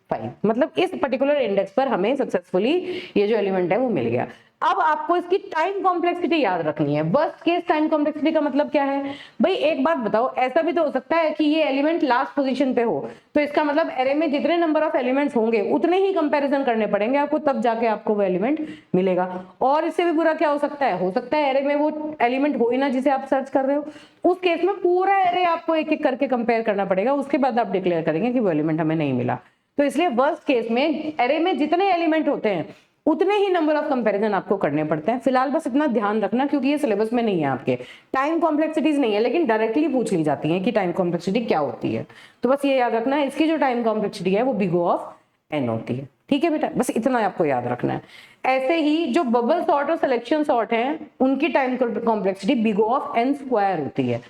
5, मतलब इस पर्टिकुलर इंडेक्स पर हमें सक्सेसफुली ये जो एलिमेंट है वो मिल गया। अब आपको इसकी टाइम कॉम्प्लेक्सिटी याद रखनी है। वर्स्ट केस टाइम कॉम्प्लेक्सिटी का मतलब क्या है भाई, एक बात बताओ, ऐसा भी तो हो सकता है कि ये एलिमेंट लास्ट पोजीशन पे हो, तो इसका मतलब एरे में जितने नंबर ऑफ एलिमेंट्स होंगे उतने ही कंपैरिजन करने पड़ेंगे आपको, तब जाके आपको वो एलिमेंट मिलेगा। और इससे भी बुरा क्या हो सकता है एरे में वो एलिमेंट हो ही ना जिसे आप सर्च कर रहे हो, उस केस में पूरा एरे आपको एक एक करके कंपेयर करना पड़ेगा, उसके बाद आप डिक्लेयर करेंगे कि वो एलिमेंट हमें नहीं मिला। तो इसलिए वर्स्ट केस में एरे में जितने एलिमेंट होते हैं उतने ही नंबर ऑफ कंपैरिजन आपको करने पड़ते हैं। फिलहाल बस इतना ध्यान रखना, क्योंकि ये सिलेबस में नहीं है आपके, टाइम कॉम्प्लेक्सिटीज नहीं है, लेकिन डायरेक्टली पूछ ली जाती है कि टाइम कॉम्प्लेक्सिटी क्या होती है। तो बस ये याद रखना है, इसकी जो टाइम कॉम्प्लेक्सिटी है वो बिग O ऑफ n होती है। ठीक है बेटा, बस इतना आपको याद रखना है। ऐसे ही जो बबल सॉर्ट और सिलेक्शन सॉर्ट है उनकी time complexity big O of n square होती है।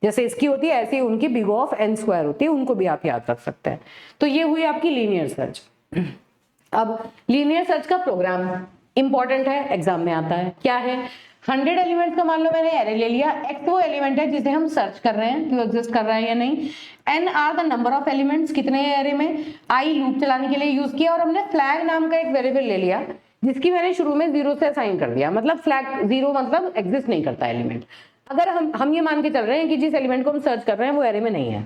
जैसे इसकी होती है ऐसे ही उनकी big O of n square होती है, उनको भी आप याद रख सकते हैं। तो ये हुई आपकी लीनियर सर्च। अब लीनियर सर्च का प्रोग्राम इंपॉर्टेंट है, एग्जाम में आता है। क्या है, 100 एलिमेंट्स का मान लो मैंने एरे ले लिया, x वो एलिमेंट है जिसे हम सर्च कर रहे हैं कि वो एग्जिस्ट कर रहा है या नहीं, n are the number of elements, कितने हैं एरे में, i लूप चलाने के लिए यूज किया, और हमने फ्लैग नाम का एक वेरिएबल ले लिया जिसकी मैंने शुरू में 0 से असाइन कर दिया, मतलब फ्लैग 0 मतलब एग्जिस्ट नहीं करता एलिमेंट। अगर हम ये मान के चल रहे हैं कि जिस एलिमेंट को हम सर्च कर रहे हैं वो एरे में नहीं है,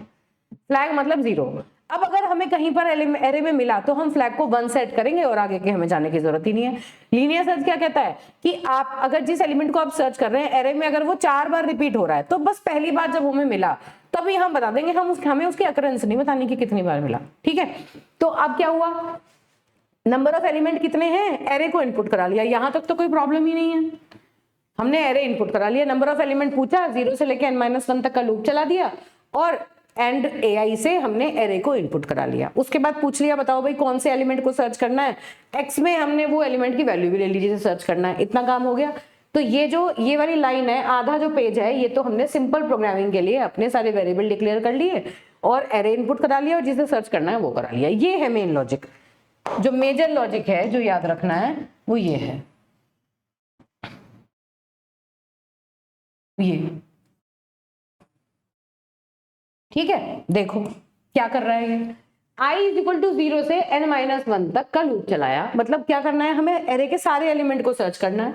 फ्लैग मतलब 0। अब अगर हमें कहीं पर एरे में मिला तो हम फ्लैग को 1 सेट करेंगे और आगे के हमें जाने की जरूरत ही नहीं है। लीनियर सर्च क्या कहता है कि आप अगर जिस एलिमेंट को आप सर्च कर रहे हैं एरे में अगर वो 4 बार रिपीट हो रहा है तो बस पहली बार जब हमें मिला तभी हम बता देंगे, हमें उसकी अकरेंस नहीं बतानी कि कितनी बार मिला। ठीक है, तो अब क्या हुआ, नंबर ऑफ एलिमेंट कितने हैं, एरे को इनपुट करा लिया, यहां तक तो कोई प्रॉब्लम ही नहीं है, हमने एरे इनपुट करा लिया, नंबर ऑफ एलिमेंट पूछा, 0 से लेके n-1 तक का लूप चला दिया और एंड AI से हमने एरे को इनपुट करा लिया। उसके बाद पूछ लिया बताओ भाई कौन से एलिमेंट को सर्च करना है, x में हमने वो एलिमेंट की वैल्यू भी ले ली जिसे सर्च करना है, इतना काम हो गया। तो ये वाली लाइन है, आधा जो पेज है ये तो हमने सिंपल प्रोग्रामिंग के लिए अपने सारे वेरिएबल डिक्लेयर कर लिए और एरे इनपुट करा लिया और जिसे सर्च करना है वो करा लिया। ये है मेन लॉजिक। जो मेजर लॉजिक है जो याद रखना है वो ये है, ये ठीक है। देखो क्या कर रहा है ये, i इज इक्वल टू 0 से n-1 तक का लूप चलाया, मतलब क्या करना है, हमें एरे के सारे एलिमेंट को सर्च करना है।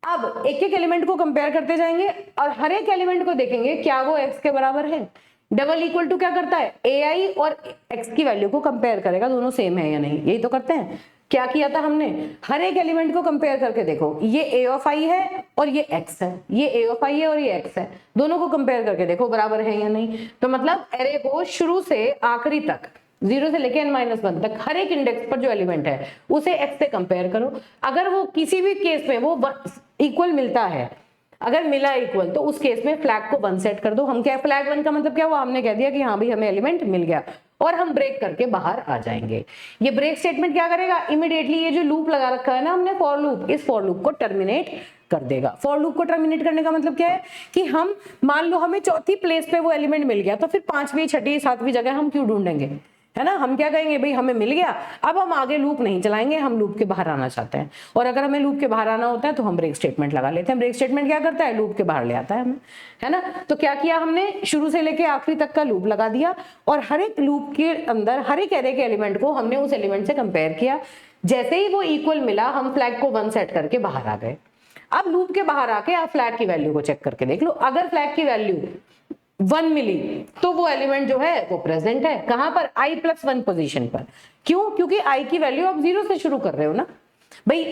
अब एक एक एलिमेंट को कंपेयर करते जाएंगे और हर एक एलिमेंट को देखेंगे क्या वो x के बराबर है। डबल इक्वल टू क्या करता है, ai और x की वैल्यू को कंपेयर करेगा दोनों सेम है या नहीं, यही तो करते हैं। क्या किया था हमने, हर एक एलिमेंट को कंपेयर करके देखो, ये a ऑफ i है और ये x है, ये a ऑफ i है और ये x है, दोनों को कंपेयर करके देखो बराबर है या नहीं। तो मतलब एरे को शुरू से आखिरी तक 0 से लेके n-1 तक हर एक इंडेक्स पर जो एलिमेंट है उसे x से कंपेयर करो। अगर वो किसी भी केस में वो इक्वल मिलता है, अगर मिला इक्वल तो उस केस में फ्लैग को 1 सेट कर दो। हम क्या, फ्लैग 1 का मतलब क्या हुआ, हमने कह दिया कि हाँ भाई हमें एलिमेंट मिल गया और हम ब्रेक करके बाहर आ जाएंगे। ये ब्रेक स्टेटमेंट क्या करेगा, इमीडिएटली ये जो लूप लगा रखा है ना हमने फॉर लूप, इस फॉर लूप को टर्मिनेट कर देगा। फॉर लूप को टर्मिनेट करने का मतलब क्या है कि हम मान लो हमें चौथी प्लेस पे वो एलिमेंट मिल गया तो फिर 5वीं 6ठी 7वीं जगह हम क्यों ढूंढेंगे, है ना। हम क्या कहेंगे, भाई हमें मिल गया, अब हम आगे लूप नहीं चलाएंगे, हम लूप के बाहर आना चाहते हैं। और अगर हमें लूप के बाहर आना होता है तो हम ब्रेक स्टेटमेंट लगा लेते हैं। ब्रेक स्टेटमेंट क्या करता है, लूप के बाहर ले आता है हमें, है ना। तो क्या किया हमने, शुरू से लेके आखिरी तक का लूप लगा दिया और हर एक लूप के अंदर हर एक एरे के एलिमेंट को हमने उस एलिमेंट से कंपेयर किया। जैसे ही वो इक्वल मिला हम फ्लैग को 1 सेट करके बाहर आ गए। अब लूप के बाहर आके आप फ्लैग की वैल्यू को चेक करके देख लो, अगर फ्लैग की वैल्यू 1 मिली तो वो एलिमेंट जो है वो प्रेजेंट है, कहां पर, i+1 पोजीशन पर। क्यों, क्योंकि i की वैल्यू आप 0 से शुरू कर रहे हो ना। भाई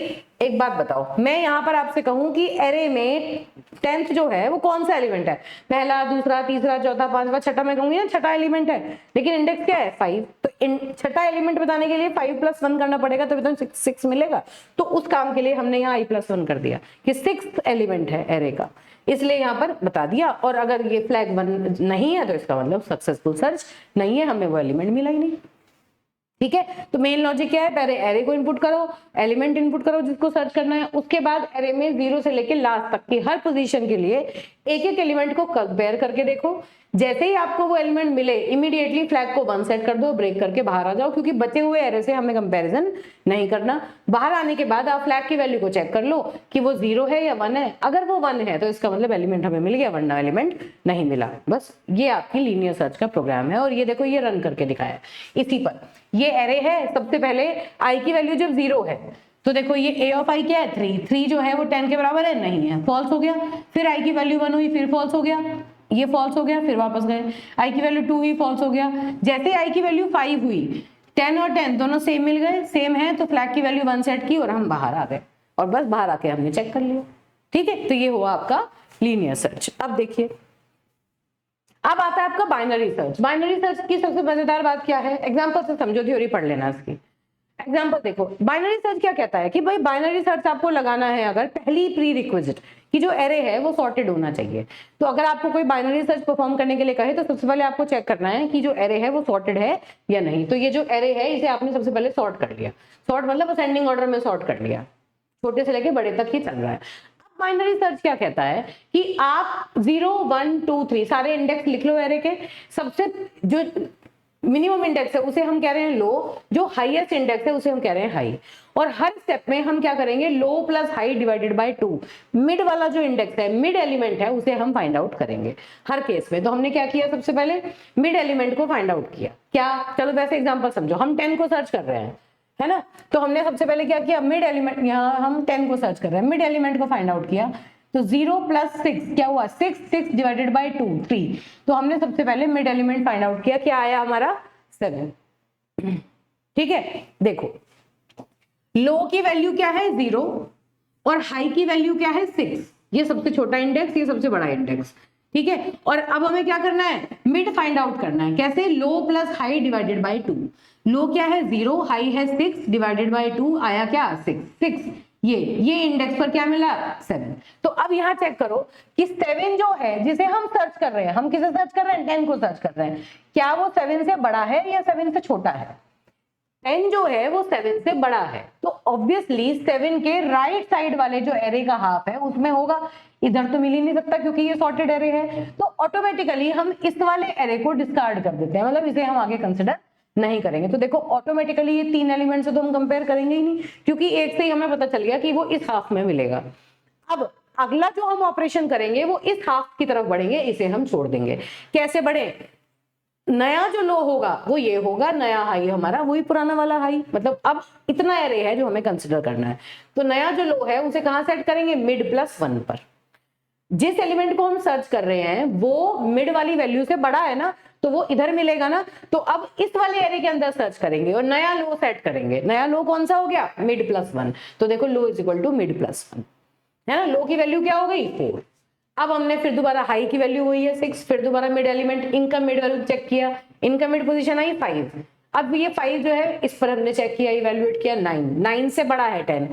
एक बात बताओ, मैं यहां पर आपसे कहूं कि एरे में 10th जो है वो कौन सा एलिमेंट है, पहला, दूसरा, तीसरा, चौथा, पांचवा, छठा, मैं कहूंगी ना छठा एलिमेंट है, लेकिन इंडेक्स क्या है 5, तो छठा एलिमेंट बताने के लिए 5+1 करना पड़ेगा तभी तो 6 मिलेगा। तो उस काम के लिए हमने यहाँ i+1 कर दिया कि 6th एलिमेंट है एरे का, इसलिए यहाँ पर बता दिया। और अगर ये फ्लैग 1 नहीं है तो इसका मतलब सक्सेसफुल सर्च नहीं है, हमें वो एलिमेंट मिला ही नहीं। ठीक है, तो मेन लॉजिक क्या है, पहले एरे को इनपुट करो, एलिमेंट इनपुट करो जिसको सर्च करना है, उसके बाद एरे में 0 से लेके लास्ट तक की हर पोजीशन के लिए एक एक एलिमेंट को कंपेयर करके देखो। जैसे ही आपको वो एलिमेंट मिले इमीडिएटली फ्लैग को 1 सेट कर दो, ब्रेक करके बाहर आ जाओ, क्योंकि बचे हुए एरे से हमें कंपैरिजन नहीं करना। बाहर आने के बाद आप फ्लैग की वैल्यू को चेक कर लो कि वो 0 है या 1 है, अगर वो 1 है तो इसका मतलब एलिमेंट हमें मिल गया, वरना एलिमेंट नहीं मिला। बस ये आपकी लीनियर सर्च का प्रोग्राम है और ये देखो ये रन करके दिखाया इसी पर। ये एरे है, सबसे पहले i की वैल्यू जब 0 है तो देखो ये a ऑफ i क्या है 3, 3 जो है वो 10 के बराबर है, नहीं है, फॉल्स हो गया। फिर i की वैल्यू 1 हुई, फिर फॉल्स हो गया, ये फॉल्स हो गया, फिर वापस गए, i की वैल्यू 2 हुई, फॉल्स हो गया। जैसे i की वैल्यू 5 हुई, 10 और 10 दोनों सेम मिल गए, सेम है, तो फ्लैग की वैल्यू 1 सेट की और हम बाहर आ गए, और बस बाहर आके हमने चेक कर लिया। ठीक है, तो ये हुआ आपका लीनियर सर्च। अब देखिए, अब आता है आपका बाइनरी सर्च। बाइनरी सर्च की सबसे मजेदार बात क्या है, एग्जांपल से समझो, थ्योरी पढ़ लेना इसकी। एग्जांपल देखो, बाइनरी सर्च क्या कहता है कि भाई बाइनरी सर्च आपको लगाना है अगर पहली प्री रिक्विजिट कि जो एरे है वो सॉर्टेड होना चाहिए। तो अगर आपको कोई बाइनरी सर्च परफॉर्म करने के लिए कहे तो सबसे पहले आपको चेक करना है कि जो एरे है वो सॉर्टेड है या नहीं। तो ये जो एरे है इसे आपने सबसे पहले सॉर्ट कर लिया, सॉर्ट मतलब असेंडिंग ऑर्डर में सॉर्ट कर लिया, छोटे से लेके बड़े तक ही चल रहा है। बाइनरी सर्च क्या कहता है कि आप 0 1 2 3 सारे इंडेक्स लिख लो एरे के, सबसे जो मिनिमम इंडेक्स है उसे हम कह रहे हैं लो, जो हाईएस्ट इंडेक्स है उसे हम कह रहे हैं हाई। और हर स्टेप में हम क्या करेंगे, low plus high divided by 2, mid वाला जो इंडेक्स है, मिड एलिमेंट है, उसे हम फाइंड आउट करेंगे हर केस में। तो हमने क्या किया, सबसे पहले मिड एलिमेंट को फाइंड आउट किया। क्या, चलो वैसे एग्जांपल समझो, हम 10 को सर्च कर रहे हैं, है ना, तो हमने सबसे पहले क्या किया, मिड एलिमेंट, यहाँ हम 10 को सर्च कर रहे हैं, मिड एलिमेंट को फाइंड आउट किया। तो 0 प्लस 6 क्या हुआ, 6, 6 डिवाइडेड बाय 2 3। तो हमने सबसे पहले मिड एलिमेंट फाइंड आउट किया, क्या आया हमारा 7। ठीक है, देखो लो की वैल्यू क्या है 0 और हाई की वैल्यू क्या है 6, ये सबसे छोटा इंडेक्स, ये सबसे बड़ा इंडेक्स। ठीक है, और अब हमें क्या करना है, मिड फाइंड आउट करना है। कैसे, लो प्लस हाई डिवाइडेड बाय 2। लो क्या है 0, हाई है 6 डिवाइडेड बाय 2 आया क्या 6, 6 ये इंडेक्स पर क्या मिला 7। तो अब यहाँ चेक करो कि 7 जो है जिसे हम सर्च कर रहे हैं, हम किसे सर्च कर रहे हैं, 10 को सर्च कर रहे हैं, क्या वो 7 से बड़ा है या 7 से छोटा है। 10 जो है वो 7 से बड़ा है, तो ऑब्वियसली 7 के राइट साइड वाले जो एरे का हाफ है उसमें होगा, इधर तो मिल ही नहीं सकता क्योंकि ये सॉर्टेड एरे है। तो ऑटोमेटिकली हम इस वाले एरे को डिस्कार्ड कर देते हैं, मतलब इसे हम आगे कंसिडर नहीं करेंगे। तो देखो ऑटोमेटिकली ये 3 एलिमेंट से तो हम कंपेयर करेंगे ही नहीं, क्योंकि एक से ही हमें पता चल गया कि वो इस हाफ में मिलेगा। अब अगला जो हम ऑपरेशन करेंगे वो इस हाफ की तरफ बढ़ेंगे, इसे हम छोड़ देंगे। कैसे बढ़े, नया जो लो होगा वो ये होगा, नया हाई हमारा वही पुराना वाला हाई, मतलब अब इतना एरे है जो हमें कंसिडर करना है। तो नया जो लो है उसे कहां सेट करेंगे, मिड प्लस 1 पर। जिस एलिमेंट को हम सर्च कर रहे हैं वो मिड वाली वैल्यू से बड़ा है ना, तो वो इधर मिलेगा ना, तो अब इस वाले एरे के अंदर सर्च करेंगे और नया लो सेट करेंगे। नया लो कौन सा हो गया, मिड प्लस 1। तो देखो low is equal to mid plus 1, है ना, लो की वैल्यू क्या हो गई 4। अब हमने फिर दोबारा हाई की वैल्यू हुई है 6, फिर दोबारा मिड एलिमेंट, इनका मिड वैल्यू चेक किया, इनका मिड पोजीशन आई 5। अब ये 5 जो है इस पर हमने चेक किया, इवैल्यूएट किया 9 से बड़ा है 10,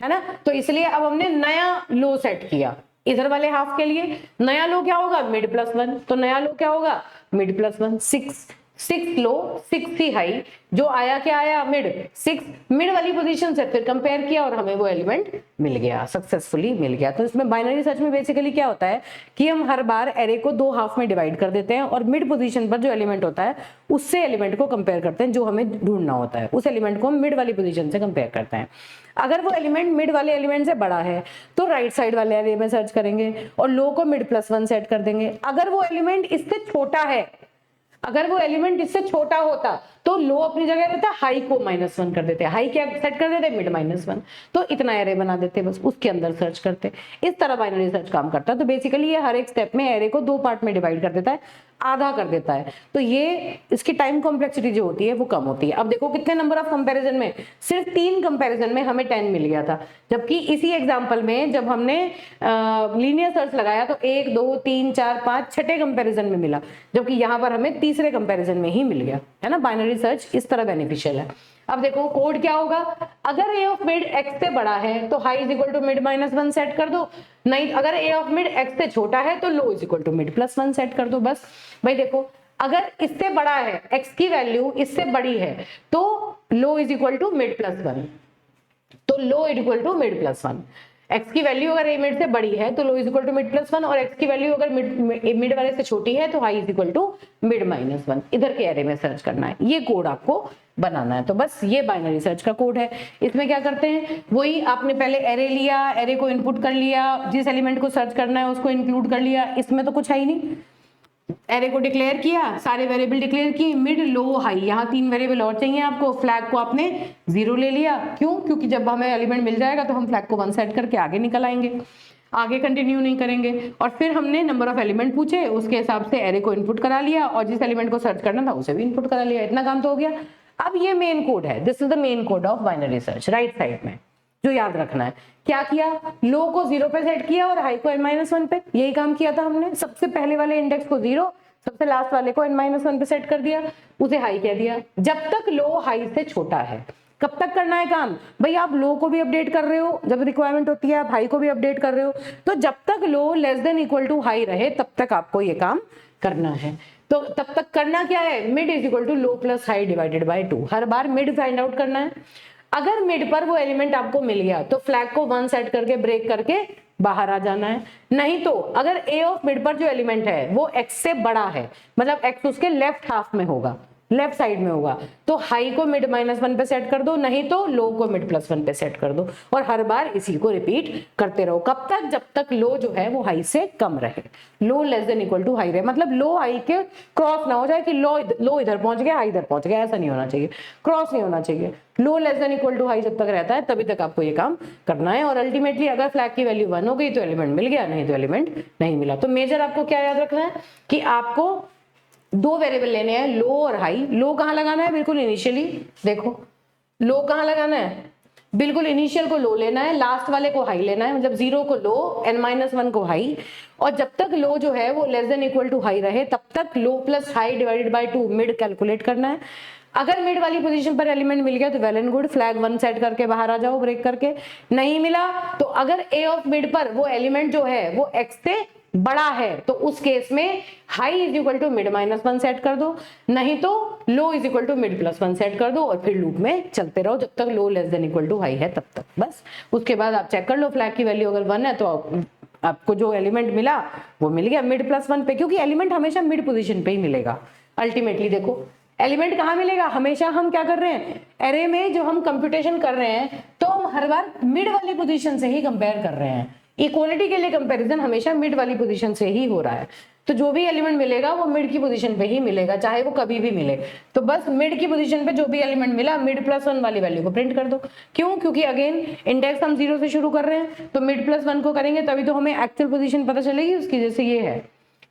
है ना, तो इसलिए अब हमने नया लो सेट किया इधर वाले हाफ के लिए। नया लो क्या होगा, मिड प्लस 1, तो नया लो क्या होगा, मिड प्लस 1, 6 लो 6 ही हाई, जो आया क्या आया मिड 6, मिड वाली पोजीशन से फिर कंपेयर किया और हमें वो एलिमेंट मिल गया, सक्सेसफुली मिल गया। तो इसमें बाइनरी सर्च में बेसिकली क्या होता है कि हम हर बार एरे को 2 हाफ में डिवाइड कर देते हैं और मिड पोजीशन पर जो एलिमेंट होता है उससे एलिमेंट को कंपेयर करते हैं, जो हमें ढूंढना होता है उस एलिमेंट को हम मिड वाली पोजीशन से कंपेयर करते हैं। अगर वो एलिमेंट मिड वाले एलिमेंट से बड़ा है तो राइट साइड वाले एरे में सर्च करेंगे और लो को मिड प्लस 1 सेट कर देंगे। अगर वो एलिमेंट इससे छोटा है, अगर वो एलिमेंट इससे छोटा होता तो लो अपनी जगह रहता, हाई को -1 कर देते, हाई क्या सेट कर देते, मिड -1, तो इतना एरे बना देते, बस उसके अंदर सर्च करते। इस तरह बाइनरी सर्च काम करता है। तो बेसिकली ये हर एक स्टेप में एरे को 2 पार्ट में डिवाइड कर देता है, आधा कर देता है, तो ये इसकी टाइम कॉम्प्लेक्सिटी जो होती है वो कम होती है। अब देखो कितने नंबर ऑफ कंपैरिजन में, सिर्फ 3 कंपैरिजन में हमें 10 मिल गया था, जबकि इसी एग्जांपल में जब हमने लीनियर सर्च लगाया तो 1 2 3 4 5 छठे कंपैरिजन में मिला, जबकि यहाँ पर हमें तीसरे कंपैरिजन में ही मिल गया, है ना। बाइनरी सर्च इस तरह बेनिफिशियल है। अब देखो कोड क्या होगा, अगर a ऑफ मिड x से बड़ा है तो high is equal to mid -1 set कर दो, नहीं अगर a ऑफ मिड x से छोटा है तो low is equal to mid plus 1 set कर दो। बस भाई देखो अगर इससे बड़ा है, x की वैल्यू इससे बड़ी है तो low is equal to mid plus 1, तो low is equal to mid plus 1। x की वैल्यू अगर a मिड से बड़ी है तो low is equal to mid plus 1, और x की वैल्यू अगर मिड वाले से छोटी है तो high is equal to mid -1। इधर के एरे में सर्च करना है, ये कोड आपको बनाना है। तो बस ये बाइनरी सर्च का कोड है। इसमें क्या करते हैं, वही आपने पहले एरे लिया, एरे को इनपुट कर लिया, जिस एलिमेंट को सर्च करना है उसको इंक्लूड कर लिया, इसमें तो कुछ है ही नहीं। एरे को डिक्लेयर किया, सारे वेरिएबल डिक्लेयर किए, मिड लो हाई, यहाँ 3 वेरिएबल और चाहिए आपको। फ्लैग को आपने 0 ले लिया, क्यों? क्योंकि जब हमें एलिमेंट मिल जाएगा तो हम फ्लैग को 1 सेट करके आगे निकल आएंगे, आगे कंटिन्यू नहीं करेंगे। और फिर हमने नंबर ऑफ एलिमेंट पूछे, उसके हिसाब से एरे को इनपुट करा लिया और जिस एलिमेंट को सर्च करना था उसे भी इनपुट करा लिया। इतना काम तो हो गया। अब ये मेन कोड है, this is the main code of binary search. Right side में जो याद रखना है, क्या किया? लो को 0 पे सेट किया और हाई को n-1 पे, यही काम किया था हमने। सबसे पहले वाले इंडेक्स को 0, सबसे लास्ट वाले को n-1 पे सेट कर दिया, उसे हाई कह दिया। जब तक लो हाई से छोटा है, कब तक करना है काम? भाई आप लो को भी अपडेट कर रहे हो, जब रिक्वायरमेंट होती है आप हाई को भी अपडेट कर रहे हो, तो जब तक low less than equal to high रहे तब तक आपको ये काम करना है। तो तब तक करना क्या है? Mid is equal to low plus high divided by 2। हर बार मिड फाइंड आउट करना है। अगर मिड पर वो एलिमेंट आपको मिल गया तो फ्लैग को 1 सेट करके ब्रेक करके बाहर आ जाना है। नहीं तो अगर ए ऑफ मिड पर जो एलिमेंट है वो x से बड़ा है, मतलब x उसके लेफ्ट हाफ में होगा, लेफ्ट साइड में होगा, तो हाई को मिड -1 पे सेट कर दो, नहीं तो लो को मिड +1 पे सेट कर दो। और हर बार इसी को रिपीट करते रहो। कब तक? जब तक लो जो है वो हाई से कम रहे, low less than equal to high रहे। मतलब लो हाई के क्रॉस ना हो जाए कि लो इधर पहुंच गया, हाई इधर पहुंच गया, ऐसा नहीं होना चाहिए, क्रॉस नहीं होना चाहिए। Low less than equal to high जब तक रहता है तभी तक आपको ये काम करना है। और अल्टीमेटली अगर फ्लैग की वैल्यू 1 हो गई तो एलिमेंट मिल गया, नहीं तो एलिमेंट नहीं मिला। तो मेजर आपको क्या याद रखना है कि आपको 2 वेरिएबल लेने हैं, लो और हाई। लो कहाँ लगाना है? बिल्कुल इनिशियली। देखो लो कहाँ लगाना है? बिल्कुल इनिशियल को लो लेना है, लास्ट वाले को हाई लेना है, मतलब 0 को लो, n-1 को हाई। और जब तक लो जो है वो less than equal to high रहे तब तक low plus high divided by 2 mid calculate करना है। अगर मिड वाली पोजीशन पर एलिमेंट मिल गया तो well and good, flag 1 set करके बाहर आ जाओ ब्रेक करके। नहीं मिला तो अगर ए ऑफ मिड पर वो एलिमेंट जो है वो x से बड़ा है तो उस केस में high is equal to mid -1 set कर दो, नहीं तो low is equal to mid +1 set कर दो। और फिर लूप में चलते रहो जब तक low less than equal to high है तब तक। बस उसके बाद आप चेक कर लो, फ्लैग की वैल्यू अगर 1 है तो आपको जो एलिमेंट मिला वो मिल गया मिड +1 पे, क्योंकि एलिमेंट हमेशा मिड पोजिशन पे ही मिलेगा। अल्टीमेटली देखो एलिमेंट कहाँ मिलेगा? हमेशा हम क्या कर रहे हैं, एरे में जो हम कंप्यूटेशन कर रहे हैं तो हम हर बार मिड वाली पोजीशन से ही कंपेयर कर रहे हैं। इक्वालिटी के लिए कंपैरिजन हमेशा मिड वाली पोजीशन से ही हो रहा है। तो जो भी एलिमेंट मिलेगा वो मिड की पोजीशन पे ही मिलेगा, चाहे वो कभी भी मिले। तो बस मिड की पोजीशन पे जो भी एलिमेंट मिला मिड +1 वाली वैल्यू को प्रिंट कर दो। क्यों? क्योंकि अगेन इंडेक्स हम 0 से शुरू कर रहे हैं, तो मिड +1 को करेंगे तभी तो हमें एक्चुअल पोजीशन पता चलेगी उसकी। जैसे ये है,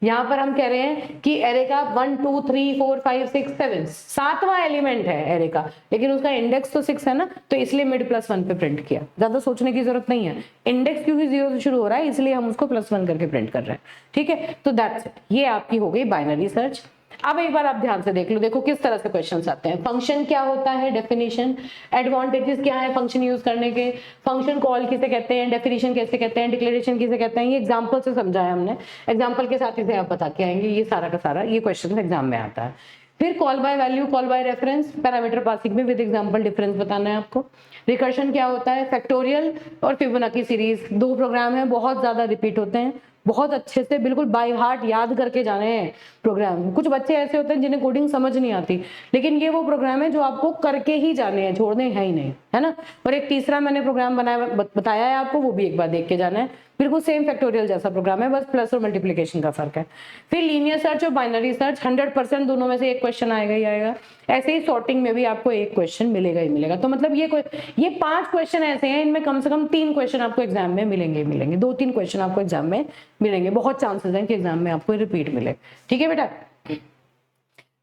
यहाँ पर हम कह रहे हैं कि एरे का 1 2 3 4 5 6 7 7वां एलिमेंट है एरे का, लेकिन उसका इंडेक्स तो 6 है ना, तो इसलिए मिड +1 पे प्रिंट किया। ज्यादा सोचने की जरूरत नहीं है, इंडेक्स क्योंकि 0 से शुरू हो रहा है इसलिए हम उसको +1 करके प्रिंट कर रहे हैं। ठीक है, तो दैट्स इट, ये आपकी हो गई बाइनरी सर्च। अब एक बार आप ध्यान से देख लो, देखो किस तरह से क्वेश्चंस आते हैं। फंक्शन क्या होता है, डेफिनेशन, एडवांटेजेस क्या है फंक्शन यूज करने के, फंक्शन कॉल किसे कहते हैं, डेफिनेशन कैसे कहते हैं, डिक्लेरेशन किसे कहते हैं, ये एग्जांपल से समझाया हमने, एग्जांपल के साथ इसे आप बता के आएंगे। ये सारा का सारा ये क्वेश्चन एग्जाम में आता है। फिर call by value, call by reference, parameter passing में विद एग्जांपल डिफरेंस बताना है आपको। रिकर्शन क्या होता है, फैक्टोरियल और फिबोनाची सीरीज, 2 प्रोग्राम है, बहुत ज्यादा रिपीट होते हैं, बहुत अच्छे से बिल्कुल बाय हार्ट याद करके जाने हैं प्रोग्राम। कुछ बच्चे ऐसे होते हैं जिन्हें कोडिंग समझ नहीं आती, लेकिन ये वो प्रोग्राम है जो आपको करके ही जाने हैं, छोड़ने हैं ही नहीं, है ना। और एक तीसरा मैंने प्रोग्राम बताया है आपको, वो भी एक बार देख के जाना है। बिल्कुल सेम फैक्टोरियल जैसा प्रोग्राम है, बस प्लस और मल्टीप्लिकेशन का फर्क है। फिर लीनियर सर्च और बाइनरी सर्च, 100% दोनों में से एक क्वेश्चन आएगा ही आएगा। ऐसे ही सॉर्टिंग में भी आपको एक क्वेश्चन मिलेगा ही मिलेगा। तो मतलब ये 5 क्वेश्चन ऐसे हैं, इनमें कम से कम 3 क्वेश्चन आपको एग्जाम में मिलेंगे 2-3 क्वेश्चन आपको एग्जाम में मिलेंगे। बहुत चांसेस हैं कि एग्जाम में आपको रिपीट मिले। ठीक है बेटा,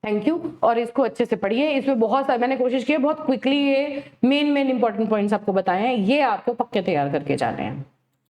थैंक यू। और इसको अच्छे से पढ़िए, इसमें बहुत सारे मैंने कोशिश की है बहुत क्विकली ये मेन इंपॉर्टेंट पॉइंट्स आपको बताए हैं, ये आपको पक्के तैयार करके जाने हैं।